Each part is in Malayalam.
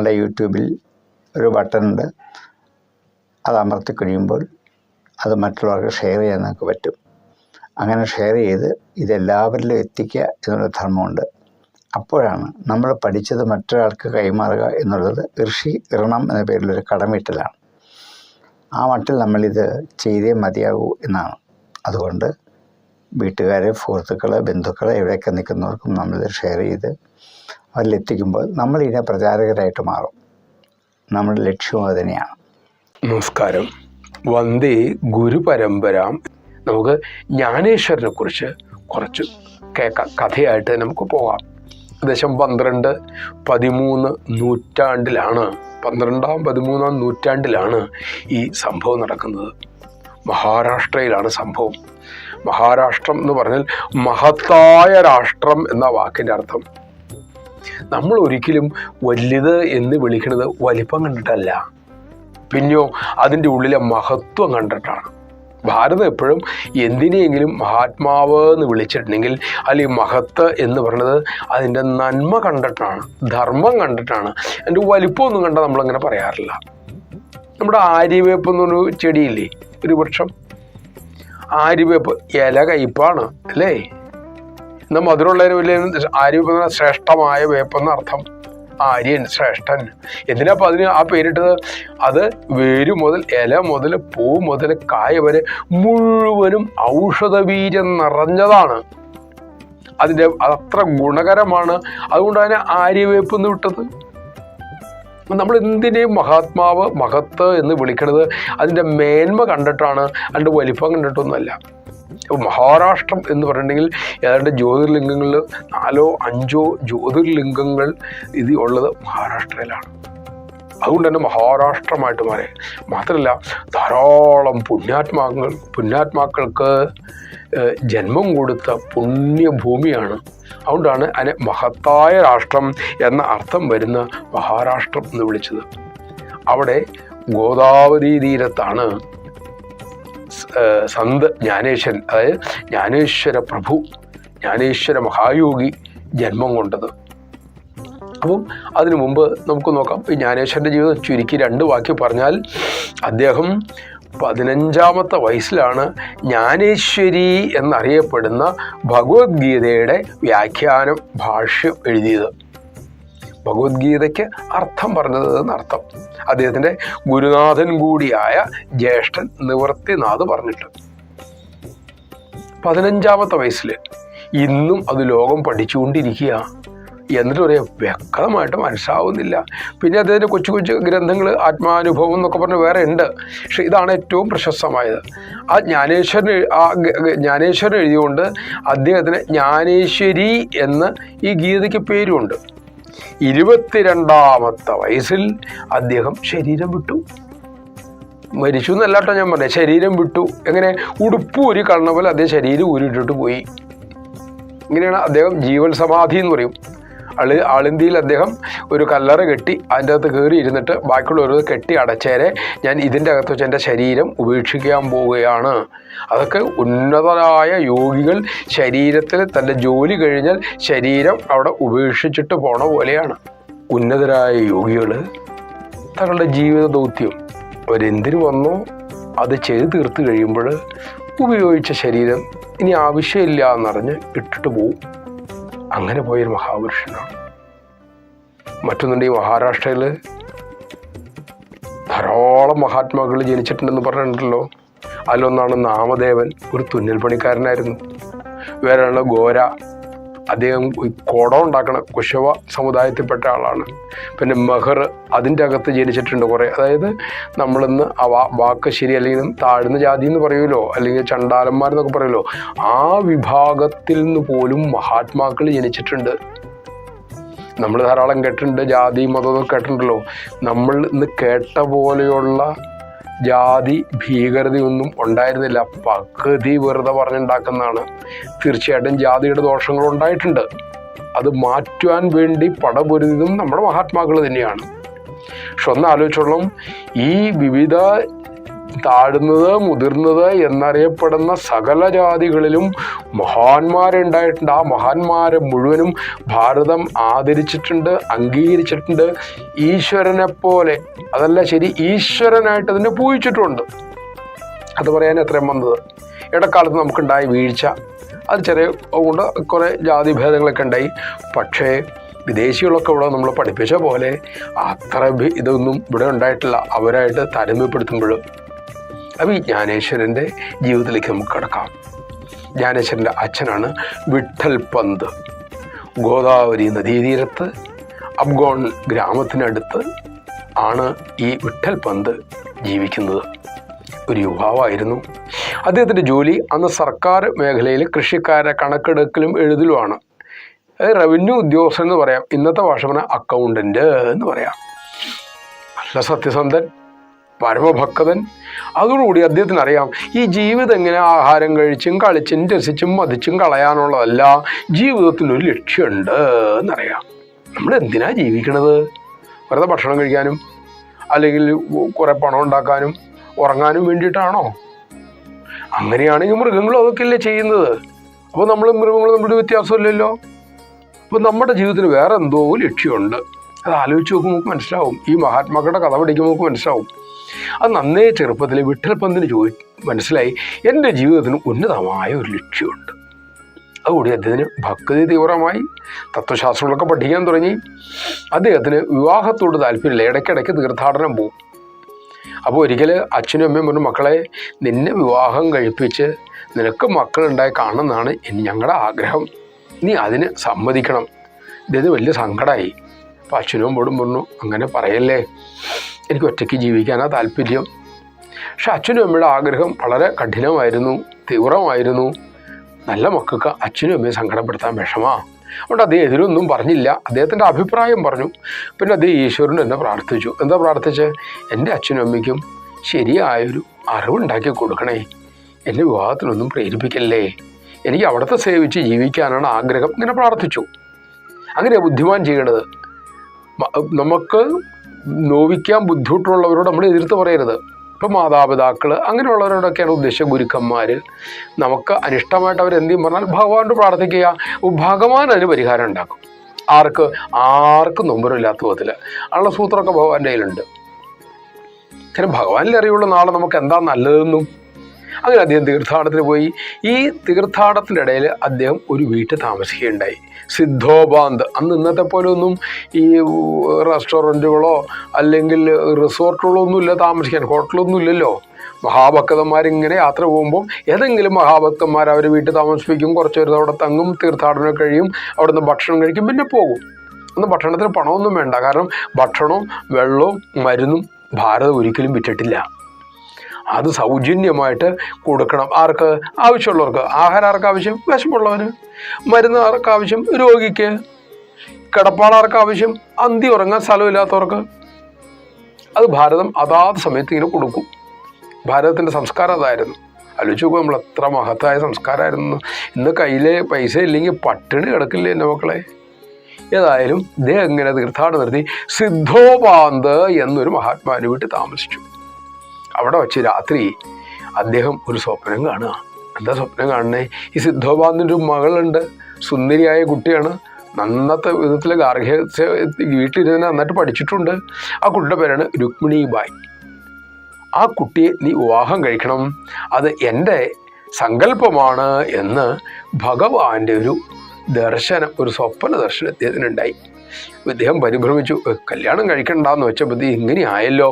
നിങ്ങളുടെ യൂട്യൂബിൽ ഒരു ബട്ടണുണ്ട്. അത് അമർത്തി കഴിയുമ്പോൾ അത് മറ്റുള്ളവർക്ക് ഷെയർ ചെയ്യാൻ നിങ്ങൾക്ക് പറ്റും. അങ്ങനെ ഷെയർ ചെയ്ത് ഇതെല്ലാവരിലും എത്തിക്കുക എന്നുള്ള ധർമ്മമുണ്ട്. അപ്പോഴാണ് നമ്മൾ പഠിച്ചത് മറ്റൊരാൾക്ക് കൈമാറുക എന്നുള്ളത് ഋഷി ഋണം എന്ന പേരിലൊരു കടമീട്ടലാണ്. ആ മട്ടിൽ നമ്മളിത് ചെയ്തേ മതിയാകൂ എന്നാണ്. അതുകൊണ്ട് വീട്ടുകാർ, സുഹൃത്തുക്കൾ, ബന്ധുക്കൾ എവിടെയൊക്കെ നിൽക്കുന്നവർക്കും നമ്മളിത് ഷെയർ ചെയ്ത് അവരിലെത്തിക്കുമ്പോൾ നമ്മളിതിനെ പ്രചാരകരായിട്ട് മാറും. നമ്മുടെ ലക്ഷ്യവും അത് തന്നെയാണ്. നമസ്കാരം. വന്ദേ ഗുരുപരമ്പരാം. നമുക്ക് ജ്ഞാനേശ്വരനെ കുറിച്ച് കുറച്ച് കഥയായിട്ട് നമുക്ക് പോകാം. ഏകദേശം 12-13 നൂറ്റാണ്ടിലാണ്, 12-13 നൂറ്റാണ്ടിലാണ് ഈ സംഭവം നടക്കുന്നത്. മഹാരാഷ്ട്രയിലാണ് സംഭവം. മഹാരാഷ്ട്രം എന്ന് പറഞ്ഞാൽ മഹത്തായ രാഷ്ട്രം എന്ന വാക്കിൻ്റെ അർത്ഥം. നമ്മൾ ഒരിക്കലും വലുത് എന്ന് വിളിക്കുന്നത് വലിപ്പം കണ്ടിട്ടല്ല, പിന്നെയോ അതിൻ്റെ ഉള്ളിലെ മഹത്വം കണ്ടിട്ടാണ്. ഭാരതം എപ്പോഴും എന്തിനെയെങ്കിലും മഹാത്മാവ് എന്ന് വിളിച്ചിട്ടുണ്ടെങ്കിൽ അല്ലെങ്കിൽ മഹത്ത് എന്ന് പറയുന്നത് അതിൻ്റെ നന്മ കണ്ടിട്ടാണ്, ധർമ്മം കണ്ടിട്ടാണ്. അതിൻ്റെ വലിപ്പമൊന്നും കണ്ടാൽ നമ്മളങ്ങനെ പറയാറില്ല. നമ്മുടെ ആര്യവേപ്പ് എന്നൊരു ചെടിയില്ലേ, ഒരു വൃക്ഷം, ആര്യവേപ്പ് ഇല കയ്പ്പാണ് അല്ലേ? എന്നാൽ മധുരമുള്ളതിന് വലിയ ആര്യവേപ്പ് എന്ന് പറഞ്ഞാൽ ശ്രേഷ്ഠമായ വേപ്പെന്ന അർത്ഥം. ആര്യൻ, ശ്രേഷ്ഠൻ. എന്തിനാപ്പം അതിന് ആ പേരിട്ടത്? അത് വേര് മുതൽ ഇല മുതൽ പൂ മുതൽ കായ വരെ മുഴുവനും ഔഷധബീജം നിറഞ്ഞതാണ്. അതിൻ്റെ അത്ര ഗുണകരമാണ്. അതുകൊണ്ട് അതിനെ ആര്യവേപ്പ് എന്ന് വിട്ടത്. നമ്മൾ എന്തിനേയും മഹാത്മാവ്, മഹത്ത് എന്ന് വിളിക്കുന്നത് അതിൻ്റെ മേന്മ കണ്ടിട്ടാണ്, അതിൻ്റെ വലിപ്പം കണ്ടിട്ടൊന്നുമല്ല. മഹാരാഷ്ട്രം എന്ന് പറഞ്ഞിട്ടുണ്ടെങ്കിൽ ഏതാണ്ട് ജ്യോതിർലിംഗങ്ങളിൽ 4-5 ജ്യോതിർലിംഗങ്ങൾ ഇത് ഉള്ളത് മഹാരാഷ്ട്രയിലാണ്. അതുകൊണ്ട് തന്നെ മഹാരാഷ്ട്രമായിട്ട് മാറി. മാത്രമല്ല ധാരാളം പുണ്യാത്മാക്കൾക്ക് ജന്മം കൊടുത്ത പുണ്യഭൂമിയാണ്. അതുകൊണ്ടാണ് അതിനെ മഹത്തായ രാഷ്ട്രം എന്ന അർത്ഥം വരുന്ന മഹാരാഷ്ട്രം എന്ന് വിളിച്ചത്. അവിടെ ഗോദാവരി തീരത്താണ് സന്ത് ജ്ഞാനേശ്വരൻ, അതായത് ജ്ഞാനേശ്വര പ്രഭു, ജ്ഞാനേശ്വര മഹായോഗി ജന്മം കൊണ്ടത്. അപ്പം അതിനു മുമ്പ് നമുക്ക് നോക്കാം ഈ ജ്ഞാനേശ്വരൻ്റെ ജീവിതം ചുരുക്കി 2 വാക്യം പറഞ്ഞാൽ, അദ്ദേഹം 15-ാമത്തെ വയസ്സിലാണ് ജ്ഞാനേശ്വരി എന്നറിയപ്പെടുന്ന ഭഗവത്ഗീതയുടെ വ്യാഖ്യാനം, ഭാഷ്യം എഴുതിയത്. ഭഗവത്ഗീതയ്ക്ക് അർത്ഥം പറഞ്ഞത് എന്നർത്ഥം. അദ്ദേഹത്തിൻ്റെ ഗുരുനാഥൻ കൂടിയായ ജ്യേഷ്ഠൻ നിവൃത്തിനാഥ് പറഞ്ഞിട്ട് 15-ാമത്തെ വയസ്സിൽ ഇന്നും അത് ലോകം പഠിച്ചുകൊണ്ടിരിക്കുക. എന്നിട്ട് ഒരു വ്യക്തമായിട്ട് മനസ്സിലാവുന്നില്ല. പിന്നെ അദ്ദേഹത്തിൻ്റെ കൊച്ചു കൊച്ചു ഗ്രന്ഥങ്ങൾ, ആത്മാനുഭവം എന്നൊക്കെ പറഞ്ഞ് വേറെ ഉണ്ട്. പക്ഷെ ഇതാണ് ഏറ്റവും പ്രശസ്തമായത്. ആ ജ്ഞാനേശ്വരൻ എഴുതിയുകൊണ്ട് അദ്ദേഹത്തിന് ജ്ഞാനേശ്വരി എന്ന് ഈ ഗീതയ്ക്ക് പേരുമുണ്ട്. 22-ാമത്തെ വയസ്സിൽ അദ്ദേഹം ശരീരം വിട്ടു. മരിച്ചു എന്നല്ലാട്ടോ ഞാൻ പറഞ്ഞത്, ശരീരം വിട്ടു. എങ്ങനെ? ഉടുപ്പ് ഊരി കളഞ്ഞ പോലെ അദ്ദേഹം ശരീരം ഊരിട്ടിട്ട് പോയി. ഇങ്ങനെയാണ് അദ്ദേഹം ജീവൻ സമാധി എന്ന് പറയും. ആളിന്തിയിൽ അദ്ദേഹം ഒരു കല്ലറ കെട്ടി അതിൻ്റെ അകത്ത് കയറി ഇരുന്നിട്ട് ബാക്കിയുള്ളവർ കെട്ടി അടച്ചേരെ ഞാൻ ഇതിൻ്റെ അകത്ത് വെച്ച് എൻ്റെ ശരീരം ഉപേക്ഷിക്കാൻ പോവുകയാണ്. അതൊക്കെ ഉന്നതരായ യോഗികൾ ശരീരത്തിൽ തൻ്റെ ജോലി കഴിഞ്ഞാൽ ശരീരം അവിടെ ഉപേക്ഷിച്ചിട്ട് പോണ പോലെയാണ്. ഉന്നതരായ യോഗികൾ തങ്ങളുടെ ജീവിത ദൗത്യം അവരെന്തിനു വന്നോ അത് ചെയ്ത് തീർത്ത് കഴിയുമ്പോൾ ഉപയോഗിച്ച ശരീരം ഇനി ആവശ്യമില്ല എന്നറിഞ്ഞ് ഇട്ടിട്ട് പോവും. അങ്ങനെ പോയൊരു മഹാപുരുഷനാണ്. മറ്റൊന്നുണ്ട്, ഈ മഹാരാഷ്ട്രയിൽ ധാരാളം മഹാത്മാക്കൾ ജനിച്ചിട്ടുണ്ടെന്ന് പറഞ്ഞിട്ടുണ്ടല്ലോ. അതിലൊന്നാണ് നാമദേവൻ, ഒരു തുന്നൽ പണിക്കാരനായിരുന്നു. വേറെയാണ് ഗോര, അദ്ദേഹം കുടം ഉണ്ടാക്കണ കുശവ സമുദായത്തിൽപ്പെട്ട ആളാണ്. പിന്നെ മെഹർ, അതിൻ്റെ അകത്ത് ജനിച്ചിട്ടുണ്ട് കുറേ. അതായത് നമ്മളിന്ന് ആ വാക്ക് ശരി, അല്ലെങ്കിൽ താഴ്ന്ന ജാതി എന്ന് പറയുമല്ലോ, അല്ലെങ്കിൽ ചണ്ടാലന്മാരെന്നൊക്കെ പറയുമല്ലോ, ആ വിഭാഗത്തിൽ നിന്ന് പോലും മഹാത്മാക്കൾ ജനിച്ചിട്ടുണ്ട്. നമ്മൾ ധാരാളം കേട്ടിട്ടുണ്ട്, ജാതി മതമൊക്കെ കേട്ടിട്ടുണ്ടല്ലോ. നമ്മൾ ഇന്ന് കേട്ട പോലെയുള്ള ജാതി ഭീകരതയൊന്നും ഉണ്ടായിരുന്നില്ല. പകുതി വെറുതെ പറഞ്ഞുണ്ടാക്കുന്നതാണ്. തീർച്ചയായിട്ടും ജാതിയുടെ ദോഷങ്ങൾ ഉണ്ടായിട്ടുണ്ട്. അത് മാറ്റുവാൻ വേണ്ടി പടപൊരുതും നമ്മുടെ മഹാത്മാക്കൾ തന്നെയാണ്. പക്ഷെ ഒന്ന് ആലോചിച്ചോളം, ഈ വിവിധ താഴ്ന്നത്, മുതിർന്നത് എന്നറിയപ്പെടുന്ന സകല ജാതികളിലും മഹാന്മാരുണ്ടായിട്ടുണ്ട്. ആ മഹാന്മാരെ മുഴുവനും ഭാരതം ആദരിച്ചിട്ടുണ്ട്, അംഗീകരിച്ചിട്ടുണ്ട്. ഈശ്വരനെ പോലെ, അതല്ല ശരി, ഈശ്വരനായിട്ട് അതിനെ പൂജിച്ചിട്ടുമുണ്ട്. അത് പറയാൻ എത്രയും വന്നത്. ഇടക്കാലത്ത് നമുക്കുണ്ടായ വീഴ്ച, അത് ചെറിയ കൊണ്ട് കുറേ ജാതിഭേദങ്ങളൊക്കെ ഉണ്ടായി. പക്ഷേ വിദേശികളൊക്കെ ഇവിടെ നമ്മൾ പഠിപ്പിച്ച പോലെ അത്ര ഇതൊന്നും ഇവിടെ ഉണ്ടായിട്ടില്ല. അവരായിട്ട് താരതമ്യപ്പെടുത്തുമ്പോൾ അപ്പോൾ ഈ ജ്ഞാനേശ്വരൻ്റെ ജീവിതത്തിലേക്ക് നമുക്ക് കിടക്കാം. ജ്ഞാനേശ്വരൻ്റെ അച്ഛനാണ് വിഠൽ പന്ത്. ഗോദാവരി നദീതീരത്ത് അബ്ഗോൺ ഗ്രാമത്തിനടുത്ത് ആണ് ഈ വിഠൽ പന്ത് ജീവിക്കുന്നത്. ഒരു യുവാവായിരുന്നു. അദ്ദേഹത്തിൻ്റെ ജോലി അന്ന് സർക്കാർ മേഖലയിൽ കൃഷിക്കാരെ കണക്കെടുക്കലും എഴുതലുമാണ്. റവന്യൂ ഉദ്യോഗസ്ഥൻ എന്ന് പറയാം, ഇന്നത്തെ ഭാഷ പറഞ്ഞാൽ അക്കൗണ്ടൻ്റ് എന്ന് പറയാം. നല്ല സത്യസന്ധൻ, പരമഭക്തൻ. അതോടുകൂടി അദ്ദേഹത്തിന് അറിയാം ഈ ജീവിതം എങ്ങനെ ആഹാരം കഴിച്ചും കളിച്ചും രസിച്ചും മതിച്ചും കളയാനുള്ളതല്ല, ജീവിതത്തിനൊരു ലക്ഷ്യമുണ്ട് എന്നറിയാം. നമ്മൾ എന്തിനാ ജീവിക്കണത്? വെറുതെ ഭക്ഷണം കഴിക്കാനും അല്ലെങ്കിൽ കുറേ പണം ഉണ്ടാക്കാനും ഉറങ്ങാനും വേണ്ടിയിട്ടാണോ? അങ്ങനെയാണെങ്കിൽ മൃഗങ്ങളും അതൊക്കെയല്ലേ ചെയ്യുന്നത്. അപ്പോൾ നമ്മൾ മൃഗങ്ങളും നമ്മുടെ വ്യത്യാസമില്ലല്ലോ. അപ്പോൾ നമ്മുടെ ജീവിതത്തിന് വേറെ എന്തോ ലക്ഷ്യമുണ്ട്. അത് ആലോചിച്ച് നോക്കുമ്പോൾ നമുക്ക് മനസ്സിലാവും. ഈ മഹാത്മാക്കളുടെ കഥ പഠിക്കുമ്പോൾ നമുക്ക് മനസ്സിലാവും. അത് നന്നേ ചെറുപ്പത്തിൽ വിഠൽ പന്തിന് മനസ്സിലായി, എൻ്റെ ജീവിതത്തിന് ഉന്നതമായ ഒരു ലക്ഷ്യമുണ്ട്. അതുകൂടി അദ്ദേഹത്തിന് ഭക്തി തീവ്രമായി, തത്വശാസ്ത്രങ്ങളൊക്കെ പഠിക്കാൻ തുടങ്ങി. അദ്ദേഹത്തിന് വിവാഹത്തോട് താല്പര്യമില്ല, ഇടയ്ക്കിടയ്ക്ക് തീർത്ഥാടനം പോകും. അപ്പോൾ ഒരിക്കൽ അച്ഛനും അമ്മയും പറഞ്ഞു, മക്കളെ നിന്നെ വിവാഹം കഴിപ്പിച്ച് നിനക്ക് മക്കളുണ്ടായി കാണുന്നതാണ് ഞങ്ങളുടെ ആഗ്രഹം, നീ അതിന് സമ്മതിക്കണം. ഇദ്ദേഹത്തിന് വലിയ സങ്കടമായി. അപ്പോൾ അച്ഛനും അമ്മയോടും പറഞ്ഞു, അങ്ങനെ പറയല്ലേ, എനിക്ക് ഒറ്റയ്ക്ക് ജീവിക്കാനാണ് താല്പര്യം. പക്ഷെ അച്ഛനും അമ്മയുടെ ആഗ്രഹം വളരെ കഠിനമായിരുന്നു, തീവ്രമായിരുന്നു. നല്ല മക്കൾക്ക് അച്ഛനും അമ്മയെ സങ്കടപ്പെടുത്താൻ വിഷമമാണ്. അതുകൊണ്ട് അദ്ദേഹം എതിരൊന്നും പറഞ്ഞില്ല, അദ്ദേഹത്തിൻ്റെ അഭിപ്രായം പറഞ്ഞു. പിന്നെ അദ്ദേഹം ഈശ്വരൻ എന്നെ പ്രാർത്ഥിച്ചു. എന്താ പ്രാർത്ഥിച്ച്? എൻ്റെ അച്ഛനും അമ്മയ്ക്കും ശരിയായൊരു അറിവുണ്ടാക്കി കൊടുക്കണേ, എന്നെ വിവാഹത്തിനൊന്നും പ്രേരിപ്പിക്കല്ലേ, എനിക്ക് അവിടുത്തെ സേവിച്ച് ജീവിക്കാനാണ് ആഗ്രഹം. ഇങ്ങനെ പ്രാർത്ഥിച്ചു. അങ്ങനെ ബുദ്ധിമാൻ ചെയ്യണത്. നമുക്ക് നോവിക്കാൻ ബുദ്ധിമുട്ടുള്ളവരോട് നമ്മൾ എതിർത്ത് പറയരുത്. ഇപ്പം മാതാപിതാക്കൾ അങ്ങനെയുള്ളവരോടൊക്കെയാണ് ഉദ്ദേശിച്ച ഗുരുക്കന്മാർ. നമുക്ക് അനിഷ്ടമായിട്ട് അവരെന്തെങ്കിലും പറഞ്ഞാൽ ഭഗവാനോട് പ്രാർത്ഥിക്കുക, ഭഗവാൻ അതിന് പരിഹാരം ഉണ്ടാക്കും. ആർക്കും നൊമ്പരമില്ലാത്ത വിധത്തിൽ അതിനുള്ള സൂത്രമൊക്കെ ഭഗവാന്റെ കയ്യിലുണ്ട്. കാരണം ഭഗവാനിൽ അറിയുള്ള നാളെ നമുക്ക് എന്താ നല്ലതെന്നും. അങ്ങനെ അദ്ദേഹം തീർത്ഥാടനത്തിന് പോയി. ഈ തീർത്ഥാടനത്തിൻ്റെ ഇടയിൽ അദ്ദേഹം ഒരു വീട്ടിൽ താമസിക്കുകയുണ്ടായി. സിദ്ധോപാന്ത്. അന്ന് ഇന്നത്തെ പോലെ ഒന്നും ഈ റെസ്റ്റോറൻറ്റുകളോ അല്ലെങ്കിൽ റിസോർട്ടുകളോ ഒന്നുമില്ല താമസിക്കാൻ, ഹോട്ടലൊന്നും ഇല്ലല്ലോ. മഹാഭക്തന്മാരിങ്ങനെ യാത്ര പോകുമ്പോൾ ഏതെങ്കിലും മഹാഭക്തന്മാർ അവർ വീട്ടിൽ താമസിപ്പിക്കും, കുറച്ച് പേര് അവിടെ തങ്ങും, തീർത്ഥാടനം കഴിയും, അവിടെ നിന്ന് ഭക്ഷണം കഴിക്കും, പിന്നെ പോകും. അന്ന് ഭക്ഷണത്തിന് പണമൊന്നും വേണ്ട. കാരണം ഭക്ഷണവും വെള്ളവും മരുന്നും ഭാരതം ഒരിക്കലും വിറ്റിട്ടില്ല. അത് സൗജന്യമായിട്ട് കൊടുക്കണം. ആർക്ക്? ആവശ്യമുള്ളവർക്ക്. ആഹാരം ആർക്ക് ആവശ്യം? വിശപ്പുള്ളവന്. മരുന്ന് ആർക്ക് ആവശ്യം? രോഗിക്ക്. കിടപ്പാട് ആർക്ക് ആവശ്യം? അന്തി ഉറങ്ങാൻ സ്ഥലമില്ലാത്തവർക്ക്. അത് ഭാരതം അതാത് സമയത്ത് ഇങ്ങനെ കൊടുക്കും. ഭാരതത്തിൻ്റെ സംസ്കാരം അതായിരുന്നു. ആലോചിച്ച് നോക്കുക, നമ്മൾ എത്ര മഹത്തായ സംസ്കാരമായിരുന്നു. ഇന്ന് കയ്യിലെ പൈസ ഇല്ലെങ്കിൽ പട്ടിണി കിടക്കില്ലേ എൻ്റെ മക്കളെ. ഏതായാലും ഇദ്ദേഹം ഇങ്ങനെ തീർത്ഥാടനം നടത്തി സിദ്ധോപാന്ത് എന്നൊരു മഹാത്മാവിൻ്റെ വീട്ടിൽ താമസിച്ചു. അവിടെ വച്ച് രാത്രി അദ്ദേഹം ഒരു സ്വപ്നം കാണുക. എന്താ സ്വപ്നം കാണണേ? ഈ സിദ്ധോപാന്തിൻ്റെ ഒരു മകളുണ്ട്, സുന്ദരിയായ കുട്ടിയാണ്, നന്നത്തെ വിധത്തിൽ ഗാർഹിക വീട്ടിലിരുന്ന് നന്നായിട്ട് പഠിച്ചിട്ടുണ്ട്. ആ കുട്ടിയുടെ പേരാണ് രുക്മിണീബായി. ആ കുട്ടിയെ നീ വിവാഹം കഴിക്കണം, അത് എൻ്റെ സങ്കല്പമാണ് എന്ന് ഭഗവാന്റെ ഒരു ദർശനം, ഒരു സ്വപ്ന ദർശനം അദ്ദേഹത്തിനുണ്ടായി. ഇദ്ദേഹം പരിഭ്രമിച്ചു. കല്യാണം കഴിക്കണ്ടെന്ന് വെച്ചപ്പോൾ ഇങ്ങനെ ആയല്ലോ.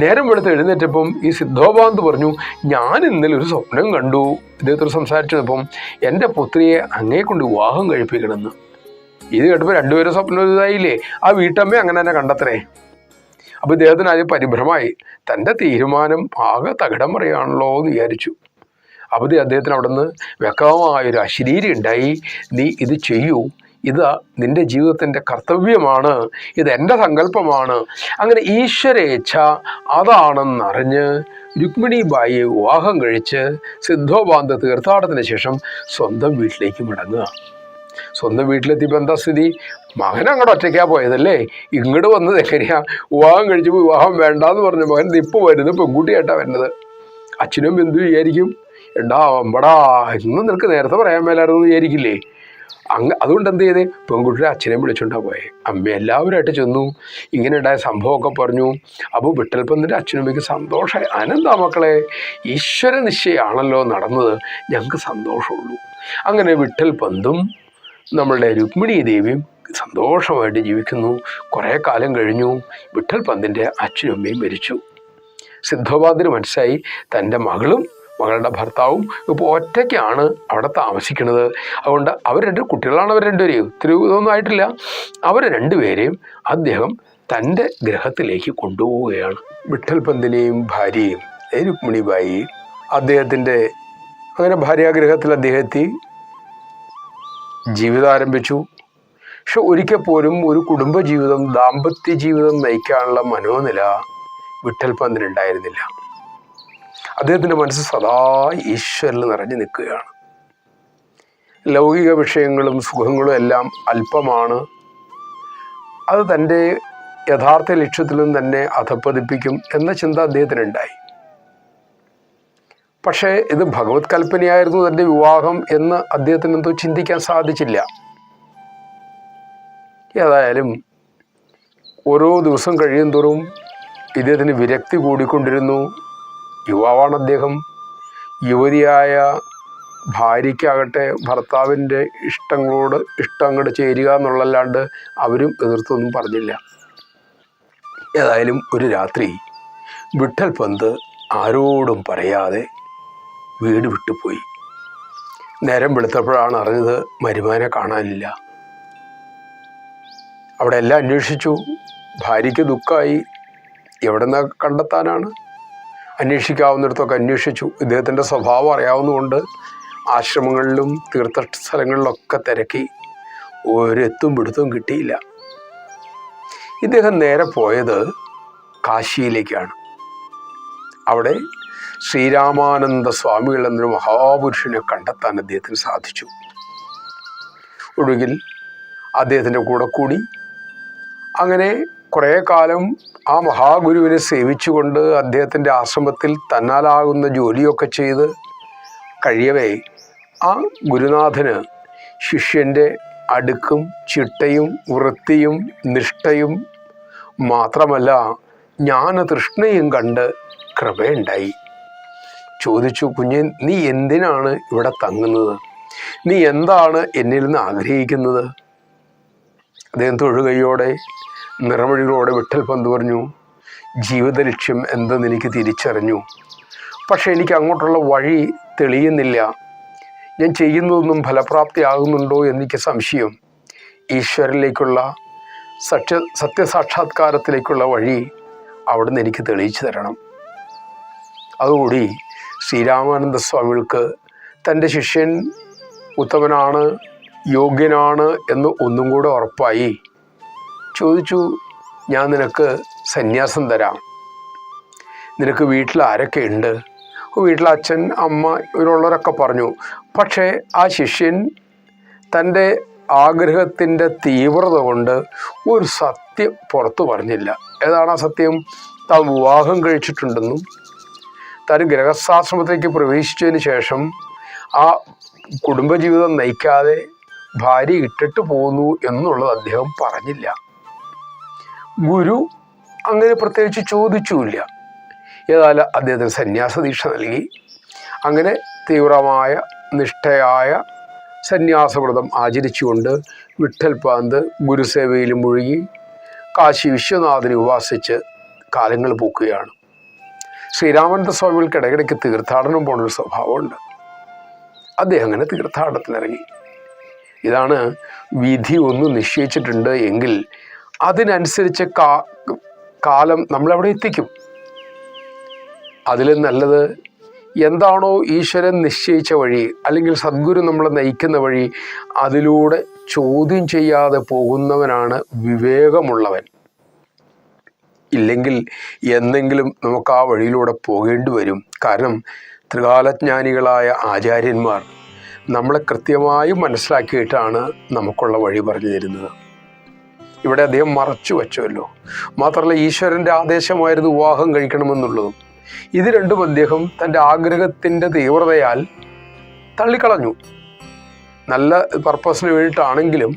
നേരം വെളുത്ത് എഴുന്നേറ്റപ്പം ഈ സിദ്ധോപാന്ത് പറഞ്ഞു, ഞാൻ ഇന്നലെ ഒരു സ്വപ്നം കണ്ടു. ഇദ്ദേഹത്തോട് സംസാരിച്ചപ്പം എൻ്റെ പുത്രിയെ അങ്ങേ കൊണ്ട് വിവാഹം കഴിപ്പിക്കണമെന്ന്. ഇത് കേട്ടപ്പോൾ രണ്ടുപേരും സ്വപ്നം ഇതായില്ലേ. ആ വീട്ടമ്മ അങ്ങനെ തന്നെ കണ്ടെത്തണേ. അപ്പോൾ ഇദ്ദേഹത്തിന് ആദ്യം പരിഭ്രമായി. തൻ്റെ തീരുമാനം ആകെ തകിടം മറിയാണല്ലോ എന്ന് വിചാരിച്ചു. അപ്പോൾ അദ്ദേഹത്തിന് അവിടെ നിന്ന് വ്യക്തമായൊരു അശരീരി ഉണ്ടായി. നീ ഇത് ചെയ്യൂ, ഇത് നിൻ്റെ ജീവിതത്തിൻ്റെ കർത്തവ്യമാണ്, ഇത് എൻ്റെ സങ്കല്പമാണ്. അങ്ങനെ ഈശ്വരേച്ഛ അതാണെന്നറിഞ്ഞ് രുക്മിണീബായിയെ വിവാഹം കഴിച്ച് സിദ്ധോപാന്ത് തീർത്ഥാടനത്തിന് ശേഷം സ്വന്തം വീട്ടിലേക്ക് മടങ്ങുക. സ്വന്തം വീട്ടിലെത്തിയപ്പോൾ എന്താ സ്ഥിതി? മകൻ അങ്ങോട്ട് ഒറ്റയ്ക്കാ പോയതല്ലേ, ഇങ്ങോട്ട് വന്നത് എങ്ങനെയാ? വിവാഹം കഴിച്ചപ്പോൾ വിവാഹം വേണ്ടാന്ന് പറഞ്ഞ മകൻ ഇപ്പോൾ വരുന്നത് പെൺകുട്ടിയായിട്ടാ വരുന്നത്. അച്ഛനും എന്തു വിചാരിക്കും? എടാ അമ്പടാ, ഇന്നും നിനക്ക് നേരത്തെ പറയാൻ മേലായിരുന്നു വിചാരിക്കില്ലേ? അതുകൊണ്ട് എന്ത് ചെയ്തേ, പെൺകുട്ടിയുടെ അച്ഛനെ വിളിച്ചോണ്ടാ പോയെ. അമ്മ എല്ലാവരുമായിട്ട് ചെന്നു, ഇങ്ങനെ ഉണ്ടായ സംഭവമൊക്കെ പറഞ്ഞു. അപ്പോൾ വിട്ടൽപ്പന്തിൻ്റെ അച്ഛനമ്മയ്ക്ക് സന്തോഷമായി. അനന്താ മക്കളെ, ഈശ്വര നിശ്ചയമാണല്ലോ നടന്നത്, ഞങ്ങൾക്ക് സന്തോഷമുള്ളൂ. അങ്ങനെ വിട്ടൽപ്പന്തും നമ്മളുടെ രുക്മിണി ദേവിയും സന്തോഷമായിട്ട് ജീവിക്കുന്നു. കുറേ കാലം കഴിഞ്ഞു, വിട്ടൽപ്പന്തിൻ്റെ അച്ഛനും അമ്മയും മരിച്ചു. സിദ്ധോപാധ്യന് മനസ്സിലായി തൻ്റെ മകളും മകളുടെ ഭർത്താവും ഇപ്പോൾ ഒറ്റയ്ക്കാണ് അവിടെ താമസിക്കുന്നത്. അതുകൊണ്ട് അവർ രണ്ട് കുട്ടികളാണ്, അവർ രണ്ടുപേരെയും ഒത്തിരി ഇതൊന്നും ആയിട്ടില്ല. അവർ രണ്ടുപേരെയും അദ്ദേഹം തൻ്റെ ഗ്രഹത്തിലേക്ക് കൊണ്ടുപോവുകയാണ്. വിട്ടൽപന്തിനെയും ഭാര്യയും രുക്മിണിബായി അദ്ദേഹത്തിൻ്റെ അങ്ങനെ ഭാര്യാഗ്രഹത്തിൽ അദ്ദേഹത്തെ ജീവിതം ആരംഭിച്ചു. പക്ഷെ ഒരിക്കൽ പോലും ഒരു കുടുംബജീവിതം, ദാമ്പത്യ ജീവിതം നയിക്കാനുള്ള മനോനില വിട്ടൽപന്തിനുണ്ടായിരുന്നില്ല. അദ്ദേഹത്തിൻ്റെ മനസ്സ് സദാ ഈശ്വരനിൽ നിറഞ്ഞു നിൽക്കുകയാണ്. ലൗകിക വിഷയങ്ങളും സുഖങ്ങളും എല്ലാം അല്പമാണ്, അത് തൻ്റെ യഥാർത്ഥ ലക്ഷ്യത്തിലും തന്നെ അധപ്പതിപ്പിക്കും എന്ന ചിന്ത അദ്ദേഹത്തിനുണ്ടായി. പക്ഷേ ഇത് ഭഗവത് കൽപ്പനയായിരുന്നു തൻ്റെ വിവാഹം എന്ന് അദ്ദേഹത്തിന് എന്തോ ചിന്തിക്കാൻ സാധിച്ചില്ല. ഏതായാലും ഓരോ ദിവസം കഴിയും തോറും ഇദ്ദേഹത്തിന് വിരക്തി കൂടിക്കൊണ്ടിരുന്നു. യുവാവാണ് അദ്ദേഹം. യുവതിയായ ഭാര്യയ്ക്കാകട്ടെ ഭർത്താവിൻ്റെ ഇഷ്ടങ്ങളോട് ഇഷ്ടം അങ്ങോട്ട് ചേരുക എന്നുള്ളല്ലാണ്ട് അവരും എതിർത്തൊന്നും പറഞ്ഞില്ല. ഏതായാലും ഒരു രാത്രി വിട്ടൽപന്ത് ആരോടും പറയാതെ വീട് വിട്ടുപോയി. നേരം വെളുത്തപ്പോഴാണ് അറിഞ്ഞത് മരുമകനെ കാണാനില്ല. അവിടെ എല്ലാം അന്വേഷിച്ചു. ഭാര്യയ്ക്ക് ദുഃഖമായി. എവിടെ നിന്ന് കണ്ടെത്താനാണ്? അന്വേഷിക്കാവുന്നിടത്തൊക്കെ അന്വേഷിച്ചു. ഇദ്ദേഹത്തിൻ്റെ സ്വഭാവം അറിയാവുന്നതുകൊണ്ട് ആശ്രമങ്ങളിലും തീർത്ഥസ്ഥലങ്ങളിലൊക്കെ തിരക്കി. ഒരെത്തും പിടുത്തവും കിട്ടിയില്ല. ഇദ്ദേഹം നേരെ പോയത് കാശിയിലേക്കാണ്. അവിടെ ശ്രീരാമാനന്ദ സ്വാമികൾ എന്നൊരു മഹാപുരുഷനെ കണ്ടെത്താൻ അദ്ദേഹത്തിന് സാധിച്ചു. ഒടുവിൽ അദ്ദേഹത്തിൻ്റെ കൂടെ കൂടി. അങ്ങനെ കുറേ കാലം ആ മഹാഗുരുവിനെ സേവിച്ചുകൊണ്ട് അദ്ദേഹത്തിൻ്റെ ആശ്രമത്തിൽ തന്നാലാകുന്ന ജോലിയൊക്കെ ചെയ്ത് കഴിയവേ ആ ഗുരുനാഥന് ശിഷ്യൻ്റെ അടുക്കും ചിട്ടയും വൃത്തിയും നിഷ്ഠയും മാത്രമല്ല ജ്ഞാനതൃഷ്ണയും കണ്ട് കൃപയുണ്ടായി. ചോദിച്ചു, കുഞ്ഞെ, നീ എന്തിനാണ് ഇവിടെ തങ്ങുന്നത്? നീ എന്താണ് എന്നിൽ നിന്ന് ആഗ്രഹിക്കുന്നത്? അദ്ദേഹം തൊഴുകയോടെ നിറമൊഴികളോടെ വിട്ടൽപന്ത് പറഞ്ഞു, ജീവിത ലക്ഷ്യം എന്തെന്ന് എനിക്ക് തിരിച്ചറിഞ്ഞു. പക്ഷെ എനിക്ക് അങ്ങോട്ടുള്ള വഴി തെളിയുന്നില്ല. ഞാൻ ചെയ്യുന്നതൊന്നും ഫലപ്രാപ്തിയാകുന്നുണ്ടോ എന്നെനിക്ക് സംശയം. ഈശ്വരനിലേക്കുള്ള സത്യസാക്ഷാത്കാരത്തിലേക്കുള്ള വഴി അവിടുന്ന് എനിക്ക് തെളിയിച്ചു തരണം. അതുകൂടി ശ്രീരാമാനന്ദ സ്വാമികൾക്ക് തൻ്റെ ശിഷ്യൻ ഉത്തമനാണ്, യോഗ്യനാണ് എന്ന് ഒന്നും കൂടെ ഉറപ്പായി. ചോദിച്ചു, ഞാൻ നിനക്ക് സന്യാസം തരാം. നിനക്ക് വീട്ടിൽ ആരൊക്കെ ഉണ്ട്? വീട്ടിൽ അച്ഛൻ, അമ്മ, ഇവരുള്ളവരൊക്കെ പറഞ്ഞു. പക്ഷേ ആ ശിഷ്യൻ തൻ്റെ ആഗ്രഹത്തിൻ്റെ തീവ്രത കൊണ്ട് ഒരു സത്യം പുറത്തു പറഞ്ഞില്ല. ഏതാണ് ആ സത്യം? താൻ വിവാഹം കഴിച്ചിട്ടുണ്ടെന്നും താൻ ഗൃഹസ്ഥാശ്രമത്തിലേക്ക് പ്രവേശിച്ചതിന് ശേഷം ആ കുടുംബജീവിതം നയിക്കാതെ ഭാര്യ ഇട്ടിട്ട് പോന്നു എന്നുള്ളത് അദ്ദേഹം പറഞ്ഞില്ല. ഗുരു അങ്ങനെ പ്രത്യേകിച്ച് ചോദിച്ചുമില്ല. ഏതായാലും അദ്ദേഹത്തിന് സന്യാസ ദീക്ഷ നൽകി. അങ്ങനെ തീവ്രമായ നിഷ്ഠയായ സന്യാസവ്രതം ആചരിച്ചുകൊണ്ട് വിട്ടൽപന്ത് ഗുരുസേവയിൽ മുഴുകി കാശി വിശ്വനാഥനെ ഉപാസിച്ച് കാലങ്ങൾ പോക്കുകയാണ്. ശ്രീരാമാനന്ദ സ്വാമികൾക്ക് ഇടയ്ക്കിടയ്ക്ക് തീർത്ഥാടനം പോണൊരു സ്വഭാവമുണ്ട്. അദ്ദേഹം അങ്ങനെ തീർത്ഥാടനത്തിനിറങ്ങി. ഇതാണ് വിധി ഒന്ന് നിശ്ചയിച്ചിട്ടുണ്ട് എങ്കിൽ അതിനനുസരിച്ച് കാലം നമ്മളവിടെ എത്തിക്കും. അതിലും നല്ലത് എന്താണോ ഈശ്വരൻ നിശ്ചയിച്ച വഴി, അല്ലെങ്കിൽ സദ്ഗുരു നമ്മളെ നയിക്കുന്ന വഴി, അതിലൂടെ ചോദ്യം ചെയ്യാതെ പോകുന്നവനാണ് വിവേകമുള്ളവൻ. ഇല്ലെങ്കിൽ എന്തെങ്കിലും നമുക്ക് ആ വഴിയിലൂടെ പോകേണ്ടി വരും. കാരണം ത്രികാലജ്ഞാനികളായ ആചാര്യന്മാർ നമ്മളെ കൃത്യമായി മനസ്സിലാക്കിയിട്ടാണ് നമുക്കുള്ള വഴി പറഞ്ഞു തരുന്നത്. ഇവിടെ അദ്ദേഹം മറച്ചു വച്ചുവല്ലോ. മാത്രമല്ല ഈശ്വരൻ്റെ ആദേശമായിരുന്നു വിവാഹം കഴിക്കണമെന്നുള്ളതും. ഇത് രണ്ടും അദ്ദേഹം തൻ്റെ ആഗ്രഹത്തിൻ്റെ തീവ്രതയാൽ തള്ളിക്കളഞ്ഞു. നല്ല പർപ്പസിന് വേണ്ടിയിട്ടാണെങ്കിലും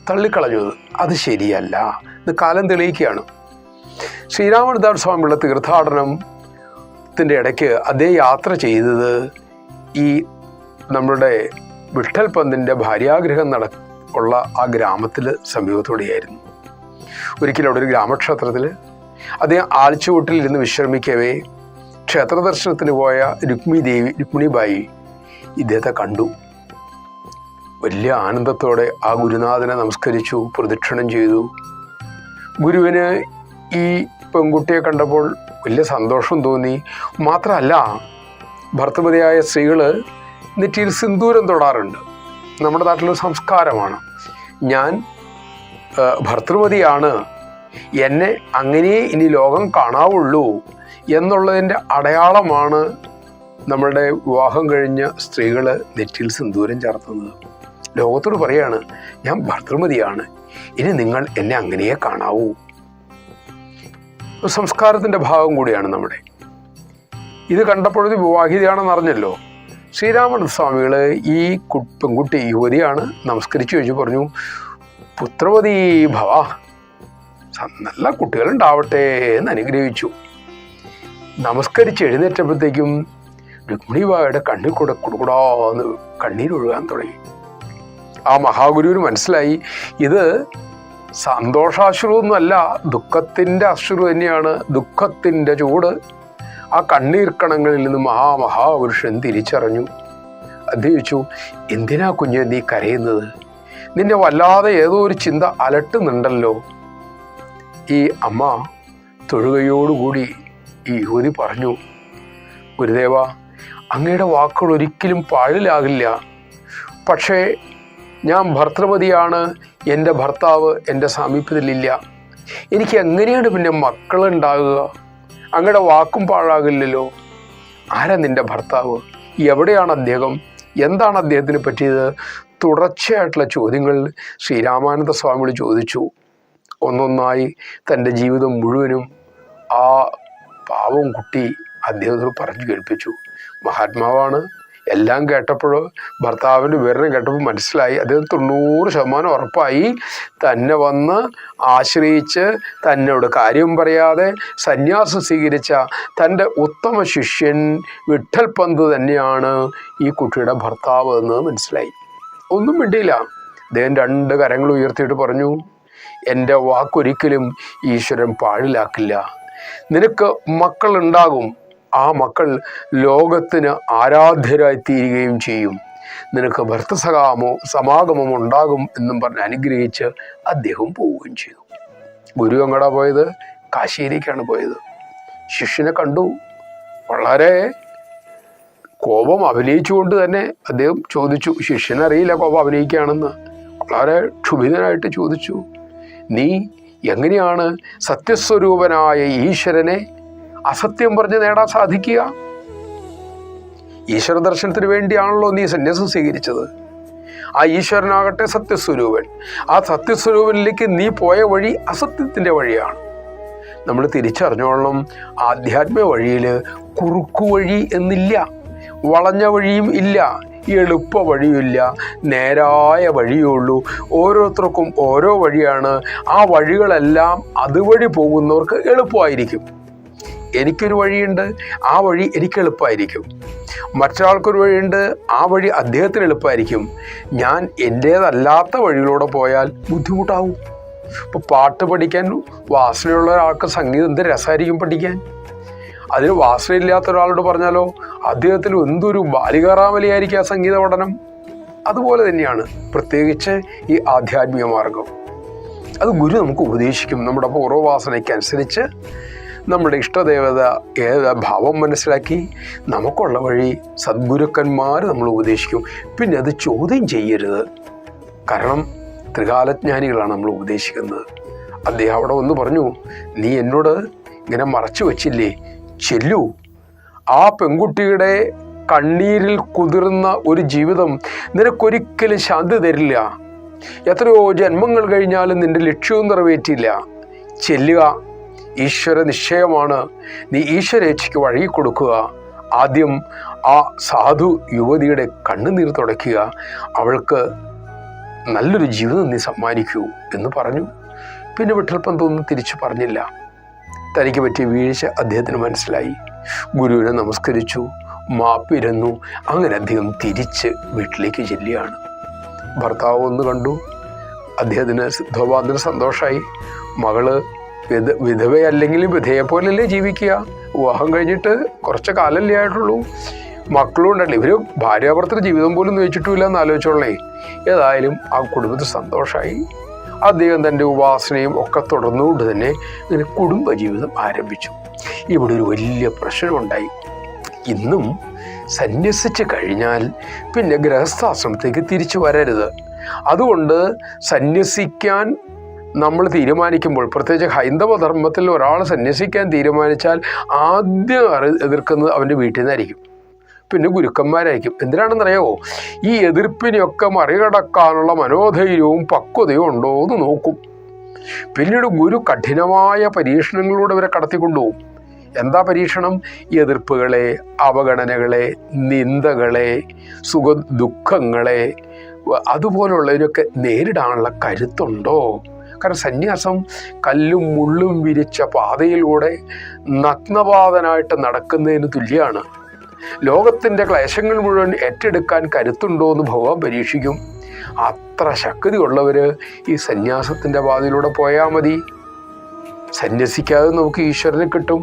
തള്ളിക്കളഞ്ഞു. അത് ശരിയല്ല. ഇത് കാലം തെളിയിക്കുകയാണ്. ശ്രീരാമദാസ് സ്വാമിയുള്ള തീർത്ഥാടനത്തിൻ്റെ ഇടയ്ക്ക് അദ്ദേഹം യാത്ര ചെയ്തത് ഈ നമ്മുടെ വിഠൽ പന്തിൻ്റെ ഭാര്യാഗ്രഹം ഉള്ള ആ ഗ്രാമത്തിൽ സമീപത്തോടെയായിരുന്നു. ഒരിക്കലും അവിടെ ഒരു ഗ്രാമക്ഷേത്രത്തിൽ അദ്ദേഹം ആൽച്ചുവട്ടിലിരുന്ന് വിശ്രമിക്കവേ ക്ഷേത്ര ദർശനത്തിന് പോയ രുക്മിണിബായി ഇദ്ദേഹത്തെ കണ്ടു. വലിയ ആനന്ദത്തോടെ ആ ഗുരുനാഥനെ നമസ്കരിച്ചു, പ്രദക്ഷിണം ചെയ്തു. ഗുരുവിന് ഈ പെൺകുട്ടിയെ കണ്ടപ്പോൾ വലിയ സന്തോഷം തോന്നി. മാത്രമല്ല, ഭർത്തൃമതിയായ സ്ത്രീകൾ നെറ്റിയിൽ സിന്ദൂരം തൊടാറുണ്ട്. നമ്മുടെ നാട്ടിലൊരു സംസ്കാരമാണ്. ഞാൻ ഭർത്തൃമതിയാണ്, എന്നെ അങ്ങനെ ഇനി ലോകം കാണാവുള്ളൂ എന്നുള്ളതിൻ്റെ അടയാളമാണ് നമ്മളുടെ വിവാഹം കഴിഞ്ഞ സ്ത്രീകൾ നെറ്റിയിൽ സിന്ദൂരം ചാർത്തുന്നത്. ലോകത്തോട് പറയാണ്, ഞാൻ ഭർത്തൃമതിയാണ്, ഇനി നിങ്ങൾ എന്നെ അങ്ങനെയേ കാണാവൂ. സംസ്കാരത്തിൻ്റെ ഭാഗം കൂടിയാണ് നമ്മുടെ. ഇത് കണ്ടപ്പോഴത് വിവാഹിതയാണെന്ന് അറിഞ്ഞല്ലോ. ശ്രീരാമദാസ് സ്വാമികൾ ഈ പെൺകുട്ടി യുവതിയാണ്, നമസ്കരിച്ചു ചോദിച്ചു പറഞ്ഞു, പുത്രവതി ഭവ, നല്ല കുട്ടികളുണ്ടാവട്ടെ എന്ന് അനുഗ്രഹിച്ചു. നമസ്കരിച്ച് എഴുന്നേറ്റപ്പോഴത്തേക്കും രുക്മിണിബായിയുടെ കണ്ണിൽ കൂടെ കുടുകുടാന്ന് കണ്ണീരൊഴുകാൻ തുടങ്ങി. ആ മഹാഗുരുവിന് മനസ്സിലായി ഇത് സന്തോഷാശ്രുവൊന്നുമല്ല, ദുഃഖത്തിൻ്റെ അശ്രു തന്നെയാണ്. ദുഃഖത്തിൻ്റെ ചൂട് ആ കണ്ണീർക്കണങ്ങളിൽ നിന്ന് മഹാപുരുഷൻ തിരിച്ചറിഞ്ഞു. അദ്ദേഹിച്ചു, എന്തിനാ കുഞ്ഞ് നീ കരയുന്നത്? നിന്നെ വല്ലാതെ ഏതോ ഒരു ചിന്ത അലട്ടുന്നുണ്ടല്ലോ. ഈ അമ്മ തൊഴുകയോടുകൂടി ഈ യുവതി പറഞ്ഞു, ഗുരുദേവ, അങ്ങയുടെ വാക്കുകൾ ഒരിക്കലും പാഴിലാകില്ല. പക്ഷേ ഞാൻ ഭർത്തൃമതിയാണ്, എൻ്റെ ഭർത്താവ് എൻ്റെ സാമീപ്യത്തിലില്ല. എനിക്ക് എങ്ങനെയാണ് പിന്നെ മക്കളുണ്ടാകുക? അങ്ങയുടെ വാക്കും പാഴാകില്ലല്ലോ. ആരാ നിൻ്റെ ഭർത്താവ്? എവിടെയാണ് അദ്ദേഹം? എന്താണ് അദ്ദേഹത്തിന് പറ്റിയത്? തുടർച്ചയായിട്ടുള്ള ചോദ്യങ്ങൾ ശ്രീരാമാനന്ദ സ്വാമികൾ ചോദിച്ചു. ഒന്നൊന്നായി തൻ്റെ ജീവിതം മുഴുവനും ആ പാവം കുട്ടി അദ്ദേഹത്തോട് പറഞ്ഞു കേൾപ്പിച്ചു. മഹാത്മാവാണ്. എല്ലാം കേട്ടപ്പോൾ, ഭർത്താവിൻ്റെ വിവരണം കേട്ടപ്പോൾ മനസ്സിലായി, അദ്ദേഹം 90% ഉറപ്പായി തന്നെ വന്ന് ആശ്രയിച്ച് തന്നോട് കാര്യം പറയാതെ സന്യാസം സ്വീകരിച്ച തൻ്റെ ഉത്തമ ശിഷ്യൻ വിഠൽ പന്ത് തന്നെയാണ് ഈ കുട്ടിയുടെ ഭർത്താവ് എന്ന് മനസ്സിലായി. ഒന്നും മിണ്ടിയില്ല. അദ്ദേഹം 2 കരങ്ങൾ ഉയർത്തിയിട്ട് പറഞ്ഞു, എൻ്റെ വാക്കൊരിക്കലും ഈശ്വരൻ പാഴിലാക്കില്ല. നിനക്ക് മക്കളുണ്ടാകും. ആ മക്കൾ ലോകത്തിന് ആരാധ്യരായി തീരുകയും ചെയ്യും. നിനക്ക് സമാഗമം ഉണ്ടാകും എന്നും പറഞ്ഞ് അനുഗ്രഹിച്ച് അദ്ദേഹം പോവുകയും ചെയ്തു. ഗുരു എങ്ങടാ പോയത്? കാശിയിലേക്കാണ് പോയത്. ശിഷ്യനെ കണ്ടു. വളരെ കോപം അഭിനയിച്ചുകൊണ്ട് തന്നെ അദ്ദേഹം ചോദിച്ചു. ശിഷ്യനറിയില്ല കോപം അഭിനയിക്കുകയാണെന്ന്. വളരെ ക്ഷുഭിതനായിട്ട് ചോദിച്ചു, നീ എങ്ങനെയാണ് സത്യസ്വരൂപനായ ഈശ്വരനെ അസത്യം പറഞ്ഞ് നേടാൻ സാധിക്കുക? ഈശ്വര ദർശനത്തിന് വേണ്ടിയാണല്ലോ നീ സന്യാസം സ്വീകരിച്ചത്. ആ ഈശ്വരനാകട്ടെ സത്യസ്വരൂപൻ. ആ സത്യസ്വരൂപനിലേക്ക് നീ പോയ വഴി അസത്യത്തിൻ്റെ വഴിയാണ്. നമ്മൾ തിരിച്ചറിഞ്ഞോളണം, ആധ്യാത്മിക വഴിയിൽ കുറുക്കുവഴി എന്നില്ല, വളഞ്ഞ വഴിയും ഇല്ല, എളുപ്പ വഴിയില്ല, നേരായ വഴിയേ ഉള്ളൂ. ഓരോരുത്തർക്കും ഓരോ വഴിയാണ്. ആ വഴികളെല്ലാം അതുവഴി പോകുന്നവർക്ക് എളുപ്പമായിരിക്കും. എനിക്കൊരു വഴിയുണ്ട്, ആ വഴി എനിക്ക് എളുപ്പമായിരിക്കും. മറ്റൊരാൾക്കൊരു വഴിയുണ്ട്, ആ വഴി അദ്ദേഹത്തിന് എളുപ്പമായിരിക്കും. ഞാൻ എൻ്റേതല്ലാത്ത വഴിയിലൂടെ പോയാൽ ബുദ്ധിമുട്ടാവും. ഇപ്പോൾ പാട്ട് പഠിക്കാൻ വാസനയുള്ള ഒരാൾക്ക് സംഗീതം എന്ത് രസമായിരിക്കും പഠിക്കാൻ. അതിന് വാസനയില്ലാത്ത ഒരാളോട് പറഞ്ഞാലോ അദ്ദേഹത്തിന് എന്തൊരു ബാലികാറാമലിയായിരിക്കും ആ സംഗീത പഠനം. അതുപോലെ തന്നെയാണ് പ്രത്യേകിച്ച് ഈ ആധ്യാത്മിക മാർഗം. അത് ഗുരു നമുക്ക് ഉപദേശിക്കും. നമ്മുടെ പൂർവ്വവാസനയ്ക്കനുസരിച്ച് നമ്മുടെ ഇഷ്ടദേവത ഏത് ഭാവം മനസ്സിലാക്കി നമുക്കുള്ള വഴി സദ്ഗുരുക്കന്മാർ നമ്മൾ ഉപദേശിക്കും. പിന്നെ അത് ചോദ്യം ചെയ്യരുത്. കാരണം ത്രികാലജ്ഞാനികളാണ് നമ്മൾ ഉപദേശിക്കുന്നത്. അദ്ദേഹം അവിടെ വന്ന് പറഞ്ഞു, നീ എന്നോട് ഇങ്ങനെ മറച്ചു വച്ചില്ലേ, ചെല്ലൂ. ആ പെൺകുട്ടിയുടെ കണ്ണീരിൽ കുതിർന്ന ഒരു ജീവിതം നിനക്കൊരിക്കലും ശാന്തി തരില്ല. എത്രയോ ജന്മങ്ങൾ കഴിഞ്ഞാലും നിന്റെ ലക്ഷ്യവും നിറവേറ്റില്ല. ചെല്ലുക, ഈശ്വര നിശ്ചയമാണ്. നീ ഈശ്വരേച്ഛയ്ക്ക് വഴി കൊടുക്കുക. ആദ്യം ആ സാധു യുവതിയുടെ കണ്ണുനീർ തുടയ്ക്കുക. അവൾക്ക് നല്ലൊരു ജീവിതം നീ സമ്മാനിക്കൂ എന്ന് പറഞ്ഞു. പിന്നെ വിട്ടൽപ്പന്തൊന്നും തിരിച്ചു പറഞ്ഞില്ല. തനിക്ക് പറ്റിയ വീഴ്ച അദ്ദേഹത്തിന് മനസ്സിലായി. ഗുരുവിനെ നമസ്കരിച്ചു, മാപ്പിരുന്നു. അങ്ങനെ അദ്ദേഹം തിരിച്ച് വീട്ടിലേക്ക് ചെല്ലുകയാണ്. ഭർത്താവ് ഒന്ന് കണ്ടു. അദ്ദേഹത്തിന് സിദ്ധോപാന്തന് സന്തോഷമായി. മകള് വിധവയല്ലെങ്കിലും വിധയെപ്പോലല്ലേ ജീവിക്കുക. വിവാഹം കഴിഞ്ഞിട്ട് കുറച്ച് കാലല്ലേ ആയിട്ടുള്ളൂ. മക്കളും ഉണ്ടല്ലോ. ഇവർ ഭാര്യാഭർത്തൃ ജീവിതം പോലും നയിച്ചിട്ടുമില്ല എന്ന് ആലോചിച്ചോളേ. ഏതായാലും ആ കുടുംബത്തിന് സന്തോഷമായി. അദ്ദേഹം തൻ്റെ ഉപാസനയും ഒക്കെ തുടർന്നുകൊണ്ട് തന്നെ ഇങ്ങനെ കുടുംബജീവിതം ആരംഭിച്ചു. ഇവിടെ ഒരു വലിയ പ്രശ്നമുണ്ടായി. ഇന്നും സന്യസിച്ച് കഴിഞ്ഞാൽ പിന്നെ ഗൃഹസ്ഥാശ്രമത്തേക്ക് തിരിച്ചു വരരുത്. അതുകൊണ്ട് സന്യസിക്കാൻ നമ്മൾ തീരുമാനിക്കുമ്പോൾ, പ്രത്യേകിച്ച് ഹൈന്ദവ ധർമ്മത്തിൽ ഒരാൾ സന്യസിക്കാൻ തീരുമാനിച്ചാൽ ആദ്യം എതിർക്കുന്നത് അവൻ്റെ വീട്ടിൽ നിന്നായിരിക്കും, പിന്നെ ഗുരുക്കന്മാരായിരിക്കും. എന്തിനാണെന്നറിയാമോ? ഈ എതിർപ്പിനെയൊക്കെ മറികടക്കാനുള്ള മനോധൈര്യവും പക്വതയും ഉണ്ടോ എന്ന് നോക്കും. പിന്നീട് ഗുരു കഠിനമായ പരീക്ഷണങ്ങളിലൂടെ അവരെ കടത്തിക്കൊണ്ടുപോകും. എന്താ പരീക്ഷണം? എതിർപ്പുകളെ, അവഗണനകളെ, നിന്ദകളെ, ദുഃഖങ്ങളെ, അതുപോലുള്ളതിനൊക്കെ നേരിടാനുള്ള കരുത്തുണ്ടോ? കാരണം സന്യാസം കല്ലും മുള്ളും വിരിച്ച പാതയിലൂടെ നഗ്നപാതനായിട്ട് നടക്കുന്നതിന് തുല്യമാണ്. ലോകത്തിൻ്റെ ക്ലേശങ്ങൾ മുഴുവൻ ഏറ്റെടുക്കാൻ കരുത്തുണ്ടോ എന്ന് ഭഗവാൻ പരീക്ഷിക്കും. അത്ര ശക്തിയുള്ളവർ ഈ സന്യാസത്തിൻ്റെ പാതയിലൂടെ പോയാൽ മതി. സന്യസിക്കാതെ നമുക്ക് ഈശ്വരനെ കിട്ടും.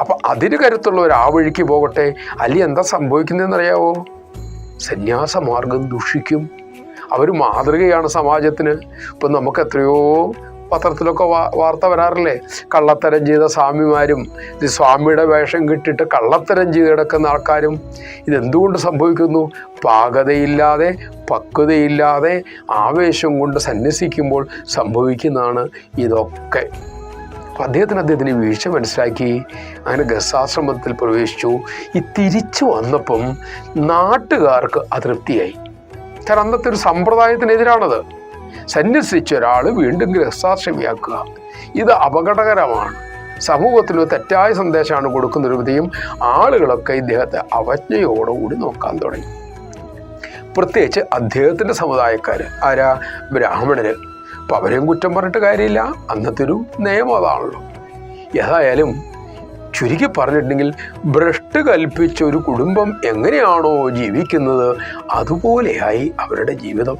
അപ്പം അതിന് കരുത്തുള്ളവർ ആ വഴിക്ക് പോകട്ടെ. അല്ലെങ്കിൽ എന്താ സംഭവിക്കുന്നതെന്നറിയാവോ? സന്യാസമാർഗം ദുഷിക്കും. അവർ മാതൃകയാണ് സമാജത്തിന്. ഇപ്പം നമുക്ക് എത്രയോ പത്രത്തിലൊക്കെ വാർത്ത വരാറില്ലേ? കള്ളത്തരം ചെയ്ത സ്വാമിമാരും സ്വാമിയുടെ വേഷം കിട്ടിയിട്ട് കള്ളത്തരം ചെയ്ത് കിടക്കുന്ന ആൾക്കാരും. ഇതെന്തുകൊണ്ട് സംഭവിക്കുന്നു? പാകതയില്ലാതെ, പക്വതയില്ലാതെ, ആവേശം കൊണ്ട് സന്യസിക്കുമ്പോൾ സംഭവിക്കുന്നതാണ് ഇതൊക്കെ. അപ്പം അദ്ദേഹത്തിന് വീഴ്ച മനസ്സിലാക്കി. അങ്ങനെ ഗൃഹസ്ഥാശ്രമത്തിൽ പ്രവേശിച്ചു. ഈ തിരിച്ചു വന്നപ്പം നാട്ടുകാർക്ക് അതൃപ്തിയായി. കാരണം അന്നത്തെ ഒരു സമ്പ്രദായത്തിനെതിരാണത്. സന്യസിച്ച ഒരാൾ വീണ്ടും ഗൃഹസ്ഥാശ്രമിയാക്കുക, ഇത് അപകടകരമാണ്. സമൂഹത്തിന് തെറ്റായ സന്ദേശമാണ് കൊടുക്കുന്നൊരു വിധയും ആളുകളൊക്കെ ഇദ്ദേഹത്തെ അവജ്ഞയോടുകൂടി നോക്കാൻ തുടങ്ങി. പ്രത്യേകിച്ച് അദ്ദേഹത്തിൻ്റെ സമുദായക്കാർ. ആരാ? ബ്രാഹ്മണര്. അപ്പം അവരെയും കുറ്റം പറഞ്ഞിട്ട് കാര്യമില്ല. അന്നത്തെ ഒരു നിയമം അതാണല്ലോ. ഏതായാലും ചുരുക്കി പറഞ്ഞിട്ടുണ്ടെങ്കിൽ ഭ്രഷ്ട് കൽപ്പിച്ച ഒരു കുടുംബം എങ്ങനെയാണോ ജീവിക്കുന്നത് അതുപോലെയായി അവരുടെ ജീവിതം.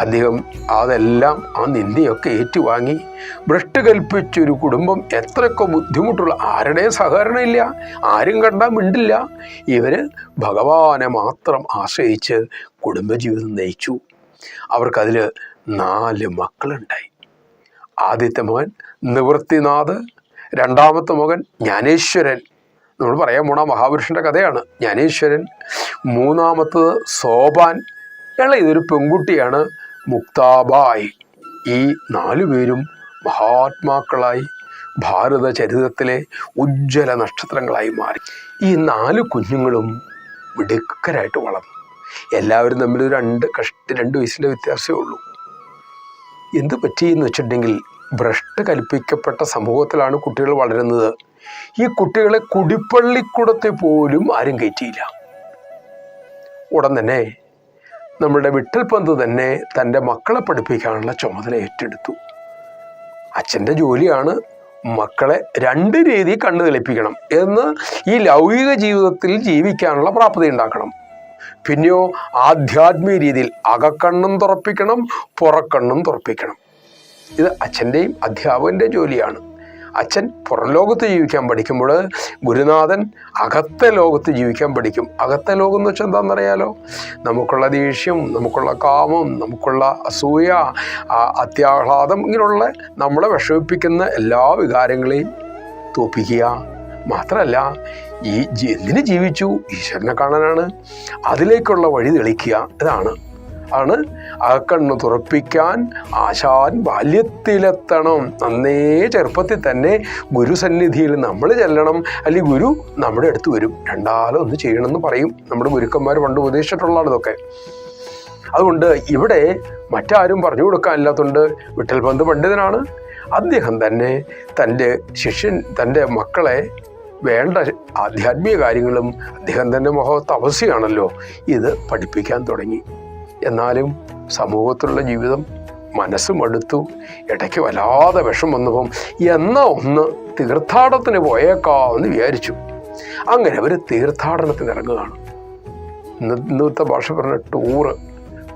അദ്ദേഹം അതെല്ലാം ആ നിന്ദയൊക്കെ ഏറ്റുവാങ്ങി. ഭ്രഷ്ട് കൽപ്പിച്ചൊരു കുടുംബം എത്രയൊക്കെ ബുദ്ധിമുട്ടുള്ള, ആരുടെയും സഹകരണം ഇല്ല, ആരും കണ്ടാൽ മിണ്ടില്ല. ഇവർ ഭഗവാനെ മാത്രം ആശ്രയിച്ച് കുടുംബജീവിതം നയിച്ചു. അവർക്കതിൽ 4 മക്കളുണ്ടായി. ആദ്യത്തെ മകൻ നിവൃത്തിനാഥ്, രണ്ടാമത്തെ മകൻ ജ്ഞാനേശ്വരൻ. നമ്മൾ പറയാൻ പോണ മഹാപുരുഷൻ്റെ കഥയാണ് ജ്ഞാനേശ്വരൻ. മൂന്നാമത്തത് സോപാൻ. ഇതൊരു പെൺകുട്ടിയാണ്, മുക്താബായി. ഈ 4 പേരും മഹാത്മാക്കളായി ഭാരത ചരിത്രത്തിലെ ഉജ്ജ്വല നക്ഷത്രങ്ങളായി മാറി. ഈ 4 കുഞ്ഞുങ്ങളും മിടുക്കരായിട്ട് വളർന്നു. എല്ലാവരും തമ്മിൽ 2 വയസ്സിൻ്റെ വ്യത്യാസമേ ഉള്ളൂ. എന്ത് പറ്റിയെന്ന് വെച്ചിട്ടുണ്ടെങ്കിൽ, ഭ്രഷ്ട് കൽപ്പിക്കപ്പെട്ട സമൂഹത്തിലാണ് കുട്ടികൾ വളരുന്നത്. ഈ കുട്ടികളെ കുടിപ്പള്ളിക്കൂടത്തെ പോലും ആരും കയറ്റിയില്ല. ഉടൻ തന്നെ നമ്മുടെ വിട്ടൽപന്ത് തന്നെ തൻ്റെ മക്കളെ പഠിപ്പിക്കാനുള്ള ചുമതല ഏറ്റെടുത്തു. അച്ഛൻ്റെ ജോലിയാണ് മക്കളെ 2 രീതി കണ്ണു തെളിപ്പിക്കണം എന്ന്. ഈ ലൗകിക ജീവിതത്തിൽ ജീവിക്കാനുള്ള പ്രാപ്തി ഉണ്ടാക്കണം. പിന്നെയോ ആധ്യാത്മിക രീതിയിൽ അകക്കണ്ണും തുറപ്പിക്കണം, പുറക്കണ്ണും തുറപ്പിക്കണം. ഇത് അച്ഛൻ്റെയും അധ്യാപകൻ്റെ ജോലിയാണ്. അച്ഛൻ പുറം ലോകത്ത് ജീവിക്കാൻ പഠിക്കുമ്പോൾ ഗുരുനാഥൻ അകത്തെ ലോകത്ത് ജീവിക്കാൻ പഠിക്കും. അകത്തെ ലോകം എന്ന് വെച്ചാൽ എന്താണെന്നറിയാലോ? നമുക്കുള്ള ദേഷ്യം, നമുക്കുള്ള കാമം, നമുക്കുള്ള അസൂയ, അത്യാഹ്ലാദം, ഇങ്ങനെയുള്ള നമ്മളെ വിഷമിപ്പിക്കുന്ന എല്ലാ വികാരങ്ങളെയും തോപ്പിക്കുക. മാത്രമല്ല, എന്തിന് ജീവിച്ചു? ഈശ്വരനെ കാണാനാണ്. അതിലേക്കുള്ള വഴി തെളിക്കുക. ഇതാണ് അകക്കണ്ണ് തുറപ്പിക്കാൻ ആശാൻ ബാല്യത്തിലെത്തണം. നന്നേ ചെറുപ്പത്തിൽ തന്നെ ഗുരുസന്നിധിയിൽ നമ്മൾ ചെല്ലണം, അല്ലെങ്കിൽ ഗുരു നമ്മുടെ അടുത്ത് വരും. രണ്ടാലും ഒന്ന് ചെയ്യണമെന്ന് പറയും. നമ്മുടെ ഗുരുക്കന്മാർ പണ്ട് ഉപദേശിച്ചിട്ടുള്ളതാണ് ഇതൊക്കെ. അതുകൊണ്ട് ഇവിടെ മറ്റാരും പറഞ്ഞു കൊടുക്കാനില്ലാത്തതുകൊണ്ട് വിട്ടൽ പന്ത് പണ്ഡിതനാണ്. അദ്ദേഹം തന്നെ തൻ്റെ മക്കളെ വേണ്ട ആധ്യാത്മിക കാര്യങ്ങളും അദ്ദേഹം തന്നെ തപസ്യാണല്ലോ ഇത് പഠിപ്പിക്കാൻ തുടങ്ങി. എന്നാലും സമൂഹത്തിലുള്ള ജീവിതം മനസ്സ് മടുത്തു. ഇടയ്ക്ക് വല്ലാതെ വിഷം വന്നപ്പം ഒന്ന് തീർത്ഥാടനത്തിന് പോയേക്കാമെന്ന് വിചാരിച്ചു. അങ്ങനെ അവർ തീർത്ഥാടനത്തിന് ഇറങ്ങുകയാണ്. ഇന്നത്തെ ഭാഷ പറഞ്ഞ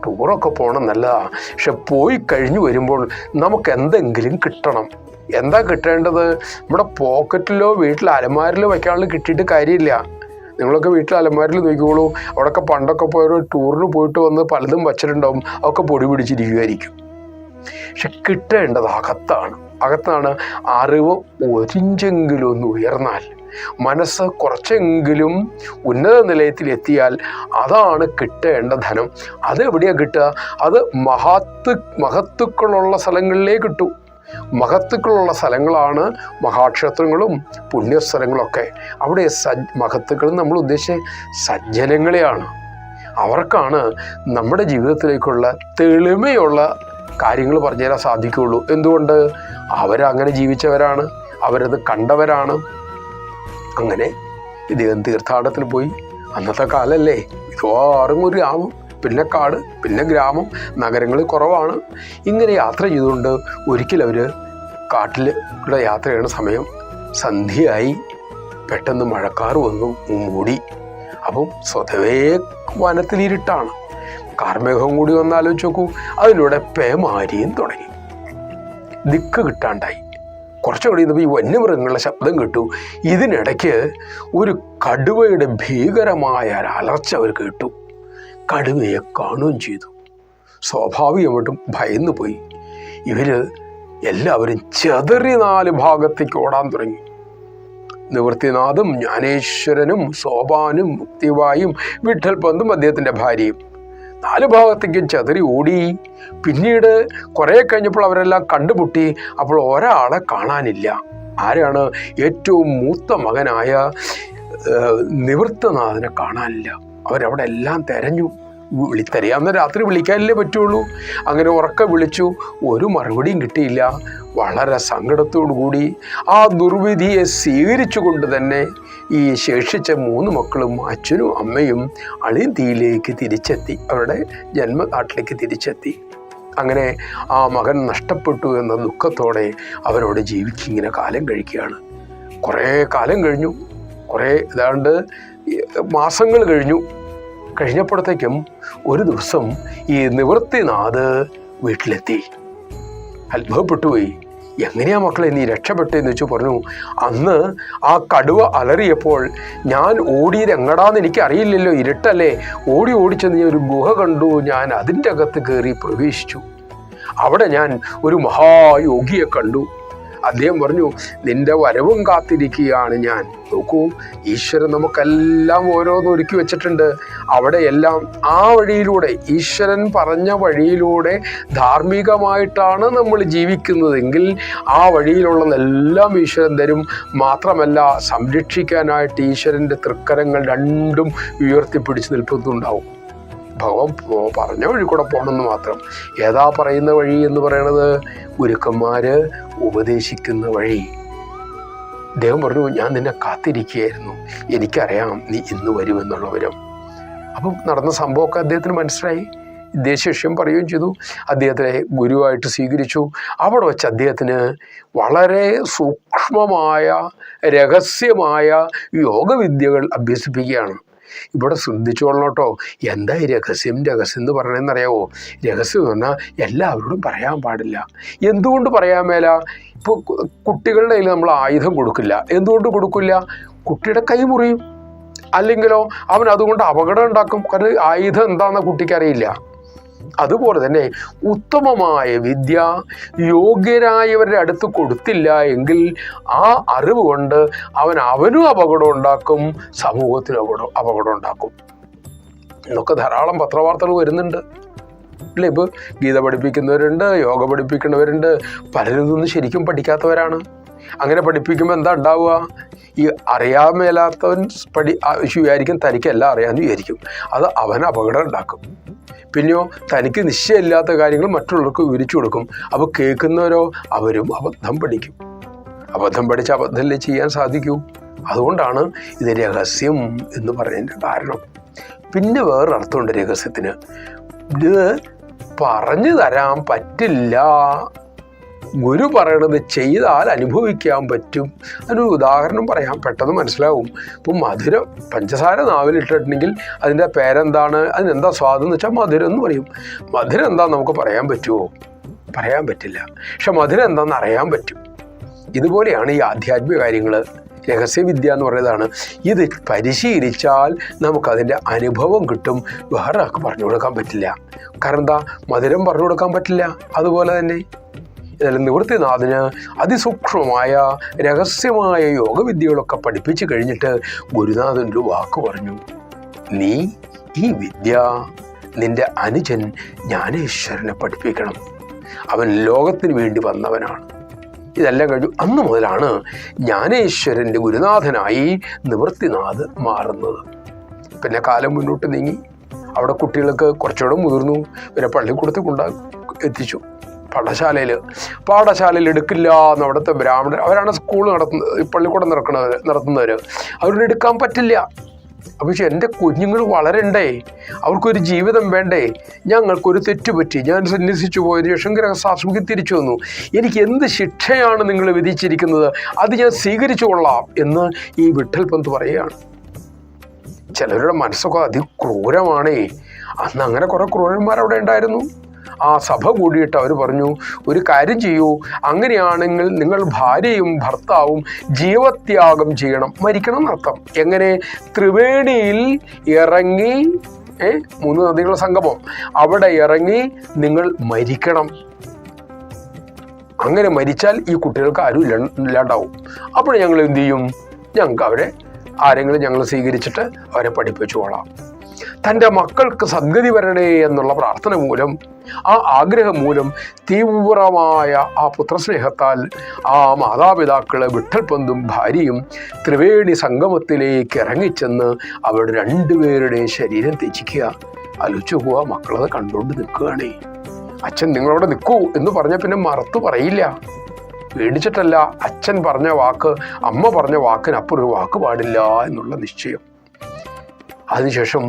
ടൂറൊക്കെ പോകണം നല്ലതാണ്. പക്ഷെ പോയി കഴിഞ്ഞു വരുമ്പോൾ നമുക്ക് എന്തെങ്കിലും കിട്ടണം. എന്താ കിട്ടേണ്ടത്? നമ്മുടെ പോക്കറ്റിലോ വീട്ടിൽ അലമാരിലോ വയ്ക്കാനുള്ള കിട്ടിയിട്ട് കാര്യമില്ല. നിങ്ങളൊക്കെ വീട്ടിൽ അലമാരിൽ നോക്കിക്കോളൂ. അവിടെയൊക്കെ പണ്ടൊക്കെ പോയൊരു ടൂറിന് പോയിട്ട് വന്ന് പലതും വച്ചിട്ടുണ്ടാവും. അതൊക്കെ പൊടി പിടിച്ചിരിക്കുമായിരിക്കും. പക്ഷെ കിട്ടേണ്ടത് അകത്താണ്. അറിവ് ഒരിഞ്ചെങ്കിലും ഒന്ന് ഉയർന്നാൽ, മനസ്സ് കുറച്ചെങ്കിലും ഉന്നത നിലയത്തിലെത്തിയാൽ അതാണ് കിട്ടേണ്ട ധനം. അതെവിടെയാണ് കിട്ടുക? അത് മഹത്തുക്കളുള്ള സ്ഥലങ്ങളിലേ കിട്ടൂ. മഹത്തുക്കളുള്ള സ്ഥലങ്ങളാണ് മഹാക്ഷേത്രങ്ങളും പുണ്യസ്ഥലങ്ങളൊക്കെ. അവിടെ മഹത്തുക്കൾ നമ്മൾ ഉദ്ദേശിച്ച സജ്ജനങ്ങളെയാണ്. അവർക്കാണ് നമ്മുടെ ജീവിതത്തിലേക്കുള്ള തെളിമയുള്ള കാര്യങ്ങൾ പറഞ്ഞു തരാൻ സാധിക്കുകയുള്ളൂ. എന്തുകൊണ്ട്? അവരങ്ങനെ ജീവിച്ചവരാണ്, അവരത് കണ്ടവരാണ്. അങ്ങനെ ഇദ്ദേഹം തീർത്ഥാടനത്തിന് പോയി. അന്നത്തെ കാലല്ലേ, മിക്കവാറും ഒരു ഗ്രാമം, പിന്നെ കാട്, പിന്നെ ഗ്രാമം, നഗരങ്ങൾ കുറവാണ്. ഇങ്ങനെ യാത്ര ചെയ്തുകൊണ്ട് ഒരിക്കൽ അവർ കാട്ടിലൂടെ യാത്ര ചെയ്യുന്ന സമയം സന്ധ്യയായി. പെട്ടെന്ന് മഴക്കാർ വന്നു മൂടി. അപ്പം സ്വതവേ വനത്തിലിരുട്ടാണ്. കാർമേഘം കൂടി വന്നാലോചിച്ച് നോക്കൂ. അതിലൂടെ പേമാരിയും തുടങ്ങി. ദിക്ക് കിട്ടാണ്ടായി. കുറച്ചുകൂടി ഈ വന്യമൃഗങ്ങളുടെ ശബ്ദം കേട്ടു. ഇതിനിടയ്ക്ക് ഒരു കടുവയുടെ ഭീകരമായ അലർച്ച അവർ കേട്ടു. കടുവയെ കാണുകയും ചെയ്തു. സ്വാഭാവികമായിട്ടും ഭയന്നു പോയി. എല്ലാവരും ചെതറി 4 ഭാഗത്തേക്ക് ഓടാൻ തുടങ്ങി. നിവൃത്തിനാഥും ജ്ഞാനേശ്വരനും സോപാനും മുക്തിവായും വിട്ടൽ പന്തും അദ്ദേഹത്തിൻ്റെ ഭാര്യയും 4 ഭാഗത്തേക്കും ചെതറി ഓടി. പിന്നീട് കുറേ കഴിഞ്ഞപ്പോൾ അവരെല്ലാം കണ്ടുമുട്ടി. അപ്പോൾ ഒരാളെ കാണാനില്ല. ആരാണ്? ഏറ്റവും മൂത്ത മകനായ നിവൃത്തനാഥനെ കാണാനില്ല. അവരവിടെ എല്ലാം തെരഞ്ഞു. തെരയാവുന്ന രാത്രി വിളിക്കാനല്ലേ പറ്റുള്ളൂ. അങ്ങനെ ഉറക്കെ വിളിച്ചു. ഒരു മറുപടിയും കിട്ടിയില്ല. വളരെ സങ്കടത്തോടു കൂടി ആ ദുർവിധിയെ സ്വീകരിച്ചുകൊണ്ട് തന്നെ ഈ ശേഷിച്ച 3 മക്കളും അച്ഛനും അമ്മയും അളിയന്തിയിലേക്ക് തിരിച്ചെത്തി. അവരുടെ ജന്മനാട്ടിലേക്ക് തിരിച്ചെത്തി. അങ്ങനെ ആ മകൻ നഷ്ടപ്പെട്ടു എന്ന ദുഃഖത്തോടെ അവരോട് ജീവിക്കിങ്ങനെ കാലം കഴിക്കുകയാണ്. കുറേ കാലം കഴിഞ്ഞു. ഏതാണ്ട് മാസങ്ങൾ കഴിഞ്ഞപ്പോഴത്തേക്കും ഒരു ദിവസം ഈ നിവൃത്തിനാഥ് വീട്ടിലെത്തി. അത്ഭുതപ്പെട്ടുപോയി. എങ്ങനെയാ മക്കളെ നീ രക്ഷപ്പെട്ടെന്ന് വെച്ച് പറഞ്ഞു. അന്ന് ആ കടുവ അലറിയപ്പോൾ ഞാൻ ഓടിയത് എങ്ങടാന്ന് എനിക്ക് അറിയില്ലല്ലോ, ഇരുട്ടല്ലേ. ഓടിച്ചെന്ന് ഞാൻ ഒരു ഗുഹ കണ്ടു. ഞാൻ അതിൻ്റെ അകത്ത് കയറി പ്രവേശിച്ചു. അവിടെ ഞാൻ ഒരു മഹായോഗിയെ കണ്ടു. അദ്ദേഹം പറഞ്ഞു, നിന്റെ വരവും കാത്തിരിക്കുകയാണ് ഞാൻ. നോക്കൂ, ഈശ്വരൻ നമുക്കെല്ലാം ഓരോന്ന് ഒരുക്കി വെച്ചിട്ടുണ്ട്. അവിടെയെല്ലാം ആ വഴിയിലൂടെ, ഈശ്വരൻ പറഞ്ഞ വഴിയിലൂടെ ധാർമ്മികമായിട്ടാണ് നമ്മൾ ജീവിക്കുന്നതെങ്കിൽ ആ വഴിയിലുള്ളതെല്ലാം ഈശ്വരൻ തരും. മാത്രമല്ല, സംരക്ഷിക്കാനായിട്ട് ഈശ്വരൻ്റെ തൃക്കരങ്ങൾ രണ്ടും ഉയർത്തിപ്പിടിച്ച് നിൽക്കുന്നുണ്ടാവും. ഭഗവാൻ പറഞ്ഞ വഴി കൂടെ പോകണമെന്ന് മാത്രം. ഏതാ പറയുന്ന വഴി എന്ന് പറയണത്? ഗുരുക്കന്മാര് ഉപദേശിക്കുന്ന വഴി. അദ്ദേഹം പറഞ്ഞു, ഞാൻ നിന്നെ കാത്തിരിക്കുകയായിരുന്നു, എനിക്കറിയാം നീ ഇന്ന് വരുമെന്നുള്ള വിവരം. അപ്പം നടന്ന സംഭവമൊക്കെ അദ്ദേഹത്തിന് മനസ്സിലായി. ദേശീയം പറയുകയും ചെയ്തു. അദ്ദേഹത്തിനെ ഗുരുവായിട്ട് സ്വീകരിച്ചു. അവിടെ വെച്ച് അദ്ദേഹത്തിന് വളരെ സൂക്ഷ്മമായ രഹസ്യമായ യോഗവിദ്യകൾ അഭ്യസിപ്പിക്കുകയാണ്. ഇവിടെ ശ്രദ്ധിച്ചോളണം കേട്ടോ. എന്താ ഈ രഹസ്യം എന്ന് പറയണമെന്നറിയാവോ? രഹസ്യം എന്ന് പറഞ്ഞാൽ എല്ലാവരോടും പറയാൻ പാടില്ല. എന്തുകൊണ്ട് പറയാൻ മേല? ഇപ്പോൾ കുട്ടികളുടെ കയ്യിൽ നമ്മൾ ആയുധം കൊടുക്കില്ല. എന്തുകൊണ്ട് കൊടുക്കില്ല? കുട്ടിയുടെ കൈ മുറിയും, അല്ലെങ്കിലോ അവൻ അതുകൊണ്ട് അപകടം ഉണ്ടാക്കും. കാരണം ആയുധം എന്താണെന്ന് കുട്ടിക്കറിയില്ല. അതുപോലെ തന്നെ ഉത്തമമായ വിദ്യ യോഗ്യരായവരുടെ അടുത്ത് കൊടുത്തില്ല എങ്കിൽ ആ അറിവ് കൊണ്ട് അവനും അപകടം ഉണ്ടാക്കും, സമൂഹത്തിനും അപകടം ഉണ്ടാക്കും. എന്നൊക്കെ ധാരാളം പത്രവാർത്തകൾ വരുന്നുണ്ട് അല്ലേ? ഇപ്പോൾ ഗീത പഠിപ്പിക്കുന്നവരുണ്ട്, യോഗ പഠിപ്പിക്കുന്നവരുണ്ട്. പലരും ഇതൊന്നും ശരിക്കും പഠിക്കാത്തവരാണ്. അങ്ങനെ പഠിപ്പിക്കുമ്പോൾ എന്താ ഉണ്ടാവുക? ഈ അറിയാൻ മേലാത്തവൻ വിചാരിക്കും തനിക്കെല്ലാം അറിയാമെന്ന് വിചാരിക്കും. അത് അവൻ അപകടം ഉണ്ടാക്കും. പിന്നെയോ തനിക്ക് നിശ്ചയമില്ലാത്ത കാര്യങ്ങൾ മറ്റുള്ളവർക്ക് വിവരിച്ചു കൊടുക്കും. അപ്പോൾ കേൾക്കുന്നവരോ അവരും അബദ്ധം പഠിക്കും. അബദ്ധം പഠിച്ച് അബദ്ധമല്ലേ ചെയ്യാൻ സാധിക്കൂ. അതുകൊണ്ടാണ് ഇത് രഹസ്യം എന്ന് പറയുന്നതിൻ്റെ കാരണം. പിന്നെ വേറൊരർത്ഥമുണ്ട് രഹസ്യത്തിന്. ഇത് പറഞ്ഞു തരാൻ പറ്റില്ല. ഗുരു പറയണത് ചെയ്താൽ അനുഭവിക്കാൻ പറ്റും. അതിനൊരു ഉദാഹരണം പറയാം, പെട്ടെന്ന് മനസ്സിലാവും. ഇപ്പം മധുരം, പഞ്ചസാര നാവിലിട്ടിട്ടുണ്ടെങ്കിൽ അതിൻ്റെ പേരെന്താണ്, അതിനെന്താ സ്വാദം എന്ന് വെച്ചാൽ മധുരം എന്ന് പറയും. മധുരം എന്താണെന്ന് നമുക്ക് പറയാൻ പറ്റുമോ? പറയാൻ പറ്റില്ല. പക്ഷെ മധുരം എന്താണെന്ന് അറിയാൻ പറ്റും. ഇതുപോലെയാണ് ഈ ആധ്യാത്മിക കാര്യങ്ങൾ. രഹസ്യവിദ്യ എന്ന് പറയുന്നതാണ്. ഇത് പരിശീലിച്ചാൽ നമുക്കതിൻ്റെ അനുഭവം കിട്ടും. വേറെ ആൾക്ക് പറഞ്ഞു കൊടുക്കാൻ പറ്റില്ല. കാരണം എന്താ? മധുരം പറഞ്ഞു കൊടുക്കാൻ പറ്റില്ല. അതുപോലെ തന്നെ ഇതെല്ലാം നിവൃത്തിനാഥന് അതിസൂക്ഷ്മമായ രഹസ്യമായ യോഗവിദ്യകളൊക്കെ പഠിപ്പിച്ചു കഴിഞ്ഞിട്ട് ഗുരുനാഥൻ ഒരു വാക്ക് പറഞ്ഞു. നീ ഈ വിദ്യ നിന്റെ അനുജൻ ജ്ഞാനേശ്വരനെ പഠിപ്പിക്കണം. അവൻ ലോകത്തിന് വേണ്ടി വന്നവനാണ്. ഇതെല്ലാം കഴിഞ്ഞു. അന്ന് മുതലാണ് ജ്ഞാനേശ്വരൻ്റെ ഗുരുനാഥനായി നിവൃത്തിനാഥ് മാറുന്നത്. പിന്നെ കാലം മുന്നോട്ട് നീങ്ങി. അവിടെ കുട്ടികൾക്ക് കുറച്ചുകൂടെ മുതിർന്നു. പിന്നെ പള്ളിക്കൂടത്തിൽ എത്തിച്ചു. പാഠശാലയിൽ എടുക്കില്ല എന്ന് അവിടുത്തെ ബ്രാഹ്മണർ, അവരാണ് സ്കൂൾ പള്ളിക്കൂടം നടത്തുന്നവർ. അവരോട് എടുക്കാൻ പറ്റില്ല. അപ്പോൾ എൻ്റെ കുഞ്ഞുങ്ങൾ വളരണ്ടേ, അവർക്കൊരു ജീവിതം വേണ്ടേ? ഞങ്ങൾക്കൊരു തെറ്റുപറ്റി, ഞാൻ സന്യസിച്ചു പോയതിനു ശേഷം ഗൃഹസ്ഥാശ്രമത്തിൽ തിരിച്ചു വന്നു. എനിക്ക് എന്ത് ശിക്ഷയാണ് നിങ്ങൾ വിധിച്ചിരിക്കുന്നത്? അത് ഞാൻ സ്വീകരിച്ചു കൊള്ളാം എന്ന് ഈ വിഠൽ പന്ത് പറയുകയാണ്. ചിലരുടെ മനസ്സൊക്കെ അതിക്രൂരമാണേ. അന്ന് അങ്ങനെ കുറേ ക്രൂരന്മാരവിടെ ഉണ്ടായിരുന്നു. ആ സഭ കൂടിയിട്ട് അവർ പറഞ്ഞു, ഒരു കാര്യം ചെയ്യൂ, അങ്ങനെയാണെങ്കിൽ നിങ്ങൾ ഭാര്യയും ഭർത്താവും ജീവത്യാഗം ചെയ്യണം, മരിക്കണം എന്നർത്ഥം. എങ്ങനെ? ത്രിവേണിയിൽ ഇറങ്ങി, 3 നദികളുടെ സംഗമം, അവിടെ ഇറങ്ങി നിങ്ങൾ മരിക്കണം. അങ്ങനെ മരിച്ചാൽ ഈ കുട്ടികൾക്ക് ആരും ഇല്ലാണ്ടാവും. അപ്പോൾ ഞങ്ങൾ എന്ത് ചെയ്യും? ഞങ്ങൾക്ക് അവരെ ആരെങ്കിലും ഞങ്ങൾ സ്വീകരിച്ചിട്ട് അവരെ പഠിപ്പിച്ചുകൊള്ളാം. തൻ്റെ മക്കൾക്ക് സദ്ഗതി വരണേ എന്നുള്ള പ്രാർത്ഥന മൂലം, ആ ആഗ്രഹം മൂലം, തീവ്രമായ ആ പുത്രസ്നേഹത്താൽ ആ മാതാപിതാക്കളെ വിഠൽ പന്തും ഭാര്യയും ത്രിവേണി സംഗമത്തിലേക്ക് ഇറങ്ങിച്ചെന്ന് അവരുടെ 2 പേരുടെ ശരീരം ത്യജിക്കുക. ആലോചിച്ചു പോവുക, മക്കളത് കണ്ടുകൊണ്ട് നിൽക്കുകയാണേ. അച്ഛൻ നിങ്ങളവിടെ നിൽക്കൂ എന്ന് പറഞ്ഞ പിന്നെ മറത്തു പറയില്ല. പേടിച്ചിട്ടല്ല, അച്ഛൻ പറഞ്ഞ വാക്ക്, അമ്മ പറഞ്ഞ വാക്കിനപ്പുറം ഒരു വാക്ക് പാടില്ല എന്നുള്ള നിശ്ചയം. അതിനുശേഷം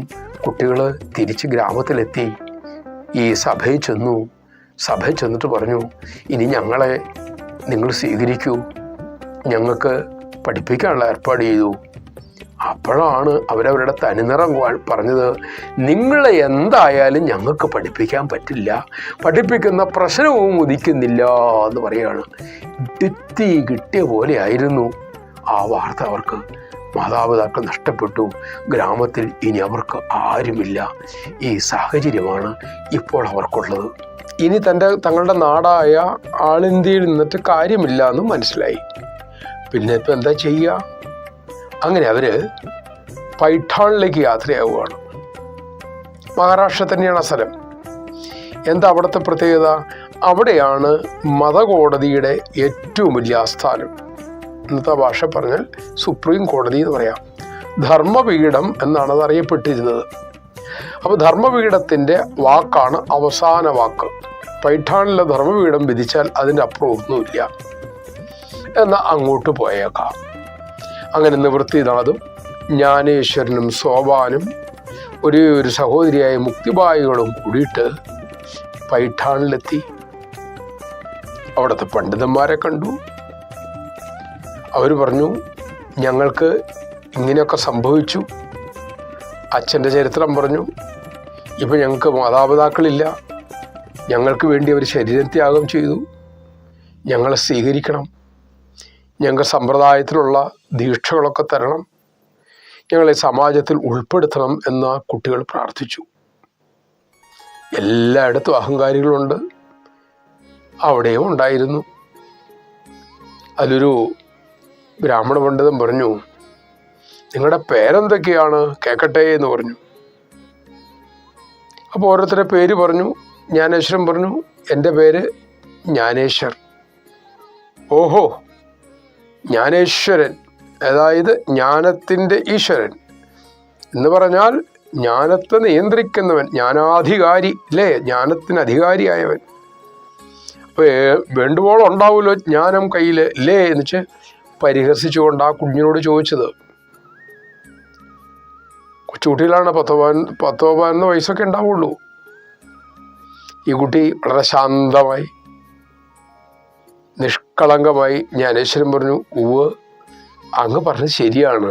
കുട്ടികൾ തിരിച്ച് ഗ്രാമത്തിലെത്തി. ഈ സഭയിൽ ചെന്നിട്ട് പറഞ്ഞു, ഇനി ഞങ്ങളെ നിങ്ങൾ സ്വീകരിക്കൂ, ഞങ്ങൾക്ക് പഠിപ്പിക്കാനുള്ള ഏർപ്പാട് ചെയ്തു. അപ്പോഴാണ് അവരവരുടെ തനിനിറം പറഞ്ഞത്, നിങ്ങളെ എന്തായാലും ഞങ്ങൾക്ക് പഠിപ്പിക്കാൻ പറ്റില്ല, പഠിപ്പിക്കുന്ന പ്രശ്നവും ഉദിക്കുന്നില്ല എന്ന് പറയുകയാണ്. കിട്ടിയ പോലെ ആയിരുന്നു ആ വാർത്ത. അവർക്ക് മാതാപിതാക്കൾ നഷ്ടപ്പെട്ടു. ഗ്രാമത്തിൽ ഇനി അവർക്ക് ആരുമില്ല. ഈ സാഹചര്യമാണ് ഇപ്പോൾ അവർക്കുള്ളത്. ഇനി തങ്ങളുടെ നാടായ ആളിന്ത്യയിൽ നിന്നിട്ട് കാര്യമില്ല എന്ന് മനസ്സിലായി. പിന്നെ ഇപ്പം എന്താ ചെയ്യുക? അങ്ങനെ അവർ പൈഠാണിലേക്ക് യാത്രയാവുകയാണ്. മഹാരാഷ്ട്ര തന്നെയാണ് ആ സ്ഥലം. എന്താ അവിടുത്തെ പ്രത്യേകത? അവിടെയാണ് മതകോടതിയുടെ ഏറ്റവും വലിയ ആസ്ഥാനം. ഇന്നത്തെ ഭാഷ പറഞ്ഞാൽ സുപ്രീം കോടതി എന്ന് പറയാം. ധർമ്മപീഠം എന്നാണ് അത് അറിയപ്പെട്ടിരുന്നത്. അപ്പോൾ ധർമ്മപീഠത്തിൻ്റെ വാക്കാണ് അവസാന വാക്ക്. പൈഠാണിലെ ധർമ്മപീഠം വിധിച്ചാൽ അതിൻ്റെ അപ്പുറം ഒന്നുമില്ല. എന്നാൽ അങ്ങോട്ട് പോയേക്കാം. അങ്ങനെ നിവൃത്തിനാഥും ജ്ഞാനേശ്വരനും സോപാനും ഒരു സഹോദരിയായ മുക്തിബായികളും കൂടിയിട്ട് പൈഠാണിലെത്തി. അവിടുത്തെ പണ്ഡിതന്മാരെ കണ്ടു. അവർ പറഞ്ഞു, ഞങ്ങൾക്ക് ഇങ്ങനെയൊക്കെ സംഭവിച്ചു. അച്ഛൻ്റെ ചരിത്രം പറഞ്ഞു. ഇപ്പം ഞങ്ങൾക്ക് മാതാപിതാക്കളില്ല, ഞങ്ങൾക്ക് വേണ്ടി അവർ ശരീരത്യാഗം ചെയ്തു, ഞങ്ങളെ സ്വീകരിക്കണം, ഞങ്ങൾ സമ്പ്രദായത്തിലുള്ള ദീക്ഷകളൊക്കെ തരണം, ഞങ്ങളെ സമാജത്തിൽ ഉൾപ്പെടുത്തണം എന്ന കുട്ടികൾ പ്രാർത്ഥിച്ചു. എല്ലായിടത്തും അഹങ്കാരികളുണ്ട്, അവിടെയും ഉണ്ടായിരുന്നു. അതിലൊരു ബ്രാഹ്മണ പണ്ഡിതൻ പറഞ്ഞു, നിങ്ങളുടെ പേരെന്തൊക്കെയാണ്, കേൾക്കട്ടെ എന്ന് പറഞ്ഞു. അപ്പോൾ ഓരോരുത്തരുടെ പേര് പറഞ്ഞു. ജ്ഞാനേശ്വരൻ പറഞ്ഞു, എൻ്റെ പേര് ജ്ഞാനേശ്വർ. ഓഹോ, ജ്ഞാനേശ്വരൻ, അതായത് ജ്ഞാനത്തിൻ്റെ ഈശ്വരൻ എന്ന് പറഞ്ഞാൽ ജ്ഞാനത്തെ നിയന്ത്രിക്കുന്നവൻ, ജ്ഞാനാധികാരി അല്ലേ, ജ്ഞാനത്തിന് അധികാരിയായവൻ. അപ്പോൾ വേണ്ടുവോളം ഉണ്ടാവുമല്ലോ ജ്ഞാനം കയ്യിൽ അല്ലേ എന്ന് വെച്ച് പരിഹസിച്ചുകൊണ്ട് ആ കുഞ്ഞിനോട് ചോദിച്ചത്. കൊച്ചുകുട്ടികളാണ്, 10-12 വയസ്സൊക്കെ ഉണ്ടാവുള്ളൂ. ഈ കുട്ടി വളരെ ശാന്തമായി നിഷ്കളങ്കമായി ജ്ഞാനേശ്വരൻ പറഞ്ഞു, ഉവ്വ് അങ്ങ് പറഞ്ഞത് ശരിയാണ്,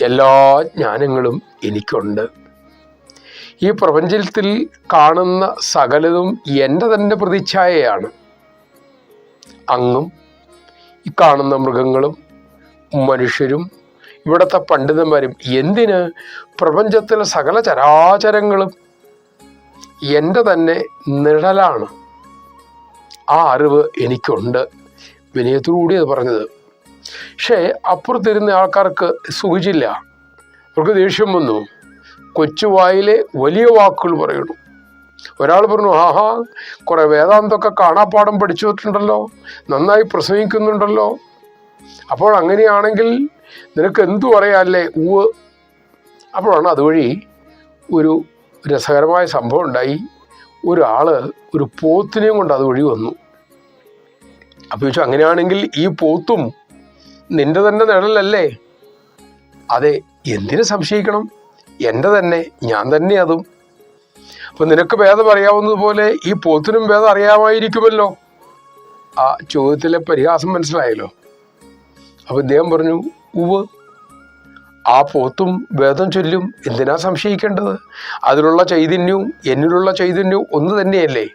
എല്ലാ ജ്ഞാനങ്ങളും എനിക്കുണ്ട്. ഈ പ്രപഞ്ചത്തിൽ കാണുന്ന സകലതും എൻ്റെ തന്നെ പ്രതിച്ഛായയാണ്. അങ്ങും ഈ കാണുന്ന മൃഗങ്ങളും മനുഷ്യരും ഇവിടുത്തെ പണ്ഡിതന്മാരും, എന്തിന് പ്രപഞ്ചത്തിലെ സകല ചരാചരങ്ങളും എൻ്റെ തന്നെ നിഴലാണ്. ആ അറിവ് എനിക്കുണ്ട്. വിനയത്തോടുകൂടി അത് പറഞ്ഞത്. പക്ഷേ അപ്പുറത്തിരുന്ന ആൾക്കാർക്ക് സുഖിച്ചില്ല. അവർക്ക് ദേഷ്യം വന്നു. കൊച്ചുവായിലെ വലിയ വാക്കുകൾ പറയണു. ഒരാൾ പറഞ്ഞു, ആഹാ, കുറെ വേദാന്തമൊക്കെ കാണാപ്പാഠം പഠിച്ചിട്ടുണ്ടല്ലോ, നന്നായി പ്രസംഗിക്കുന്നുണ്ടല്ലോ, അപ്പോൾ അങ്ങനെയാണെങ്കിൽ നിനക്ക് എന്തു പറയാല്ലേ? ഉവ്. അപ്പോഴാണ് അതുവഴി ഒരു രസകരമായ സംഭവം ഉണ്ടായി. ഒരാൾ ഒരു പോത്തിനെയും കൊണ്ട് അതുവഴി വന്നു. അപ്പോൾ ചോദിച്ചു, അങ്ങനെയാണെങ്കിൽ ഈ പോത്തും നിന്റെ തന്നെ നിഴലല്ലേ? അതെ, എന്തിനു സംശയിക്കണം, എൻ്റെ തന്നെ, ഞാൻ തന്നെ അതും. അപ്പം നിനക്ക് ഭേദം അറിയാവുന്നതുപോലെ ഈ പോത്തിനും ഭേദം അറിയാമായിരിക്കുമല്ലോ. ആ ചോദ്യത്തിലെ പരിഹാസം മനസ്സിലായല്ലോ. അപ്പം ഇദ്ദേഹം പറഞ്ഞു, ഉവ്, ആ പോത്തും വേദം ചൊല്ലും, എന്തിനാ സംശയിക്കേണ്ടത്? അതിലുള്ള ചൈതന്യവും എന്നിലുള്ള ചൈതന്യവും ഒന്ന് തന്നെയല്ലേ?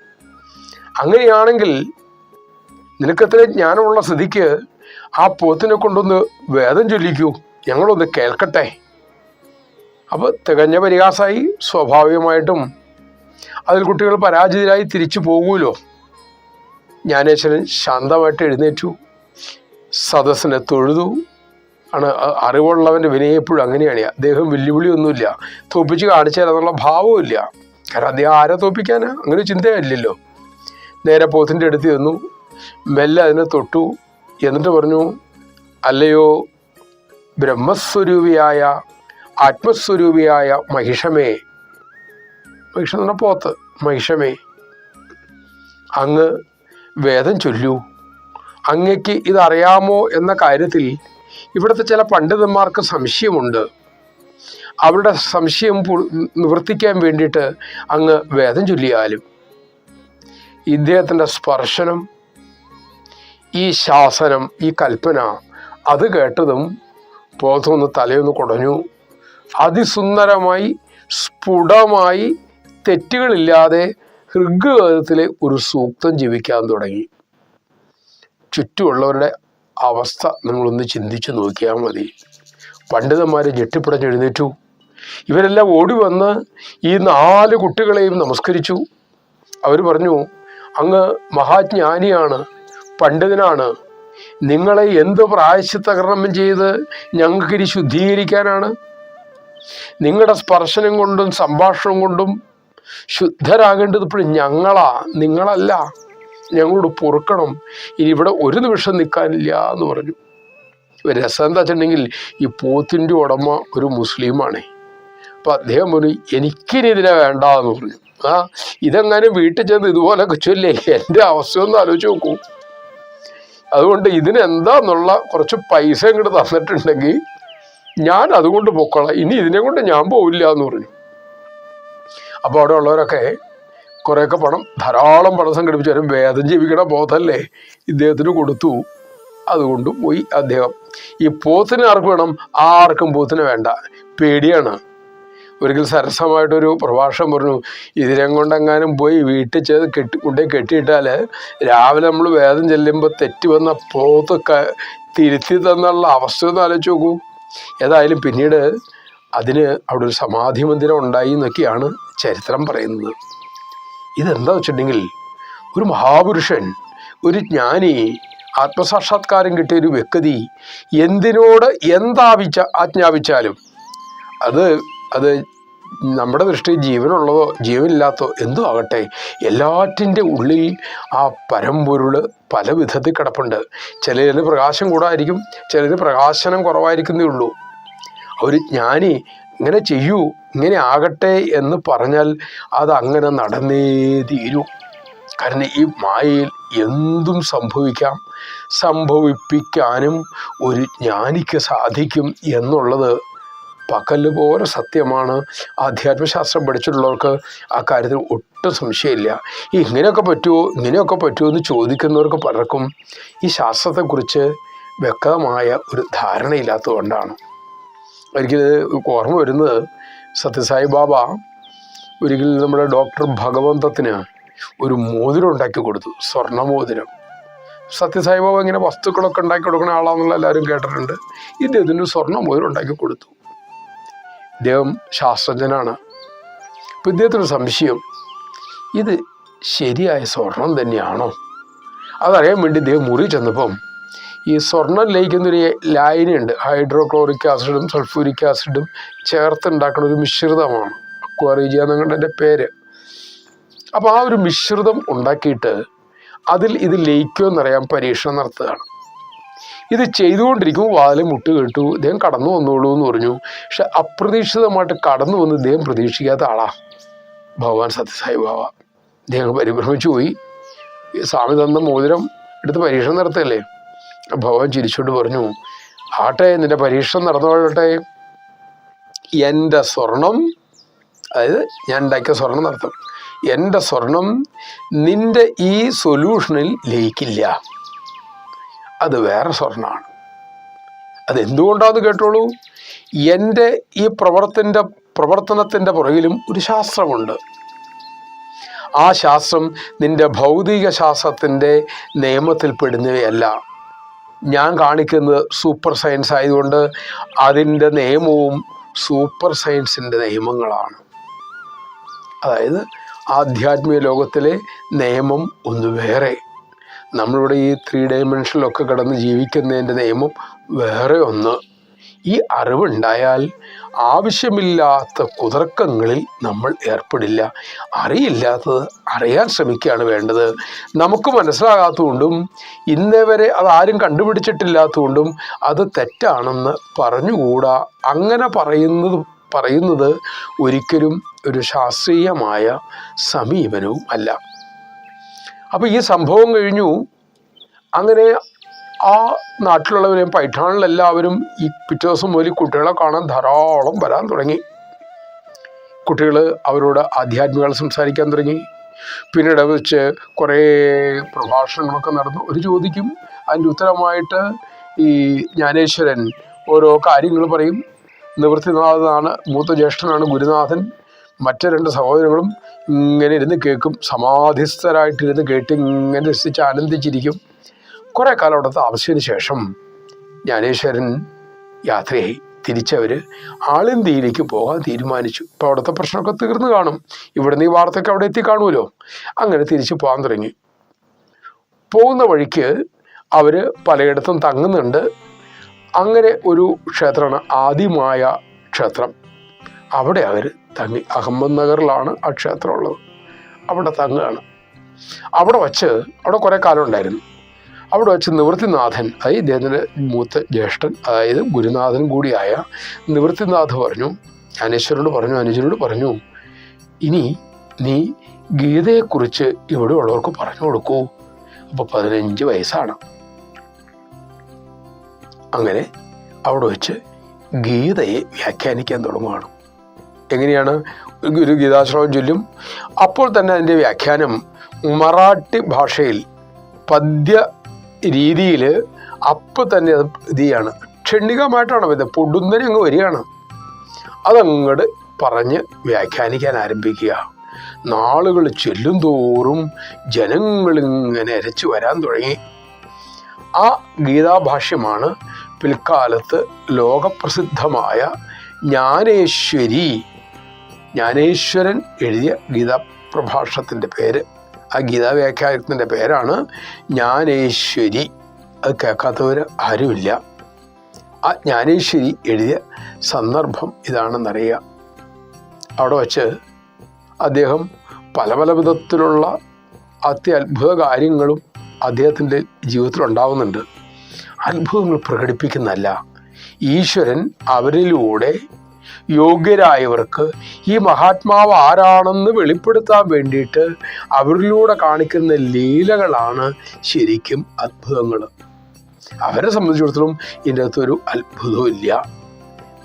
അങ്ങനെയാണെങ്കിൽ നിനക്കത്ര ജ്ഞാനമുള്ള സ്ഥിതിക്ക് ആ പോത്തിനെ കൊണ്ടൊന്ന് വേദം ചൊല്ലിക്കൂ, ഞങ്ങളൊന്ന് കേൾക്കട്ടെ. അപ്പോൾ തികഞ്ഞ പരിഹാസമായി. സ്വാഭാവികമായിട്ടും അതിൽ കുട്ടികൾ പരാജിതരായി തിരിച്ചു പോകുമല്ലോ. ജ്ഞാനേശ്വരൻ ശാന്തമായിട്ട് എഴുന്നേറ്റു, സദസ്സിനെ തൊഴുതു. ആണ് അറിവുള്ളവൻ്റെ വിനയം എപ്പോഴും അങ്ങനെയാണ്. അദ്ദേഹം വെല്ലുവിളിയൊന്നുമില്ല, തോപ്പിച്ച് കാണിച്ചാൽ എന്നുള്ള ഭാവമില്ല. കാരണം അദ്ദേഹം ആരെ തോപ്പിക്കാനാ? അങ്ങനെ ചിന്തയില്ലല്ലോ. നേരെ പോത്തിൻ്റെ അടുത്ത് ചെന്നു, മെല്ലെ അതിനെ തൊട്ടു. എന്നിട്ട് പറഞ്ഞു, അല്ലയോ ബ്രഹ്മസ്വരൂപിയായ ആത്മസ്വരൂപിയായ മഹിഷമേ, മഹിഷം എന്ന് പറഞ്ഞ പോത്ത്, മഹിഷമേ, അങ്ങ് വേദം ചൊല്ലൂ. അങ്ങയ്ക്ക് ഇതറിയാമോ എന്ന കാര്യത്തിൽ ഇവിടുത്തെ ചില പണ്ഡിതന്മാർക്ക് സംശയമുണ്ട്. അവരുടെ സംശയം നിവർത്തിക്കാൻ വേണ്ടിയിട്ട് അങ്ങ് വേദം ചൊല്ലിയാലും. ഇദ്ദേഹത്തിൻ്റെ സ്പർശനം, ഈ ശാസനം, ഈ കൽപ്പന അത് കേട്ടതും പോത്തൊന്ന് തലയൊന്ന് കുടഞ്ഞു. അതിസുന്ദരമായി സ്ഫുടമായി തെറ്റുകളില്ലാതെ ഋഗ്വേദത്തിലെ ഒരു സൂക്തം ജപിക്കാൻ തുടങ്ങി. ചുറ്റുമുള്ളവരുടെ അവസ്ഥ നിങ്ങളൊന്ന് ചിന്തിച്ചു നോക്കിയാൽ മതി. പണ്ഡിതന്മാർ ഞെട്ടിപ്പിടഞ്ഞെഴുന്നേറ്റു. ഇവരെല്ലാം ഓടി വന്ന് ഈ 4 കുട്ടികളെയും നമസ്കരിച്ചു. അവർ പറഞ്ഞു, അങ്ങ് മഹാജ്ഞാനിയാണ്, പണ്ഡിതനാണ്. നിങ്ങളെ എന്ത് പ്രായശ്ചിത്തകർമ്മം ചെയ്ത് ഞങ്ങൾക്കിനി ശുദ്ധീകരിക്കാനാണ്? നിങ്ങളുടെ സ്പർശനം കൊണ്ടും സംഭാഷണം കൊണ്ടും ശുദ്ധരാകേണ്ടത് ഇപ്പോഴും ഞങ്ങളാ, നിങ്ങളല്ല. ഞങ്ങളോട് പൊറുക്കണം, ഇനി ഇവിടെ ഒരു നിമിഷം നിൽക്കാനില്ല എന്ന് പറഞ്ഞു. രസം എന്താ വെച്ചിട്ടുണ്ടെങ്കിൽ ഈ പോത്തിൻ്റെ ഉടമ ഒരു മുസ്ലിമാണേ. അപ്പം അദ്ദേഹം പറഞ്ഞു, എനിക്കിനി ഇതിനെ വേണ്ട എന്ന് പറഞ്ഞു. ഇതെങ്ങാനും വീട്ടിൽ ചെന്ന് ഇതുപോലൊക്കെ ചൊല്ലേ, എൻ്റെ അവസ്ഥയൊന്നും ആലോചിച്ച് നോക്കൂ. അതുകൊണ്ട് ഇതിനെന്താന്നുള്ള കുറച്ച് പൈസ ഇങ്ങോട്ട് തന്നിട്ടുണ്ടെങ്കിൽ ഞാൻ അതുകൊണ്ട് പൊക്കോളാം, ഇനി ഇതിനെ കൊണ്ട് ഞാൻ പോവില്ല എന്ന് പറഞ്ഞു. അപ്പോൾ അവിടെ ഉള്ളവരൊക്കെ കുറേയൊക്കെ ധാരാളം പണം സംഘടിപ്പിച്ചു വരും. വേദം ജീവിക്കണ ബോധമല്ലേ ഇദ്ദേഹത്തിന് കൊടുത്തു. അതുകൊണ്ട് പോയി അദ്ദേഹം. ഈ പോത്തിന് ആർക്ക് വേണം? ആർക്കും പോത്തിനെ വേണ്ട, പേടിയാണ്. ഒരിക്കൽ സരസമായിട്ടൊരു പ്രഭാഷണം പറഞ്ഞു, ഇതിനെ കൊണ്ടെങ്ങാനും പോയി വീട്ടിൽ ചെയ്ത് കെട്ടിയിട്ടാൽ രാവിലെ നമ്മൾ വേദം ചെല്ലുമ്പോൾ തെറ്റ് വന്ന പോത്ത് തിരുത്തി തന്നുള്ള അവസ്ഥ ഒന്ന് ആലോചിച്ച് നോക്കൂ. ഏതായാലും പിന്നീട് അതിന് അവിടെ ഒരു സമാധി മന്ദിരം ഉണ്ടായി എന്നൊക്കെയാണ് ചരിത്രം പറയുന്നത്. ഇതെന്താ വെച്ചിട്ടുണ്ടെങ്കിൽ ഒരു മഹാപുരുഷൻ, ഒരു ജ്ഞാനി, ആത്മസാക്ഷാത്കാരം കിട്ടിയ ഒരു വ്യക്തി എന്തിനോട് ആജ്ഞാപിച്ചാലും അത് നമ്മുടെ ദൃഷ്ടിയിൽ ജീവനുള്ളതോ ജീവനില്ലാത്തോ എന്തോ ആകട്ടെ, എല്ലാറ്റിൻ്റെ ഉള്ളിൽ ആ പരമ്പൊരുൾ പല വിധത്തിൽ കിടപ്പുണ്ട്. ചിലതിന് പ്രകാശം കൂടായിരിക്കും, ചിലതിന് പ്രകാശനം കുറവായിരിക്കുന്നേ ഉള്ളൂ. ഒരു ജ്ഞാനി ഇങ്ങനെ ചെയ്യൂ, ഇങ്ങനെ ആകട്ടെ എന്ന് പറഞ്ഞാൽ അതങ്ങനെ നടന്നേ തീരൂ. കാരണം ഈ മായയിൽ എന്തും സംഭവിക്കാം, സംഭവിപ്പിക്കാനും ഒരു ജ്ഞാനിക്ക് സാധിക്കും എന്നുള്ളത് പകല് പോലെ സത്യമാണ്. ആധ്യാത്മശാസ്ത്രം പഠിച്ചിട്ടുള്ളവർക്ക് ആ കാര്യത്തിൽ ഒട്ടും സംശയമില്ല. ഇങ്ങനെയൊക്കെ പറ്റുമോ എന്ന് ചോദിക്കുന്നവർക്ക് പലർക്കും ഈ ശാസ്ത്രത്തെക്കുറിച്ച് വ്യക്തമായ ഒരു ധാരണയില്ലാത്തതുകൊണ്ടാണ്. ഒരിക്കൽ ഓർമ്മ വരുന്നത്, സത്യസായി ബാബ ഒരിക്കൽ നമ്മുടെ ഡോക്ടർ ഭഗവന്തത്തിന് ഒരു മോതിരം ഉണ്ടാക്കി കൊടുത്തു, സ്വർണ്ണമോതിരം. സത്യസായി ബാബ ഇങ്ങനെ വസ്തുക്കളൊക്കെ ഉണ്ടാക്കി കൊടുക്കുന്ന ആളാണെന്നുള്ള എല്ലാവരും കേട്ടിട്ടുണ്ട്. ഇദ്ദേഹത്തിന് സ്വർണ്ണ മോതിരം ഉണ്ടാക്കി കൊടുത്തു. ഇദ്ദേഹം ശാസ്ത്രജ്ഞനാണ്. അപ്പം ഇദ്ദേഹത്തിന് സംശയം, ഇത് ശരിയായ സ്വർണം തന്നെയാണോ? അതറിയാൻ വേണ്ടി ഇദ്ദേഹം മുറി ചെന്നപ്പം ഈ സ്വർണം ലയിക്കുന്നൊരു ലായനിയുണ്ട്, ഹൈഡ്രോക്ലോറിക് ആസിഡും സൾഫ്യൂരിക് ആസിഡും ചേർത്തുണ്ടാക്കുന്ന ഒരു മിശ്രിതമാണ്, അക്വാറീജിയ എന്നാണ് എൻ്റെ പേര്. അപ്പോൾ ആ ഒരു മിശ്രിതം ഉണ്ടാക്കിയിട്ട് അതിൽ ഇത് ലയിക്കുമെന്നറിയാൻ പരീക്ഷണം നടത്തുകയാണ്. ഇത് ചെയ്തുകൊണ്ടിരിക്കുമ്പോൾ വാതിൽ മുട്ട് കേട്ടു. ഇദ്ദേഹം കടന്നു വന്നോളൂ എന്ന് പറഞ്ഞു. പക്ഷെ അപ്രതീക്ഷിതമായിട്ട് കടന്നു വന്ന് ഇദ്ദേഹം പ്രതീക്ഷിക്കാത്ത ആളാ ഭഗവാൻ സത്യസായി ബാബ. ഇദ്ദേഹം പരിഭ്രമിച്ചു പോയി. സ്വാമി തന്ന മോതിരം എടുത്ത് പരീക്ഷണം നടത്തുകയല്ലേ. ഭഗവാൻ ചിരിച്ചോണ്ട് പറഞ്ഞു, ആട്ടെ, നിന്റെ പരീക്ഷണം നടന്നോട്ടെ, എൻ്റെ സ്വർണം, അതായത് ഞാൻ ഉണ്ടാക്കിയ സ്വർണം നടത്തും, എൻ്റെ സ്വർണം നിന്റെ ഈ സൊല്യൂഷനിൽ ലയിക്കില്ല, അത് വേറെ സ്വർണ്ണമാണ്. അതെന്തുകൊണ്ടാണെന്ന് കേട്ടോളൂ. എൻ്റെ ഈ പ്രവർത്തനത്തിൻ്റെ പുറകിലും ഒരു ശാസ്ത്രമുണ്ട്. ആ ശാസ്ത്രം നിന്റെ ഭൗതിക ശാസ്ത്രത്തിൻ്റെ നിയമത്തിൽപ്പെടുന്നവയല്ല. ഞാൻ കാണിക്കുന്നത് സൂപ്പർ സയൻസ് ആയതുകൊണ്ട് അതിൻ്റെ നിയമവും സൂപ്പർ സയൻസിൻ്റെ നിയമങ്ങളാണ്. അതായത് ആധ്യാത്മിക ലോകത്തിലെ നിയമം ഒന്ന് വേറെ, നമ്മളിവിടെ ഈ 3 ഡയമെൻഷനിലൊക്കെ കിടന്ന് ജീവിക്കുന്നതിൻ്റെ നിയമം വേറെ ഒന്ന്. ഈ അറിവുണ്ടായാൽ ആവശ്യമില്ലാത്ത കുതർക്കങ്ങളിൽ നമ്മൾ ഏർപ്പെടില്ല. അറിയില്ലാത്തത് അറിയാൻ ശ്രമിക്കുകയാണ് വേണ്ടത്. നമുക്ക് മനസ്സിലാകാത്തതുകൊണ്ടും ഇന്നേവരെ അതാരും കണ്ടുപിടിച്ചിട്ടില്ലാത്തതുകൊണ്ടും അത് തെറ്റാണെന്ന് പറഞ്ഞുകൂടാ. അങ്ങനെ പറയുന്നത് ഒരിക്കലും ഒരു ശാസ്ത്രീയമായ സമീപനവും അല്ല. അപ്പോൾ ഈ സംഭവം കഴിഞ്ഞു. അങ്ങനെ ആ നാട്ടിലുള്ളവരെയും പൈഠാണിലെല്ലാവരും ഈ പിറ്റേ ദിവസം മുതൽ കുട്ടികളെ കാണാൻ ധാരാളം വരാൻ തുടങ്ങി. കുട്ടികൾ അവരോട് ആധ്യാത്മികൾ സംസാരിക്കാൻ തുടങ്ങി. പിന്നീട് വെച്ച് കുറേ പ്രഭാഷണങ്ങളൊക്കെ നടന്നു. ഒരു ചോദിക്കും, അതിൻ്റെ ഉത്തരമായിട്ട് ഈ ജ്ഞാനേശ്വരൻ ഓരോ കാര്യങ്ങൾ പറയും. നിവൃത്തിനാഥനാണ് മൂത്ത ജ്യേഷ്ഠനാണ് ഗുരുനാഥൻ. മറ്റ് 2 സഹോദരങ്ങളും ഇങ്ങനെ ഇരുന്ന് കേൾക്കും. സമാധിസ്ഥരായിട്ടിരുന്ന് കേട്ട് ഇങ്ങനെ രസിച്ച് ആനന്ദിച്ചിരിക്കും. കുറേ കാലം അവിടെ താമസിച്ചതിന് ശേഷം ജ്ഞാനേശ്വരൻ യാത്രയായി. തിരിച്ചവർ ആളിന്ത്യയിലേക്ക് പോകാൻ തീരുമാനിച്ചു. ഇപ്പോൾ അവിടുത്തെ പ്രശ്നമൊക്കെ തീർന്നു കാണും. ഇവിടുന്ന് ഈ വാർത്തയൊക്കെ അവിടെ എത്തി കാണുമല്ലോ. അങ്ങനെ തിരിച്ച് പോകാൻ തുടങ്ങി. പോകുന്ന വഴിക്ക് അവർ പലയിടത്തും തങ്ങുന്നുണ്ട്. അങ്ങനെ ഒരു ക്ഷേത്രമാണ് ആദിമായ ക്ഷേത്രം. അവിടെ അവർ തങ്ങി. അഹമ്മദ് നഗറിലാണ് ആ ക്ഷേത്രം ഉള്ളത്. അവിടെ തങ്ങുകയാണ്. അവിടെ കുറേ കാലം ഉണ്ടായിരുന്നു. അവിടെ വെച്ച് നിവൃത്തിനാഥൻ, അതായത് ഇദ്ദേഹത്തിൻ്റെ മൂത്ത ജ്യേഷ്ഠൻ, അതായത് ഗുരുനാഥൻ കൂടിയായ നിവൃത്തിനാഥ് പറഞ്ഞു, അനുജനോട് പറഞ്ഞു, ഇനി നീ ഗീതയെക്കുറിച്ച് ഇവിടെ ഉള്ളവർക്ക് പറഞ്ഞു കൊടുക്കൂ. അപ്പോൾ 15 വയസ്സാണ്. അങ്ങനെ അവിടെ വെച്ച് ഗീതയെ വ്യാഖ്യാനിക്കാൻ തുടങ്ങുകയാണ്. എങ്ങനെയാണ്? ഒരു ഗീതാശ്രവം ചൊല്ലും. അപ്പോൾ തന്നെ അതിൻ്റെ വ്യാഖ്യാനം മറാഠി ഭാഷയിൽ പദ്യ രീതിയിൽ അപ്പം തന്നെ അത് ഇത് ചെയ്യാണ്. ക്ഷണികമായിട്ടാണ് വരുന്നത്. പൊടുന്നനെ അങ്ങ് വരികയാണ്. അതങ്ങോട്ട് പറഞ്ഞ് വ്യാഖ്യാനിക്കാൻ ആരംഭിക്കുക. നാളുകൾ ചെല്ലും തോറും ജനങ്ങളിങ്ങനെ അരച്ചു വരാൻ തുടങ്ങി. ആ ഗീതാഭാഷ്യമാണ് പിൽക്കാലത്ത് ലോകപ്രസിദ്ധമായ ജ്ഞാനേശ്വരൻ എഴുതിയ ഗീതാപ്രഭാഷണത്തിൻ്റെ പേര്. ആ ഗീതാവ്യാഖ്യാനത്തിൻ്റെ പേരാണ് ജ്ഞാനേശ്വരി. അത് കേൾക്കാത്തവർ ആരുമില്ല. ആ ജ്ഞാനേശ്വരി എഴുതിയ സന്ദർഭം ഇതാണെന്നറിയുക. അവിടെ വച്ച് അദ്ദേഹം പല പല വിധത്തിലുള്ള അത്യത്ഭുത കാര്യങ്ങളും അദ്ദേഹത്തിൻ്റെ ജീവിതത്തിൽ ഉണ്ടാവുന്നുണ്ട്. അത്ഭുതങ്ങൾ പ്രകടിപ്പിക്കുന്നതല്ല, ഈശ്വരൻ അവരിലൂടെ യോഗ്യരായവർക്ക് ഈ മഹാത്മാവ് ആരാണെന്ന് വെളിപ്പെടുത്താൻ വേണ്ടിയിട്ട് അവരിലൂടെ കാണിക്കുന്ന ലീലകളാണ് ശരിക്കും അത്ഭുതങ്ങൾ. അവരെ സംബന്ധിച്ചിടത്തോളം ഇതിൻ്റെ അകത്തൊരു അത്ഭുതവും ഇല്ല.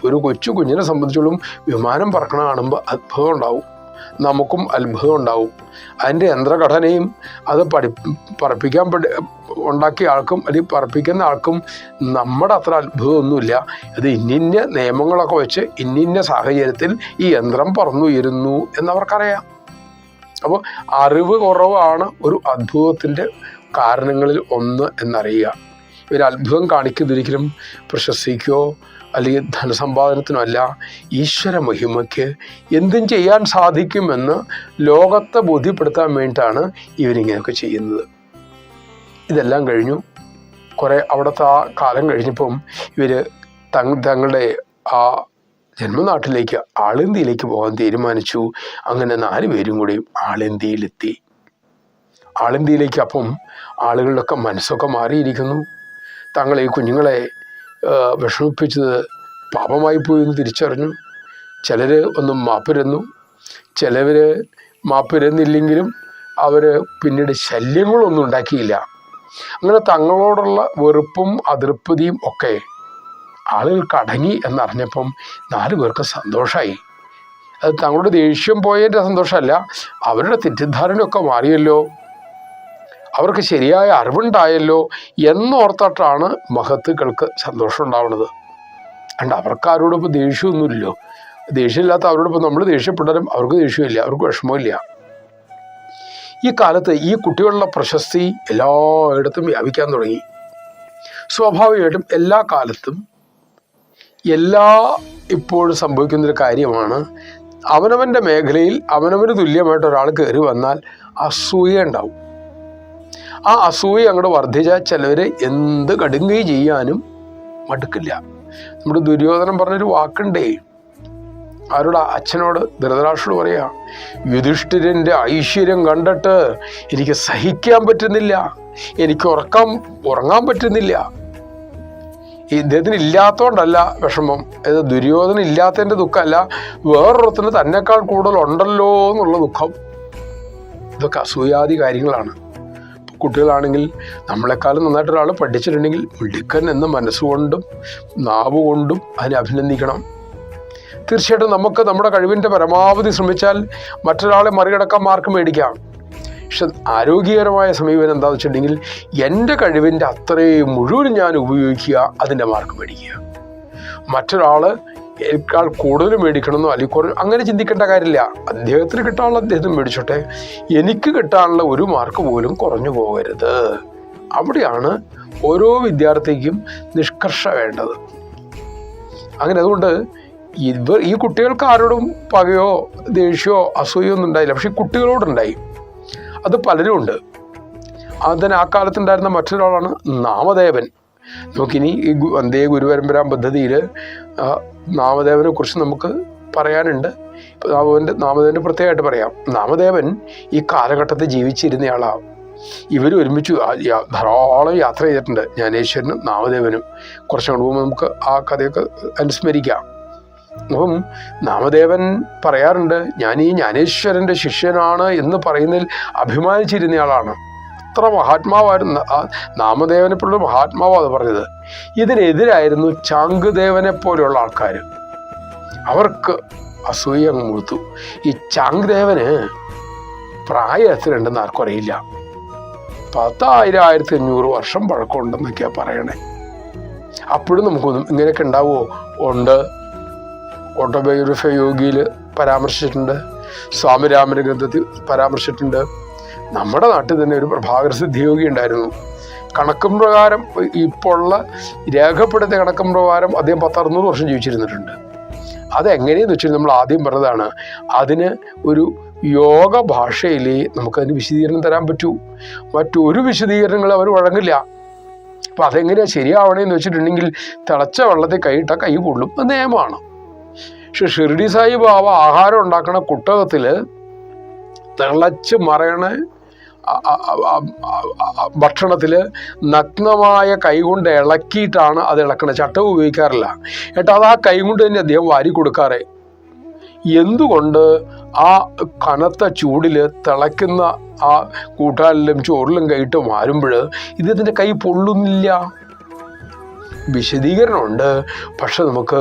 ഒരു കൊച്ചു കുഞ്ഞിനെ സംബന്ധിച്ചോളം വിമാനം പറക്കണ കാണുമ്പോൾ അത്ഭുതം ഉണ്ടാവും, നമുക്കും അത്ഭുതം ഉണ്ടാവും. അതിൻ്റെ യന്ത്രഘടനയും അത് പറപ്പിക്കാൻ ഉണ്ടാക്കിയ ആൾക്കും അല്ലെങ്കിൽ പറപ്പിക്കുന്ന ആൾക്കും നമ്മുടെ അത്ര അത്ഭുതമൊന്നുമില്ല. അത് ഇന്നിന്ന നിയമങ്ങളൊക്കെ വെച്ച് ഇന്നിന്ന സാഹചര്യത്തിൽ ഈ യന്ത്രം പറന്നുയരുന്നു എന്നവർക്കറിയാം. അപ്പോൾ അറിവ് കുറവാണ് ഒരു അത്ഭുതത്തിൻ്റെ കാരണങ്ങളിൽ ഒന്ന് എന്നറിയുക. ഇവർ അത്ഭുതം കാണിക്കുന്നതൊരിക്കലും പ്രശസ്തിക്കോ അല്ലെങ്കിൽ ധനസമ്പാദനത്തിനോ അല്ല, ഈശ്വര മഹിമയ്ക്ക് എന്തും ചെയ്യാൻ സാധിക്കുമെന്ന് ലോകത്തെ ബോധ്യപ്പെടുത്താൻ വേണ്ടിയിട്ടാണ് ഇവരിങ്ങനെയൊക്കെ ചെയ്യുന്നത്. ഇതെല്ലാം കഴിഞ്ഞു. കുറേ അവിടുത്തെ ആ കാലം കഴിഞ്ഞപ്പം ഇവർ തങ്ങളുടെ ആ ജന്മനാട്ടിലേക്ക് ആളിന്ത്യയിലേക്ക് പോകാൻ തീരുമാനിച്ചു. അങ്ങനെ 4 പേരും കൂടി ആളിന്ത്യയിലെത്തി. ആളിന്ത്യയിലേക്ക് അപ്പം ആളുകളുടെയൊക്കെ മനസ്സൊക്കെ മാറിയിരിക്കുന്നു. തങ്ങൾ ഈ കുഞ്ഞുങ്ങളെ വിഷമിപ്പിച്ചത് പാപമായി പോയി എന്ന് തിരിച്ചറിഞ്ഞു. ചിലർ ഒന്നും മാപ്പിരുന്നു, ചിലവർ മാപ്പിരുന്നില്ലെങ്കിലും അവർ പിന്നീട് ശല്യങ്ങളൊന്നും ഉണ്ടാക്കിയില്ല. അങ്ങനെ തങ്ങളോടുള്ള വെറുപ്പും അതൃപ്തിയും ഒക്കെ ആളുകൾക്ക് അടങ്ങി എന്നറിഞ്ഞപ്പം 4 പേർക്ക് സന്തോഷമായി. അത് തങ്ങളുടെ ദേഷ്യം പോയതിൻ്റെ സന്തോഷമല്ല, അവരുടെ തെറ്റിദ്ധാരണയൊക്കെ മാറിയല്ലോ, അവർക്ക് ശരിയായ അറിവുണ്ടായല്ലോ എന്നോർത്തിട്ടാണ് മഹത്തുക്കൾക്ക് സന്തോഷം ഉണ്ടാവുന്നത്. അണ്ട് അവർക്കാരോടൊപ്പം ദേഷ്യമൊന്നുമില്ലല്ലോ. ദേഷ്യമില്ലാത്ത അവരോടൊപ്പം നമ്മൾ ദേഷ്യപ്പെട്ടാലും അവർക്ക് ദേഷ്യമില്ല, അവർക്ക് വിഷമമില്ല. ഈ കാലത്ത് ഈ കുട്ടികളുടെ പ്രശസ്തി എല്ലായിടത്തും വ്യാപിക്കാൻ തുടങ്ങി. സ്വാഭാവികമായിട്ടും എല്ലാ കാലത്തും ഇപ്പോഴും സംഭവിക്കുന്നൊരു കാര്യമാണ്, അവനവൻ്റെ മേഖലയിൽ അവനവന് തുല്യമായിട്ട് ഒരാൾ കയറി വന്നാൽ അസൂയ ഉണ്ടാവും. ആ അസൂയ അങ്ങോട്ട് വർദ്ധിച്ചാൽ ചിലവർ എന്ത് കടുങ്കൈ ചെയ്യാനും മടുക്കില്ല. നമ്മുടെ ദുര്യോധനൻ പറഞ്ഞൊരു വാക്കുണ്ടേ, ആരുടെ അച്ഛനോട് ധൃതരാഷ്ട്രോട് പറയാ, യുധിഷ്ഠിരൻ്റെ ഐശ്വര്യം കണ്ടിട്ട് എനിക്ക് സഹിക്കാൻ പറ്റുന്നില്ല, എനിക്ക് ഉറങ്ങാൻ പറ്റുന്നില്ല. ഇദ്ദേഹത്തിന് ഇല്ലാത്തതുകൊണ്ടല്ല വിഷമം, ഇത് ദുര്യോധന ഇല്ലാത്തതിൻ്റെ ദുഃഖമല്ല, വേറൊരുത്തിന് തന്നെക്കാൾ കൂടുതൽ ഉണ്ടല്ലോ എന്നുള്ള ദുഃഖം. ഇതൊക്കെ അസൂയാദി കാര്യങ്ങളാണ്. കുട്ടികളാണെങ്കിൽ നമ്മളെക്കാളും നന്നായിട്ട് ഒരാൾ പഠിച്ചിട്ടുണ്ടെങ്കിൽ മിടുക്കൻ എന്ന മനസ്സുകൊണ്ടും നാവുകൊണ്ടും അതിനെ അഭിനന്ദിക്കണം. തീർച്ചയായിട്ടും നമുക്ക് നമ്മുടെ കഴിവിൻ്റെ പരമാവധി ശ്രമിച്ചാൽ മറ്റൊരാളെ മറികടക്കാൻ മാർക്ക് മേടിക്കാം. പക്ഷെ ആരോഗ്യകരമായ സമീപനം എന്താണെന്ന് വെച്ചിട്ടുണ്ടെങ്കിൽ എൻ്റെ കഴിവിൻ്റെ അത്രയും മുഴുവൻ ഞാൻ ഉപയോഗിക്കുക, അതിൻ്റെ മാർക്ക് മേടിക്കുക. മറ്റൊരാൾ ഏക്കാൾ കൂടുതൽ മേടിക്കണമെന്നോ അല്ലെങ്കിൽ കുറവ് അങ്ങനെ ചിന്തിക്കേണ്ട കാര്യമില്ല. അദ്ദേഹത്തിന് കിട്ടാനുള്ള അദ്ദേഹത്തിന് മേടിച്ചോട്ടെ, എനിക്ക് കിട്ടാനുള്ള ഒരു മാർക്ക് പോലും കുറഞ്ഞു പോകരുത്. അവിടെയാണ് ഓരോ വിദ്യാർത്ഥിക്കും നിഷ്കർഷ വേണ്ടത്. അങ്ങനെ അതുകൊണ്ട് ഈ കുട്ടികൾക്ക് ആരോടും പകയോ ദേഷ്യമോ അസൂയോ ഒന്നും ഉണ്ടായില്ല, പക്ഷെ ഈ കുട്ടികളോടുണ്ടായി. അത് പലരും ഉണ്ട്. അതിന് ആ കാലത്തുണ്ടായിരുന്ന മറ്റൊരാളാണ് നാമദേവൻ. നമുക്കിനി ഈ വന്ദേ ഗുരുപരമ്പരാം പദ്ധതിയിൽ നാമദേവനെ കുറിച്ച് നമുക്ക് പറയാനുണ്ട്. നാമദേവൻ്റെ പ്രത്യേകമായിട്ട് പറയാം. നാമദേവൻ ഈ കാലഘട്ടത്തിൽ ജീവിച്ചിരുന്നയാളാണ്. ഇവർ ഒരുമിച്ച് ധാരാളം യാത്ര ചെയ്തിട്ടുണ്ട്, ജ്ഞാനേശ്വരനും നാമദേവനും. കുറച്ചുകൂടെ പോകുമ്പോൾ നമുക്ക് ആ കഥയൊക്കെ അനുസ്മരിക്കാം. അപ്പം നാമദേവൻ പറയാറുണ്ട്, ഞാൻ ഈ ജ്ഞാനേശ്വരൻ്റെ ശിഷ്യനാണ് എന്ന് പറയുന്നതിൽ അഭിമാനിച്ചിരുന്നയാളാണ്. അത്ര മഹാത്മാവായിരുന്നു നാമദേവനെപ്പോലുള്ള മഹാത്മാവാണ് അത് പറഞ്ഞത്. ഇതിനെതിരായിരുന്നു ചാങ്ദേവനെ പോലെയുള്ള ആൾക്കാർ. അവർക്ക് അസൂയ അങ്ങ് മുഴുത്തു. ഈ ചാങ്ദേവന് പ്രായം എത്രയുണ്ടെന്ന് ആർക്കും അറിയില്ല. 10,500 വർഷം പഴക്കമുണ്ടെന്നൊക്കെയാണ് പറയണേ. അപ്പോഴും നമുക്കൊന്നും ഇങ്ങനെയൊക്കെ ഉണ്ടാവുമോ? ഉണ്ട്. ഓട്ടോബയോഗ്രഫി യോഗിയിൽ പരാമർശിച്ചിട്ടുണ്ട്, സ്വാമിരാമന്റെ ഗ്രന്ഥത്തിൽ പരാമർശിച്ചിട്ടുണ്ട്. നമ്മുടെ നാട്ടിൽ തന്നെ ഒരു പ്രഭാകര സിദ്ധിയോഗി ഉണ്ടായിരുന്നു. കണക്കും പ്രകാരം ഇപ്പോൾ ഉള്ള രേഖപ്പെടുത്തിയ കണക്കും പ്രകാരം അദ്ദേഹം 10-600 വർഷം ജീവിച്ചിരുന്നിട്ടുണ്ട്. അതെങ്ങനെയെന്ന് വെച്ചാൽ നമ്മൾ ആദ്യം പറഞ്ഞതാണ്, അതിന് ഒരു യോഗ ഭാഷയിൽ നമുക്കതിന് വിശദീകരണം തരാൻ പറ്റൂ. മറ്റൊരു വിശദീകരണങ്ങൾ അവർ വഴങ്ങില്ല. അപ്പം അതെങ്ങനെയാണ് ശരിയാവണേന്ന് വെച്ചിട്ടുണ്ടെങ്കിൽ തിളച്ച വെള്ളത്തിൽ കൈയിട്ടാൽ കൈ പൊള്ളും, അത് നിയമമാണ്. പക്ഷെ ഷിർഡി സായി ബാബ ആഹാരം ഉണ്ടാക്കണ കുട്ടകത്തിൽ തിളച്ച് മറയണ ഭക്ഷണത്തിൽ നഗ്നമായ കൈകൊണ്ട് ഇളക്കിയിട്ടാണ് അത് ഇളക്കണത്. ചട്ടം ഉപയോഗിക്കാറില്ല. എന്നിട്ട് അത് ആ കൈ കൊണ്ട് തന്നെ അദ്ദേഹം വാരി കൊടുക്കാറ്. എന്തുകൊണ്ട്? ആ കനത്ത ചൂടിൽ തിളയ്ക്കുന്ന ആ കൂട്ടാലിലും ചോറിലും കൈയിട്ട് മാറുമ്പോൾ ഇതിൻ്റെ കൈ പൊള്ളുന്നില്ല. വിശദീകരണമുണ്ട്. പക്ഷെ നമുക്ക്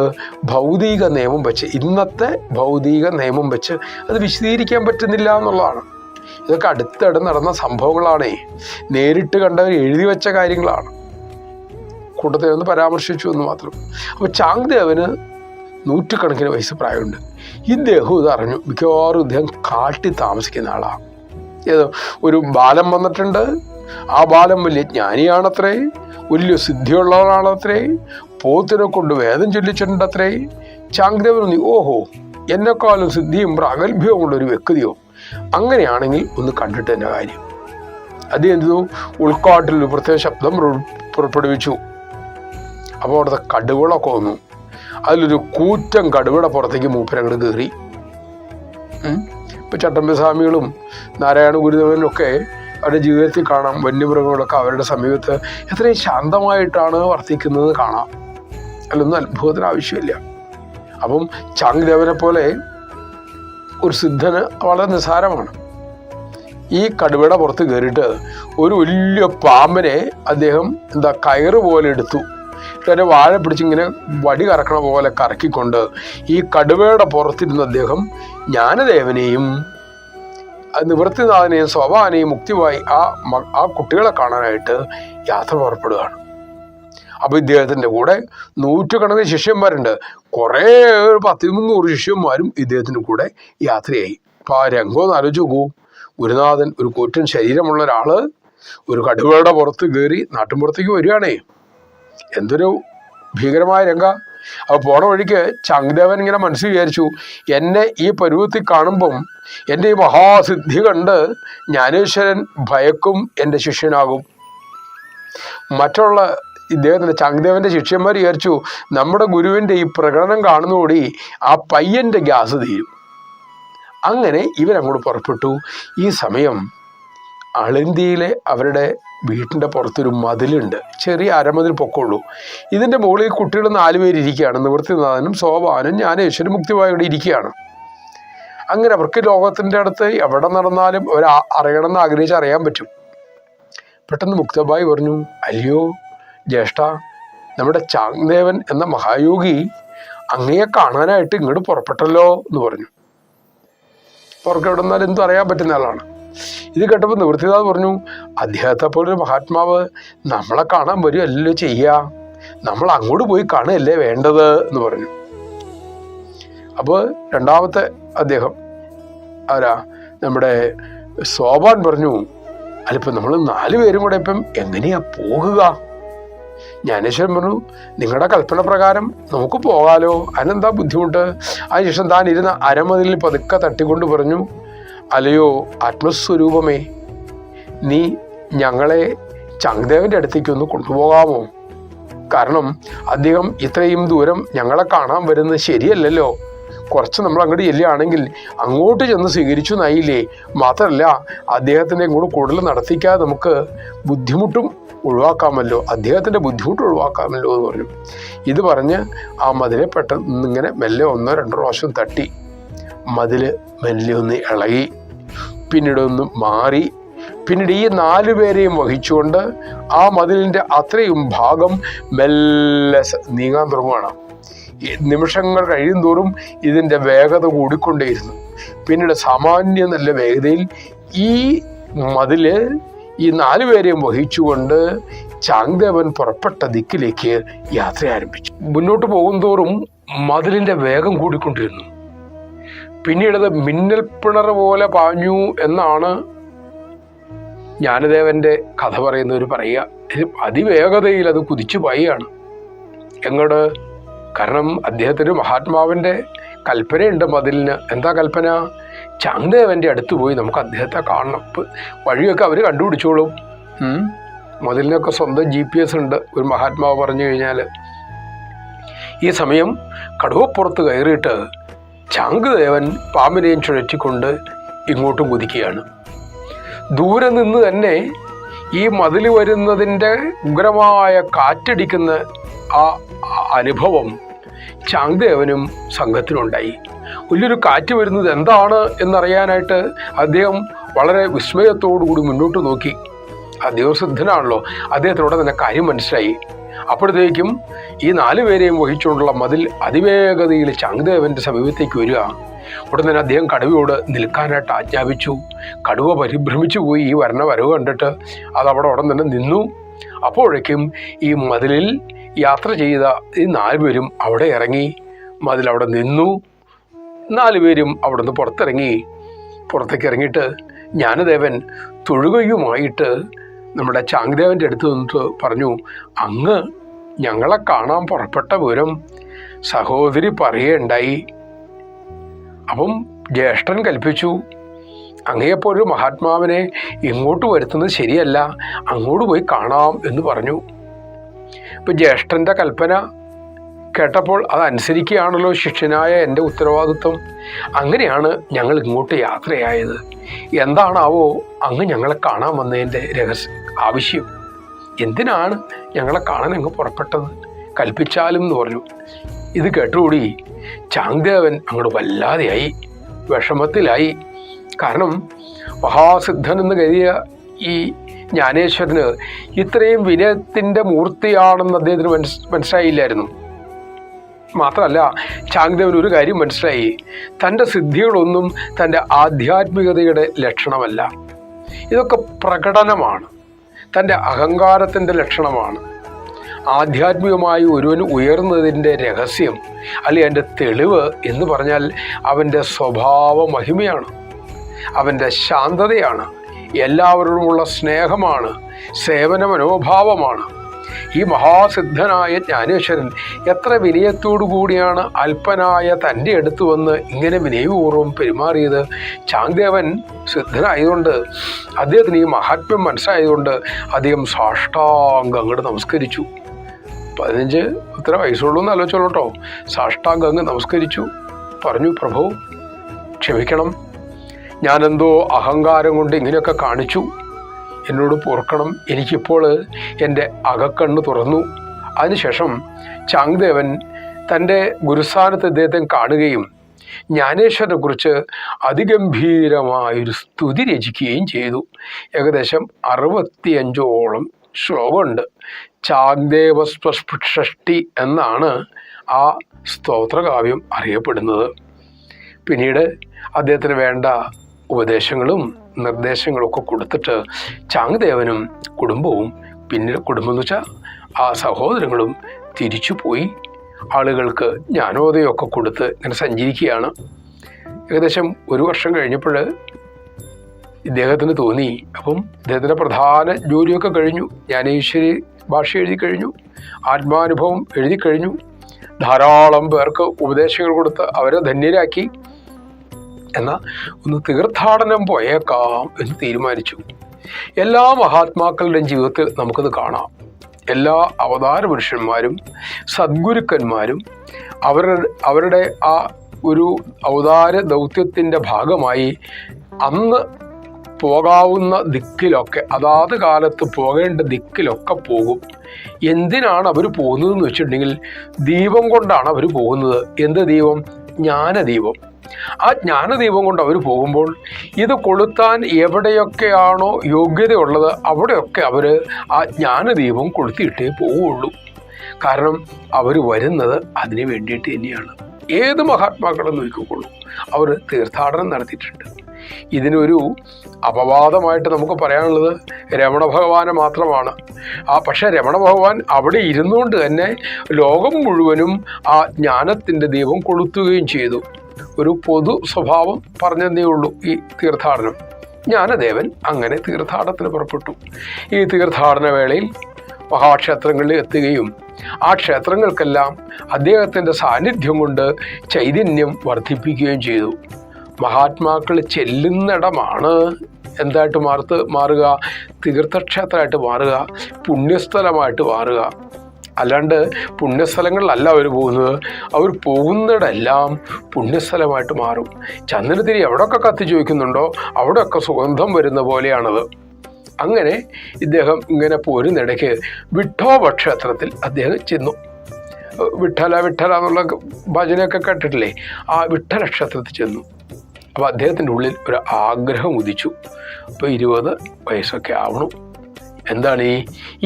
ഭൗതിക നിയമം വെച്ച്, ഇന്നത്തെ ഭൗതിക നിയമം വെച്ച് അത് വിശദീകരിക്കാൻ പറ്റുന്നില്ല എന്നുള്ളതാണ്. ഇതൊക്കെ അടുത്തിടെ നടന്ന സംഭവങ്ങളാണേ, നേരിട്ട് കണ്ടവർ എഴുതി വെച്ച കാര്യങ്ങളാണ്. കൂട്ടത്തിൽ ഒന്ന് പരാമർശിച്ചു എന്ന് മാത്രം. അപ്പോൾ ചാങ്ദേവന് നൂറ്റുകണക്കിന് വയസ്സ് പ്രായമുണ്ട്. ഇദ്ദേഹം ഇത് അറിഞ്ഞു. മിക്കവാറും ഇദ്ദേഹം കാട്ടി താമസിക്കുന്ന ആളാണ്. ഏതോ ഒരു ബാലൻ വന്നിട്ടുണ്ട്. ആ ബാലൻ വലിയ ജ്ഞാനിയാണത്രേ, വലിയ സിദ്ധിയുള്ളവരാണത്രേ, പോത്തിനെ കൊണ്ട് വേദം ചൊല്ലിച്ചിട്ടുണ്ടത്രേ. ചാങ്ദേവൻ ഓഹോ, എന്നെക്കാളും സിദ്ധിയും പ്രാഗൽഭ്യവും ഉള്ളൊരു വ്യക്തിയോ, അങ്ങനെയാണെങ്കിൽ ഒന്ന് കണ്ടിട്ട് എൻ്റെ കാര്യം. അത് എന്തു? ഉൾക്കാട്ടിൽ ഒരു പ്രത്യേക ശബ്ദം പുറപ്പെടുവിച്ചു. അപ്പോൾ അവിടുത്തെ കടുവകളൊക്കെ വന്നു. അതിലൊരു കൂറ്റൻ കടുവയുടെ പുറത്തേക്ക് മൂപ്പരങ്ങോട്ട് കയറി. ഇപ്പം ചട്ടമ്പിസ്വാമികളും നാരായണ ഗുരുദേവനും ഒക്കെ അവരുടെ ജീവിതത്തിൽ കാണാം. വന്യമൃഗങ്ങളൊക്കെ അവരുടെ സമീപത്ത് എത്രയും ശാന്തമായിട്ടാണ് വർത്തിക്കുന്നത് കാണാം. അതിലൊന്നും അത്ഭുതത്തിന് ആവശ്യമില്ല. അപ്പം ചാങ്ദേവനെ പോലെ ഒരു സിദ്ധന് വളരെ നിസ്സാരമാണ്. ഈ കടുവയുടെ പുറത്ത് കയറിയിട്ട് ഒരു വലിയ പാമ്പിനെ അദ്ദേഹം കയറ് പോലെ എടുത്തു. അതിനെ വാഴ പിടിച്ചിങ്ങനെ വടി കറക്കണ പോലെ കറക്കിക്കൊണ്ട് ഈ കടുവയുടെ പുറത്തിരുന്ന അദ്ദേഹം ജ്ഞാനദേവനെയും നിവൃത്തിനാഥനെയും സ്വഭാവനെയും മുക്തിവായി ആ കുട്ടികളെ കാണാനായിട്ട് യാത്ര പുറപ്പെടുകയാണ്. അപ്പോൾ ഇദ്ദേഹത്തിൻ്റെ കൂടെ നൂറ്റുകണക്കിന് ശിഷ്യന്മാരുണ്ട്. കുറേ 100-300 ശിഷ്യന്മാരും ഇദ്ദേഹത്തിൻ്റെ കൂടെ യാത്രയായി. അപ്പോൾ ആ രംഗം ഒന്ന് ആലോചിച്ച് നോക്കൂ. ഗുരുനാഥൻ ഒരു കൂറ്റൻ ശരീരമുള്ള ഒരാൾ ഒരു കടുവയുടെ പുറത്ത് കയറി നാട്ടിൻപുറത്തേക്ക് വരികയാണേ. എന്തൊരു ഭീകരമായ രംഗ. അപ്പോൾ പോണ വഴിക്ക് ചാങ്ദേവൻ ഇങ്ങനെ മനസ്സിൽ വിചാരിച്ചു, എന്നെ ഈ പരുവത്തിൽ കാണുമ്പം എൻ്റെ ഈ മഹാസിദ്ധി കണ്ട് ജ്ഞാനേശ്വരൻ ഭയക്കും, എൻ്റെ ശിഷ്യനാകും. മറ്റുള്ള ഇദ്ദേഹത്തിൻ്റെ ചാങ്ദേവൻ്റെ ശിഷ്യന്മാർ വിചാരിച്ചു, നമ്മുടെ ഗുരുവിൻ്റെ ഈ പ്രകടനം കാണുന്നതോടെ ആ പയ്യൻ്റെ ഗ്യാസ് തീരും. അങ്ങനെ ഇവരങ്ങോട്ട് പുറപ്പെട്ടു. ഈ സമയം അളിന്തിയിലെ അവരുടെ വീട്ടിൻ്റെ പുറത്തൊരു മതിലുണ്ട്. ചെറിയ അരമതിൽ പൊക്കമുള്ളൂ. ഇതിൻ്റെ മുകളിൽ കുട്ടികൾ 4 പേരിയ്ക്കുകയാണ്. നിവൃത്തിനാഥനും സോപാനും ജ്ഞാനേശ്വരനും മുക്തിവായും ഇവിടെ ഇരിക്കുകയാണ്. അങ്ങനെ അവർക്ക് ലോകത്തിൻ്റെ അടുത്ത് എവിടെ നടന്നാലും അവർ അറിയണമെന്ന് ആഗ്രഹിച്ച് അറിയാൻ പറ്റും. പെട്ടെന്ന് മുക്തബായി പറഞ്ഞു, അല്ലയോ ജ്യേഷ്ഠ, നമ്മുടെ ചാങ്ദേവൻ എന്ന മഹായോഗി അങ്ങയെ കാണാനായിട്ട് ഇങ്ങോട്ട് പുറപ്പെട്ടല്ലോ എന്ന് പറഞ്ഞു. അവർക്ക് എവിടെ നിന്നാലും എന്തും അറിയാൻ പറ്റുന്ന ആളാണ്. ഇത് കേട്ടപ്പോൾ നിവൃത്തിനാഥ് പറഞ്ഞു, അദ്ദേഹത്തെ പോലൊരു മഹാത്മാവ് നമ്മളെ കാണാൻ വരുമല്ലോ ചെയ്യുക, നമ്മൾ അങ്ങോട്ട് പോയി കാണുകയല്ലേ വേണ്ടത് എന്ന് പറഞ്ഞു. അപ്പോൾ രണ്ടാമത്തെ അദ്ദേഹം നമ്മുടെ സോപാൻ പറഞ്ഞു, അല്ലിപ്പം നമ്മൾ 4 പേരും കൂടെ ഇപ്പം എങ്ങനെയാ പോകുക? ജ്ഞാനേശ്വരൻ പറഞ്ഞു, നിങ്ങളുടെ കൽപ്പന പ്രകാരം നമുക്ക് പോകാലോ, അതിനെന്താ ബുദ്ധിമുട്ട്? അതിനുശേഷം താൻ ഇരുന്ന അരമതിൽ പതുക്കെ തട്ടിക്കൊണ്ട് പറഞ്ഞു, അല്ലയോ ആത്മസ്വരൂപമേ, നീ ഞങ്ങളെ ചാങ്ദേവൻ്റെ അടുത്തേക്ക് ഒന്ന് കൊണ്ടുപോകാമോ? കാരണം അദ്ദേഹം ഇത്രയും ദൂരം ഞങ്ങളെ കാണാൻ വരുന്നത് ശരിയല്ലല്ലോ. കുറച്ച് നമ്മൾ അങ്ങോട്ട് ചെല്ലുകയാണെങ്കിൽ അങ്ങോട്ട് ചെന്ന് സ്വീകരിച്ചു നായില്ലേ. മാത്രമല്ല അദ്ദേഹത്തിൻ്റെ കൂടെ കൂടുതൽ നടത്തിക്കാതെ നമുക്ക് ബുദ്ധിമുട്ടും ഒഴിവാക്കാമല്ലോ, അദ്ദേഹത്തിൻ്റെ ബുദ്ധിമുട്ട് ഒഴിവാക്കാമല്ലോ എന്ന് പറഞ്ഞു. ഇത് പറഞ്ഞ് ആ മതിലെ പെട്ടെന്ന് ഇങ്ങനെ മെല്ലെ 1-2 പ്രാവശ്യം തട്ടി. മതിൽ മെല്ലെ ഒന്ന് ഇളകി, പിന്നീട് ഒന്ന് മാറി. പിന്നീട് ഈ 4 പേരെയും വഹിച്ചുകൊണ്ട് ആ മതിലിൻ്റെ അത്രയും ഭാഗം മെല്ലെ നീങ്ങാൻ തുടങ്ങുകയാണ്. നിമിഷങ്ങൾ കഴിയും തോറും ഇതിൻ്റെ വേഗത കൂടിക്കൊണ്ടേയിരുന്നു. പിന്നീട് സാമാന്യ നല്ല വേഗതയിൽ ഈ മതില് ഈ 4 പേരെയും വഹിച്ചുകൊണ്ട് ചാങ്ദേവൻ പുറപ്പെട്ട ദിക്കിലേക്ക് യാത്ര ആരംഭിച്ചു. മുന്നോട്ട് പോകും തോറും മതിലിൻ്റെ വേഗം കൂടിക്കൊണ്ടിരുന്നു. പിന്നീടത് മിന്നൽ പിണർ പോലെ പാഞ്ഞു എന്നാണ് ജ്ഞാനദേവൻ്റെ കഥ പറയുന്നവർ പറയുക. അതിവേഗതയിൽ അത് കുതിച്ചു പായാണ്. എങ്ങോട്ട്? കാരണം അദ്ദേഹത്തിന് മഹാത്മാവിൻ്റെ കൽപ്പനയുണ്ട് മതിലിന്. എന്താ കൽപ്പന? ചാങ്ദേവൻ്റെ അടുത്ത് പോയി നമുക്ക് അദ്ദേഹത്തെ കാണണം. വഴിയൊക്കെ അവർ കണ്ടുപിടിച്ചോളും. മതിലിനൊക്കെ സ്വന്തം GPS ഉണ്ട് ഒരു മഹാത്മാവ് പറഞ്ഞു കഴിഞ്ഞാൽ. ഈ സമയം കടുവപ്പുറത്ത് കയറിയിട്ട് ചാങ്ദേവൻ പാമ്പിനെയും ചുഴറ്റിക്കൊണ്ട് ഇങ്ങോട്ടും കുതിക്കുകയാണ്. ദൂരെ നിന്ന് തന്നെ ഈ മതിൽ വരുന്നതിൻ്റെ ഉഗ്രമായ കാറ്റടിക്കുന്ന ആ അനുഭവം ചാങ്ദേവനും സംഘത്തിനുണ്ടായി. വലിയൊരു കാറ്റ് വരുന്നത് എന്താണ് എന്നറിയാനായിട്ട് അദ്ദേഹം വളരെ വിസ്മയത്തോടുകൂടി മുന്നോട്ട് നോക്കി. അദ്ദേഹം സിദ്ധനാണല്ലോ, അദ്ദേഹത്തിനോട് തന്നെ കാര്യം മനസ്സിലായി. അപ്പോഴത്തേക്കും ഈ 4 പേരെയും വഹിച്ചുകൊണ്ടുള്ള മതിൽ അതിവേഗതയിൽ ചാങ്ദേവൻ്റെ സമീപത്തേക്ക് വരിക. ഉടൻ തന്നെ അദ്ദേഹം കടുവയോട് നിൽക്കാനായിട്ട് ആജ്ഞാപിച്ചു. കടുവ പരിഭ്രമിച്ചു പോയി ഈ വരവ് കണ്ടിട്ട് അതവിടെ ഉടൻ തന്നെ നിന്നു. അപ്പോഴേക്കും ഈ മതിലിൽ യാത്ര ചെയ്ത ഈ 4 പേരും അവിടെ ഇറങ്ങി. മതിലവിടെ നിന്നു. 4 പേരും അവിടെ നിന്ന് പുറത്തേക്ക് ഇറങ്ങിയിട്ട് ജ്ഞാനദേവൻ തൊഴുകയുമായിട്ട് നമ്മുടെ ചാങ്ദേവൻ്റെ അടുത്ത് നിന്നിട്ട് പറഞ്ഞു, അങ്ങ് ഞങ്ങളെ കാണാൻ പുറപ്പെട്ട വിവരം സഹോദരി പറയുകയുണ്ടായി. അപ്പം ജ്യേഷ്ഠൻ കൽപ്പിച്ചു, അങ്ങയെപ്പോലൊരു മഹാത്മാവിനെ ഇങ്ങോട്ട് വരുത്തുന്നത് ശരിയല്ല, അങ്ങോട്ട് പോയി കാണാം എന്ന് പറഞ്ഞു. ഇപ്പം ജ്യേഷ്ഠൻ്റെ കൽപ്പന കേട്ടപ്പോൾ അതനുസരിക്കുകയാണല്ലോ ശിഷ്യനായ എൻ്റെ ഉത്തരവാദിത്വം. അങ്ങനെയാണ് ഞങ്ങൾ ഇങ്ങോട്ട് യാത്രയായത്. എന്താണാവോ അങ്ങ് ഞങ്ങളെ കാണാൻ വന്നതിൻ്റെ ആവശ്യം? എന്തിനാണ് ഞങ്ങളെ കാണാൻ അങ്ങ് പുറപ്പെട്ടത്? കൽപ്പിച്ചാലും എന്ന് പറഞ്ഞു. ഇത് കേട്ടുകൂടി ചാങ്ദേവൻ അങ്ങോട്ട് വല്ലാതെയായി, വിഷമത്തിലായി. കാരണം മഹാസിദ്ധൻ എന്ന് കരുതിയ ഈ ജ്ഞാനേശ്വരന് ഇത്രയും വിനയത്തിൻ്റെ മൂർത്തിയാണെന്ന് അദ്ദേഹത്തിന് മനസ്സിലായില്ലായിരുന്നു. മാത്രമല്ല, ചാങ്ദേവന് ഒരു കാര്യം മനസ്സിലായി, തൻ്റെ സിദ്ധികളൊന്നും തൻ്റെ ആധ്യാത്മികതയുടെ ലക്ഷണമല്ല. ഇതൊക്കെ പ്രകടനമാണ്, തൻ്റെ അഹങ്കാരത്തിൻ്റെ ലക്ഷണമാണ്. ആധ്യാത്മികമായി ഒരുവന് ഉയർന്നതിൻ്റെ രഹസ്യം അല്ലെങ്കിൽ അതിൻ്റെ തെളിവ് എന്ന് പറഞ്ഞാൽ അവൻ്റെ സ്വഭാവ മഹിമയാണ്, അവൻ്റെ ശാന്തതയാണ്, എല്ലാവരോടുമുള്ള സ്നേഹമാണ്, സേവന മനോഭാവമാണ്. ഈ മഹാസിദ്ധനായ ജ്ഞാനേശ്വരൻ എത്ര വിനയത്തോടു കൂടിയാണ് അല്പനായ തൻ്റെ അടുത്ത് വന്ന് ഇങ്ങനെ വിനയപൂർവ്വം പെരുമാറിയത്. ചാങ്ദേവൻ സിദ്ധനായതുകൊണ്ട്, അദ്ദേഹത്തിന് ഈ മഹാത്മ്യം മനസ്സിലായതുകൊണ്ട് അദ്ദേഹം സാഷ്ടാംഗം അങ്ങോട്ട് നമസ്കരിച്ചു. 15 ഇത്ര വയസ്സുള്ളൂ എന്ന് ആലോചിച്ചോളൂ കേട്ടോ. സാഷ്ടാംഗം അങ്ങ് നമസ്കരിച്ചു. പറഞ്ഞു, പ്രഭു ക്ഷമിക്കണം, ഞാനെന്തോ അഹങ്കാരം കൊണ്ട് ഇങ്ങനെയൊക്കെ കാണിച്ചു, എന്നോട് പൊറുക്കണം. എനിക്കിപ്പോൾ എൻ്റെ അകക്കണ്ണ് തുറന്നു. അതിനുശേഷം ചാങ്ദേവൻ തൻ്റെ ഗുരുസ്ഥാനത്ത് അദ്ദേഹത്തെ കാണുകയും ജ്ഞാനേശ്വരനെക്കുറിച്ച് അതിഗംഭീരമായൊരു സ്തുതി രചിക്കുകയും ചെയ്തു. ഏകദേശം 65ഓളം ശ്ലോകമുണ്ട്. ചാങ്ദേവസ്പഷ്ടി എന്നാണ് ആ സ്തോത്രകാവ്യം അറിയപ്പെടുന്നത്. പിന്നീട് അദ്ദേഹത്തിന് വേണ്ട ഉപദേശങ്ങളും നിർദ്ദേശങ്ങളൊക്കെ കൊടുത്തിട്ട് ചാങ്ദേവനും കുടുംബവും, പിന്നീട് കുടുംബം എന്ന് വെച്ചാൽ ആ സഹോദരങ്ങളും തിരിച്ചു പോയി ആളുകൾക്ക് ജ്ഞാനോദയമൊക്കെ കൊടുത്ത് ഇങ്ങനെ സഞ്ചരിക്കുകയാണ്. ഏകദേശം 1 വർഷം കഴിഞ്ഞപ്പോൾ ഇദ്ദേഹത്തിന് തോന്നി, അപ്പം ഇദ്ദേഹത്തിൻ്റെ പ്രധാന ജോലിയൊക്കെ കഴിഞ്ഞു, ജ്ഞാനേശ്വരി ഭാഷ എഴുതി കഴിഞ്ഞു, ആത്മാനുഭവം എഴുതി കഴിഞ്ഞു, ധാരാളം പേർക്ക് ഉപദേശങ്ങൾ കൊടുത്ത് അവരെ ധന്യരാക്കി. എന്നാൽ ഒന്ന് തീർത്ഥാടനം പോയേക്കാം എന്ന് തീരുമാനിച്ചു. എല്ലാ മഹാത്മാക്കളുടെയും ജീവിതത്തിൽ നമുക്കത് കാണാം. എല്ലാ അവതാര പുരുഷന്മാരും സദ്ഗുരുക്കന്മാരും അവരുടെ ആ ഒരു അവതാര ദൗത്യത്തിൻ്റെ ഭാഗമായി അന്ന് പോകാവുന്ന ദിക്കിലൊക്കെ, അതാത് കാലത്ത് പോകേണ്ട ദിക്കിലൊക്കെ പോകും. എന്തിനാണ് അവർ പോകുന്നതെന്ന് വെച്ചിട്ടുണ്ടെങ്കിൽ ദീപം കൊണ്ടാണ് അവർ പോകുന്നത്. എന്ത് ദീപം? ജ്ഞാനദീപം. ആ ജ്ഞാനദീപം കൊണ്ട് അവർ പോകുമ്പോൾ ഇത് കൊളുത്താൻ എവിടെയൊക്കെയാണോ യോഗ്യതയുള്ളത് അവിടെയൊക്കെ അവർ ആ ജ്ഞാനദീപം കൊളുത്തിയിട്ടേ പോവുള്ളൂ. കാരണം അവർ വരുന്നത് അതിന് വേണ്ടിയിട്ട് തന്നെയാണ്. ഏത് മഹാത്മാക്കളും നോക്കിക്കൊള്ളൂ, അവർ തീർത്ഥാടനം നടത്തിയിട്ടുണ്ട്. ഇതിനൊരു അപവാദമായിട്ട് നമുക്ക് പറയാനുള്ളത് രമണ ഭഗവാനെ മാത്രമാണ്. പക്ഷേ രമണ ഭഗവാൻ അവിടെ ഇരുന്നുകൊണ്ട് തന്നെ ലോകം മുഴുവനും ആ ജ്ഞാനത്തിൻ്റെ ദീപം കൊളുത്തുകയും ചെയ്തു. ഒരു പൊതു സ്വഭാവം പറഞ്ഞതേ ഉള്ളൂ ഈ തീർത്ഥാടനം. ജ്ഞാനദേവൻ അങ്ങനെ തീർത്ഥാടനത്തിന് പുറപ്പെട്ടു. ഈ തീർത്ഥാടന വേളയിൽ മഹാക്ഷേത്രങ്ങളിൽ എത്തുകയും ആ ക്ഷേത്രങ്ങൾക്കെല്ലാം അദ്ദേഹത്തിൻ്റെ സാന്നിധ്യം കൊണ്ട് ചൈതന്യം വർദ്ധിപ്പിക്കുകയും ചെയ്തു. മഹാത്മാക്കൾ ചെല്ലുന്നിടമാണ് എന്തായിട്ട് മാറുക? തീർത്ഥക്ഷേത്രമായിട്ട് മാറുക, പുണ്യസ്ഥലമായിട്ട് മാറുക. അല്ലാണ്ട് പുണ്യസ്ഥലങ്ങളിലല്ല അവർ പോകുന്നത്. അവർ പോകുന്നിടെല്ലാം പുണ്യസ്ഥലമായിട്ട് മാറും. ചന്ദനത്തിരി എവിടെയൊക്കെ കത്തിച്ച് വയ്ക്കുന്നുണ്ടോ അവിടെയൊക്കെ സുഗന്ധം വരുന്ന പോലെയാണത്. അങ്ങനെ ഇദ്ദേഹം ഇങ്ങനെ പോരുന്നിടയ്ക്ക് വിഠോബ ക്ഷേത്രത്തിൽ അദ്ദേഹം ചെന്നു. വിഠല വിഠല എന്നുള്ള ഭജനയൊക്കെ കേട്ടിട്ടില്ലേ? ആ വിഠല ക്ഷേത്രത്തിൽ ചെന്നു. അപ്പോൾ അദ്ദേഹത്തിൻ്റെ ഉള്ളിൽ ഒരു ആഗ്രഹം ഉദിച്ചു. ഇപ്പോൾ 20 വയസ്സൊക്കെ ആവണം. എന്താണ്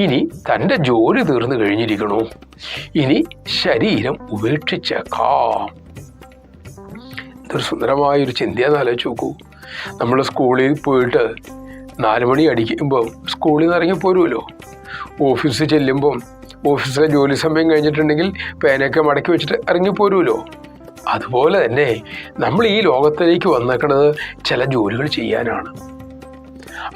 ഇനി തൻ്റെ ജോലി തീർന്നു കഴിഞ്ഞിരിക്കണു, ഇനി ശരീരം ഉപേക്ഷിച്ചേക്കാം. ഇതൊരു സുന്ദരമായൊരു ചിന്തയെന്ന് ആലോചിച്ച് നോക്കൂ. നമ്മൾ സ്കൂളിൽ പോയിട്ട് 4 മണി അടിക്കുമ്പം സ്കൂളിൽ നിന്ന് ഇറങ്ങി പോരുമല്ലോ. ഓഫീസിൽ ചെല്ലുമ്പം ഓഫീസിലെ ജോലി സമയം കഴിഞ്ഞിട്ടുണ്ടെങ്കിൽ പേനയൊക്കെ മടക്കി വെച്ചിട്ട് ഇറങ്ങിപ്പോരുമല്ലോ. അതുപോലെ തന്നെ നമ്മൾ ഈ ലോകത്തിലേക്ക് വന്നേക്കുന്നത് ചില ജോലികൾ ചെയ്യാനാണ്.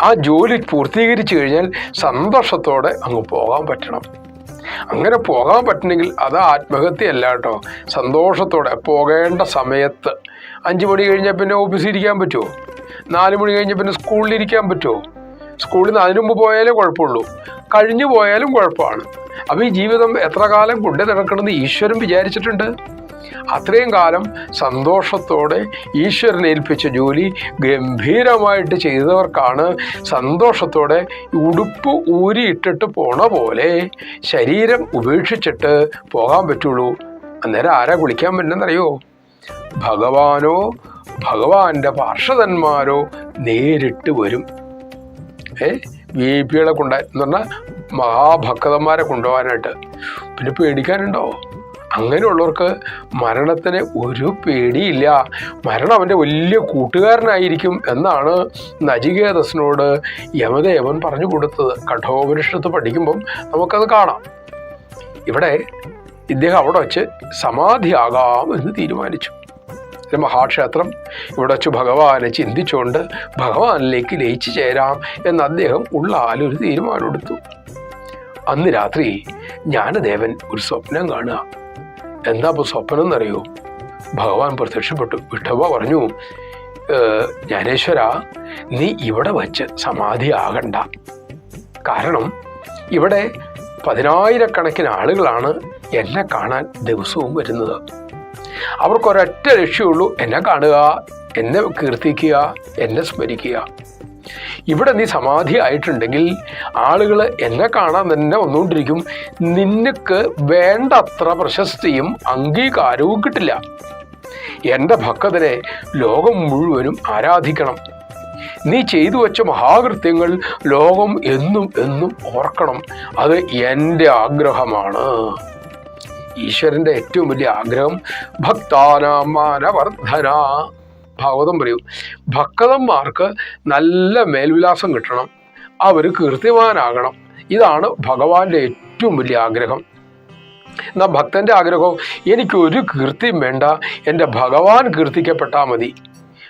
ആ ജോലി പൂർത്തീകരിച്ചു കഴിഞ്ഞാൽ സന്തോഷത്തോടെ അങ്ങ് പോകാൻ പറ്റണം. അങ്ങനെ പോകാൻ പറ്റണമെങ്കിൽ അത് ആത്മഹത്യയല്ല കേട്ടോ. സന്തോഷത്തോടെ പോകേണ്ട സമയത്ത് 5 മണി കഴിഞ്ഞാൽ പിന്നെ ഓഫീസിൽ ഇരിക്കാൻ പറ്റുമോ? 4 മണി കഴിഞ്ഞാൽ പിന്നെ സ്കൂളിലിരിക്കാൻ പറ്റുമോ? സ്കൂളിൽ നിന്ന് അതിനു മുമ്പ് പോയാലേ കുഴപ്പമുള്ളൂ, കഴിഞ്ഞു പോയാലും കുഴപ്പമാണ്. അപ്പോൾ ഈ ജീവിതം എത്ര കാലം കൊണ്ടു നടക്കണമെന്ന് ഈശ്വരൻ വിചാരിച്ചിട്ടുണ്ട്. അത്രയും കാലം സന്തോഷത്തോടെ ഈശ്വരനെ ഏൽപ്പിച്ച ജോലി ഗംഭീരമായിട്ട് ചെയ്തവർക്കാണ് സന്തോഷത്തോടെ ഉടുപ്പ് ഊരിയിട്ടിട്ട് പോണ പോലെ ശരീരം ഉപേക്ഷിച്ചിട്ട് പോകാൻ പറ്റുള്ളൂ. അന്നേരം ആരാ കുളിക്കാൻ പറ്റുന്നറിയോ? ഭഗവാനോ ഭഗവാന്റെ പാർഷദന്മാരോ നേരിട്ട് വരും. VIP എന്ന് പറഞ്ഞാൽ മഹാഭക്തന്മാരെ കൊണ്ടുപോകാനായിട്ട്. പിന്നെ പേടിക്കാനുണ്ടോ? അങ്ങനെയുള്ളവർക്ക് മരണത്തിന് ഒരു പേടിയില്ല. മരണം അവൻ്റെ വലിയ കൂട്ടുകാരനായിരിക്കും എന്നാണ് നചികേതസിനോട് യമദേവൻ പറഞ്ഞു കൊടുത്തത്. കഠോപനിഷത്ത് പഠിക്കുമ്പം നമുക്കത് കാണാം. ഇവിടെ ഇദ്ദേഹം അവിടെ വച്ച് സമാധിയാകാം എന്ന് തീരുമാനിച്ചു. മഹാക്ഷേത്രം ഇവിടെ വച്ച് ഭഗവാനെ ചിന്തിച്ചുകൊണ്ട് ഭഗവാനിലേക്ക് ലയിച്ചു ചേരാം എന്ന് അദ്ദേഹം ഉള്ളാലൊരു തീരുമാനമെടുത്തു. അന്ന് രാത്രി ജ്ഞാനദേവൻ ഒരു സ്വപ്നം കാണുക. എന്താ ഇപ്പോൾ സ്വപ്നം എന്നറിയോ? ഭഗവാൻ പ്രത്യക്ഷപ്പെട്ടു. വിഠോബ പറഞ്ഞു, ജ്ഞാനേശ്വര, നീ ഇവിടെ വച്ച് സമാധിയാകണ്ട. കാരണം ഇവിടെ 10,000-കണക്കിന് ആളുകളാണ് എന്നെ കാണാൻ ദിവസവും വരുന്നത്. അവർക്കൊരൊറ്റ ലക്ഷ്യമുള്ളൂ, എന്നെ കാണുക, എന്നെ കീർത്തിക്കുക, എന്നെ സ്മരിക്കുക. ഇവിടെ നീ സമാധി ആയിട്ടുണ്ടെങ്കിൽ ആളുകൾ എന്നെ കാണാൻ തന്നെ വന്നുകൊണ്ടിരിക്കും. നിനക്ക് വേണ്ടത്ര പ്രശസ്തിയും അംഗീകാരവും കിട്ടില്ല. എൻ്റെ ഭക്തനെ ലോകം മുഴുവനും ആരാധിക്കണം. നീ ചെയ്തു വച്ച മഹാകൃത്യങ്ങൾ ലോകം എന്നും എന്നും ഓർക്കണം. അത് എൻ്റെ ആഗ്രഹമാണ്. ഈശ്വരൻ്റെ ഏറ്റവും വലിയ ആഗ്രഹം ഭക്താനാം മാനവർദ്ധന. ഭാഗവതം പറയും, ഭക്തന്മാർക്ക് നല്ല മേൽവിലാസം കിട്ടണം, അവർ കീർത്തിമാനാകണം. ഇതാണ് ഭഗവാന്റെ ഏറ്റവും വലിയ ആഗ്രഹം. എന്നാൽ ഭക്തൻ്റെ ആഗ്രഹം, എനിക്കൊരു കീർത്തിയും വേണ്ട, എൻ്റെ ഭഗവാൻ കീർത്തിക്കപ്പെട്ടാൽ മതി.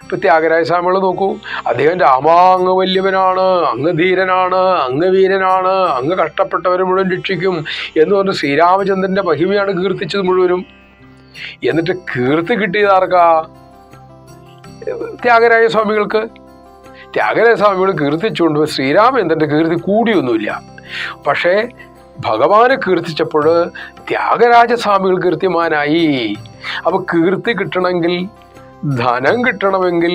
ഇപ്പം ത്യാഗരാജ സ്വാമികൾ നോക്കൂ, അദ്ദേഹം രാമാ അങ്ങ് വല്യവനാണ്, അങ്ങ് ധീരനാണ്, അങ്ങ് വീരനാണ്, അങ്ങ് കഷ്ടപ്പെട്ടവരെ മുഴുവൻ രക്ഷിക്കും എന്ന് പറഞ്ഞ് ശ്രീരാമചന്ദ്രൻ്റെ മഹിമയാണ് കീർത്തിച്ചത് മുഴുവനും. എന്നിട്ട് കീർത്തി കിട്ടിയത് ആർക്കാ? ത്യാഗരാജ സ്വാമികൾക്ക്. ത്യാഗരാജ സ്വാമികൾ കീർത്തിച്ചുകൊണ്ട് ശ്രീരാമചന്ദ്രൻ്റെ കീർത്തി കൂടിയൊന്നുമില്ല. പക്ഷേ ഭഗവാനെ കീർത്തിച്ചപ്പോൾ ത്യാഗരാജസ്വാമികൾ കീർത്തിമാനായി. അപ്പോൾ കീർത്തി കിട്ടണമെങ്കിൽ, ധനം കിട്ടണമെങ്കിൽ,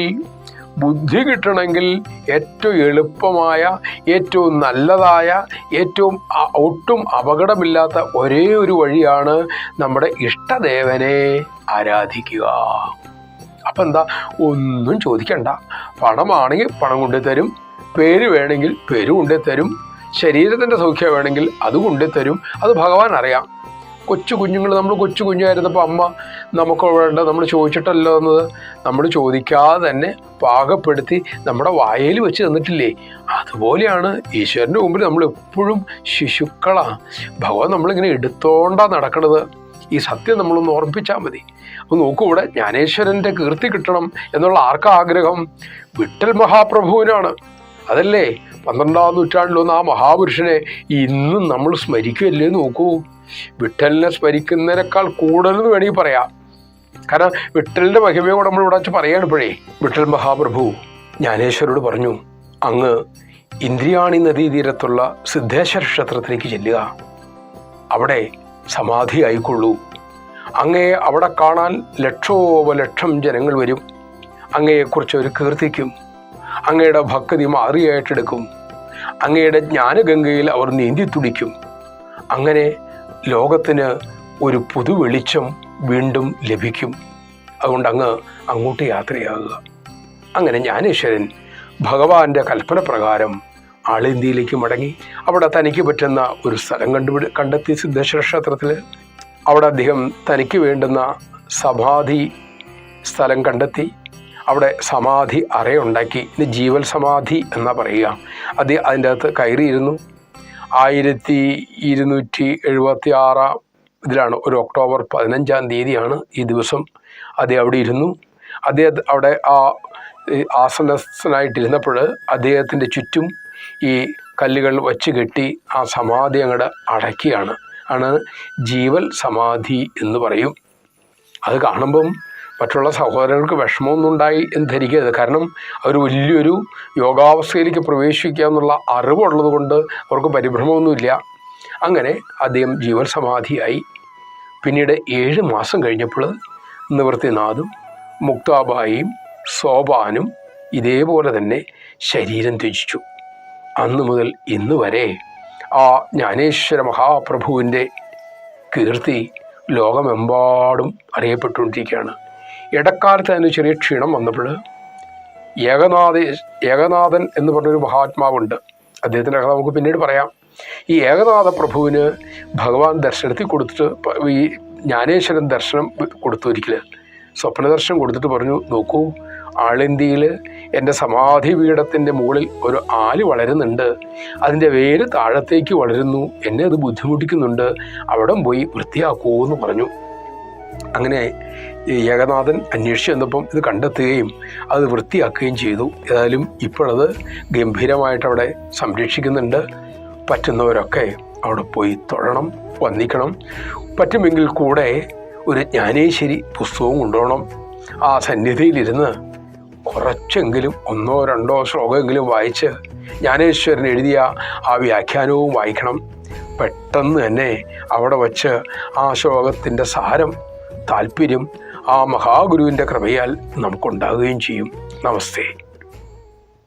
ബുദ്ധി കിട്ടണമെങ്കിൽ ഏറ്റവും എളുപ്പമായ, ഏറ്റവും നല്ലതായ, ഏറ്റവും ഒട്ടും അപകടമില്ലാത്ത ഒരേ ഒരു വഴിയാണ് നമ്മുടെ ഇഷ്ടദേവനെ ആരാധിക്കുക. അപ്പം എന്താ, ഒന്നും ചോദിക്കണ്ട. പണമാണെങ്കിൽ പണം കൊണ്ടുതരും, പേര് വേണമെങ്കിൽ പേര് കൊണ്ടുതരും, ശരീരത്തിൻ്റെ സൗഖ്യം വേണമെങ്കിൽ അത് കൊണ്ടുതരും. അത് ഭഗവാൻ അറിയാം. കൊച്ചു കുഞ്ഞുങ്ങൾ, നമ്മൾ കൊച്ചു കുഞ്ഞായിരുന്നപ്പോൾ അമ്മ നമുക്ക് വേണ്ട നമ്മൾ ചോദിച്ചിട്ടല്ലോ എന്നത് നമ്മൾ ചോദിക്കാതെ തന്നെ പാകപ്പെടുത്തി നമ്മുടെ വായയിൽ വെച്ച് തന്നിട്ടില്ലേ? അതുപോലെയാണ് ഈശ്വരൻ്റെ മുമ്പിൽ നമ്മൾ എപ്പോഴും ശിശുക്കളാണ്. ഭഗവാൻ നമ്മളിങ്ങനെ എടുത്തോണ്ടാണ് നടക്കണത്. ഈ സത്യം നമ്മളൊന്ന് ഓർമ്മിപ്പിച്ചാൽ മതി. അപ്പോൾ നോക്കൂ, ഇവിടെ ജ്ഞാനേശ്വരൻ്റെ കീർത്തി കിട്ടണം എന്നുള്ള ആർക്കാ ആഗ്രഹം? വിട്ടൽ മഹാപ്രഭുവിനാണ്. അതല്ലേ 12-ാം നൂറ്റാണ്ടിലൊന്ന് ആ മഹാപുരുഷനെ ഇന്നും നമ്മൾ സ്മരിക്കുകയല്ലേ? നോക്കൂ, വിട്ടലിനെ സ്മരിക്കുന്നതിനേക്കാൾ കൂടുതലെന്ന് വേണമെങ്കിൽ പറയാം. കാരണം വിട്ടലിൻ്റെ മഹിമയെ കൂടെ നമ്മൾ ഇവിടെ വെച്ച് പറയുകയാണ്. ഇപ്പോഴേ വിട്ടൽ മഹാപ്രഭു ജ്ഞാനേശ്വരോട് പറഞ്ഞു, അങ്ങ് ഇന്ദ്രിയാണി നദീതീരത്തുള്ള സിദ്ധേശ്വര ക്ഷേത്രത്തിലേക്ക് ചെല്ലുക. അവിടെ സമാധിയായിക്കൊള്ളൂ. അങ്ങയെ അവിടെ കാണാൻ ലക്ഷോപലക്ഷം ജനങ്ങൾ വരും. അങ്ങയെക്കുറിച്ച് അവർ കീർത്തിക്കും. അങ്ങയുടെ ഭക്തി മാറിയായിട്ടെടുക്കും. അങ്ങയുടെ ജ്ഞാനഗംഗയിൽ അവർ നീന്തി തുടിക്കും. അങ്ങനെ ലോകത്തിന് ഒരു പുതു വെളിച്ചം വീണ്ടും ലഭിക്കും. അതുകൊണ്ട് അങ്ങോട്ട് യാത്രയാകുക. അങ്ങനെ ജ്ഞാനേശ്വരൻ ഭഗവാന്റെ കൽപ്പന പ്രകാരം ആളന്തിയിലേക്ക് മടങ്ങി. അവിടെ തനിക്ക് പറ്റുന്ന ഒരു സ്ഥലം കണ്ടെത്തി സിദ്ധേശ്വര ക്ഷേത്രത്തിൽ. അവിടെ അദ്ദേഹം തനിക്ക് വേണ്ടുന്ന സമാധി സ്ഥലം കണ്ടെത്തി. അവിടെ സമാധി അറയുണ്ടാക്കി. ഇനി ജീവൽ സമാധി എന്നാ പറയുക. അതിൻ്റെ അകത്ത് കയറിയിരുന്നു. 1276 ഇതിലാണ്, ഒരു ഒക്ടോബർ 15-ാം തീയതിയാണ് ഈ ദിവസം. അദ്ദേഹം അവിടെ ഇരുന്നു. അദ്ദേഹം അവിടെ ആസനസ്ഥനായിട്ടിരുന്നപ്പോൾ അദ്ദേഹത്തിൻ്റെ ചുറ്റും ഈ കല്ലുകൾ വച്ച് കെട്ടി ആ സമാധി അങ്ങോട്ട് അടക്കിയാണ്. ആണ് ജീവൽ സമാധി എന്ന് പറയും. അത് കാണുമ്പം മറ്റുള്ള സഹോദരങ്ങൾക്ക് വിഷമമൊന്നും ഉണ്ടായി എന്ന് ധരിക്കരുത്. കാരണം അവർ വലിയൊരു യോഗാവസ്ഥയിലേക്ക് പ്രവേശിക്കുക എന്നുള്ള അറിവുള്ളത് കൊണ്ട് അവർക്ക് പരിഭ്രമമൊന്നുമില്ല. അങ്ങനെ അദ്ദേഹം ജീവൽ സമാധിയായി. പിന്നീട് 7 മാസം കഴിഞ്ഞപ്പോൾ നിവൃത്തിനാഥും മുക്താബായിയും സോപാനും ഇതേപോലെ തന്നെ ശരീരം ത്യജിച്ചു. അന്നു മുതൽ ഇന്ന് വരെ ആ ജ്ഞാനേശ്വര മഹാപ്രഭുവിൻ്റെ കീർത്തി ലോകമെമ്പാടും അറിയപ്പെട്ടുകൊണ്ടിരിക്കുകയാണ്. ഇടക്കാലത്ത് അതിന് ചെറിയ ക്ഷീണം വന്നപ്പോൾ ഏകനാഥൻ എന്ന് പറഞ്ഞൊരു മഹാത്മാവുണ്ട്. അദ്ദേഹത്തിൻ്റെ കഥ നമുക്ക് പിന്നീട് പറയാം. ഈ ഏകനാഥ പ്രഭുവിന് ഭഗവാൻ ദർശനത്തിൽ കൊടുത്തിട്ട്, ഈ ജ്ഞാനേശ്വരൻ ദർശനം കൊടുത്തു. ഒരിക്കൽ സ്വപ്ന ദർശനം കൊടുത്തിട്ട് പറഞ്ഞു, നോക്കൂ, ആളന്തിയിൽ എൻ്റെ സമാധി പീഠത്തിൻ്റെ മുകളിൽ ഒരു ആല് വളരുന്നുണ്ട്. അതിൻ്റെ വേര് താഴത്തേക്ക് വളരുന്നു. എന്നെ അത് ബുദ്ധിമുട്ടിക്കുന്നുണ്ട്. അവിടെ പോയി വൃത്തിയാക്കൂ എന്ന് പറഞ്ഞു. അങ്ങനെ ഏകനാഥൻ അന്വേഷിച്ച് വന്നപ്പം ഇത് കണ്ടെത്തുകയും അത് വൃത്തിയാക്കുകയും ചെയ്തു. ഏതായാലും ഇപ്പോഴത് ഗംഭീരമായിട്ട് അവിടെ സംരക്ഷിക്കുന്നുണ്ട്. പറ്റുന്നവരൊക്കെ അവിടെ പോയി തൊഴണം, വന്ദിക്കണം. പറ്റുമെങ്കിൽ കൂടെ ഒരു ജ്ഞാനേശ്വരി പുസ്തകവും കൊണ്ടുപോകണം. ആ സന്നിധിയിലിരുന്ന് കുറച്ചെങ്കിലും 1-2 ശ്ലോകമെങ്കിലും വായിച്ച് ജ്ഞാനേശ്വരൻ എഴുതിയ ആ വ്യാഖ്യാനവും വായിക്കണം. പെട്ടെന്ന് തന്നെ അവിടെ വച്ച് ആ ശ്ലോകത്തിൻ്റെ സാരം, താല്പര്യം ആ മഹാഗുരുവിൻ്റെ കൃപയാൽ നമുക്കുണ്ടാകുകയും ചെയ്യും. നമസ്തേ.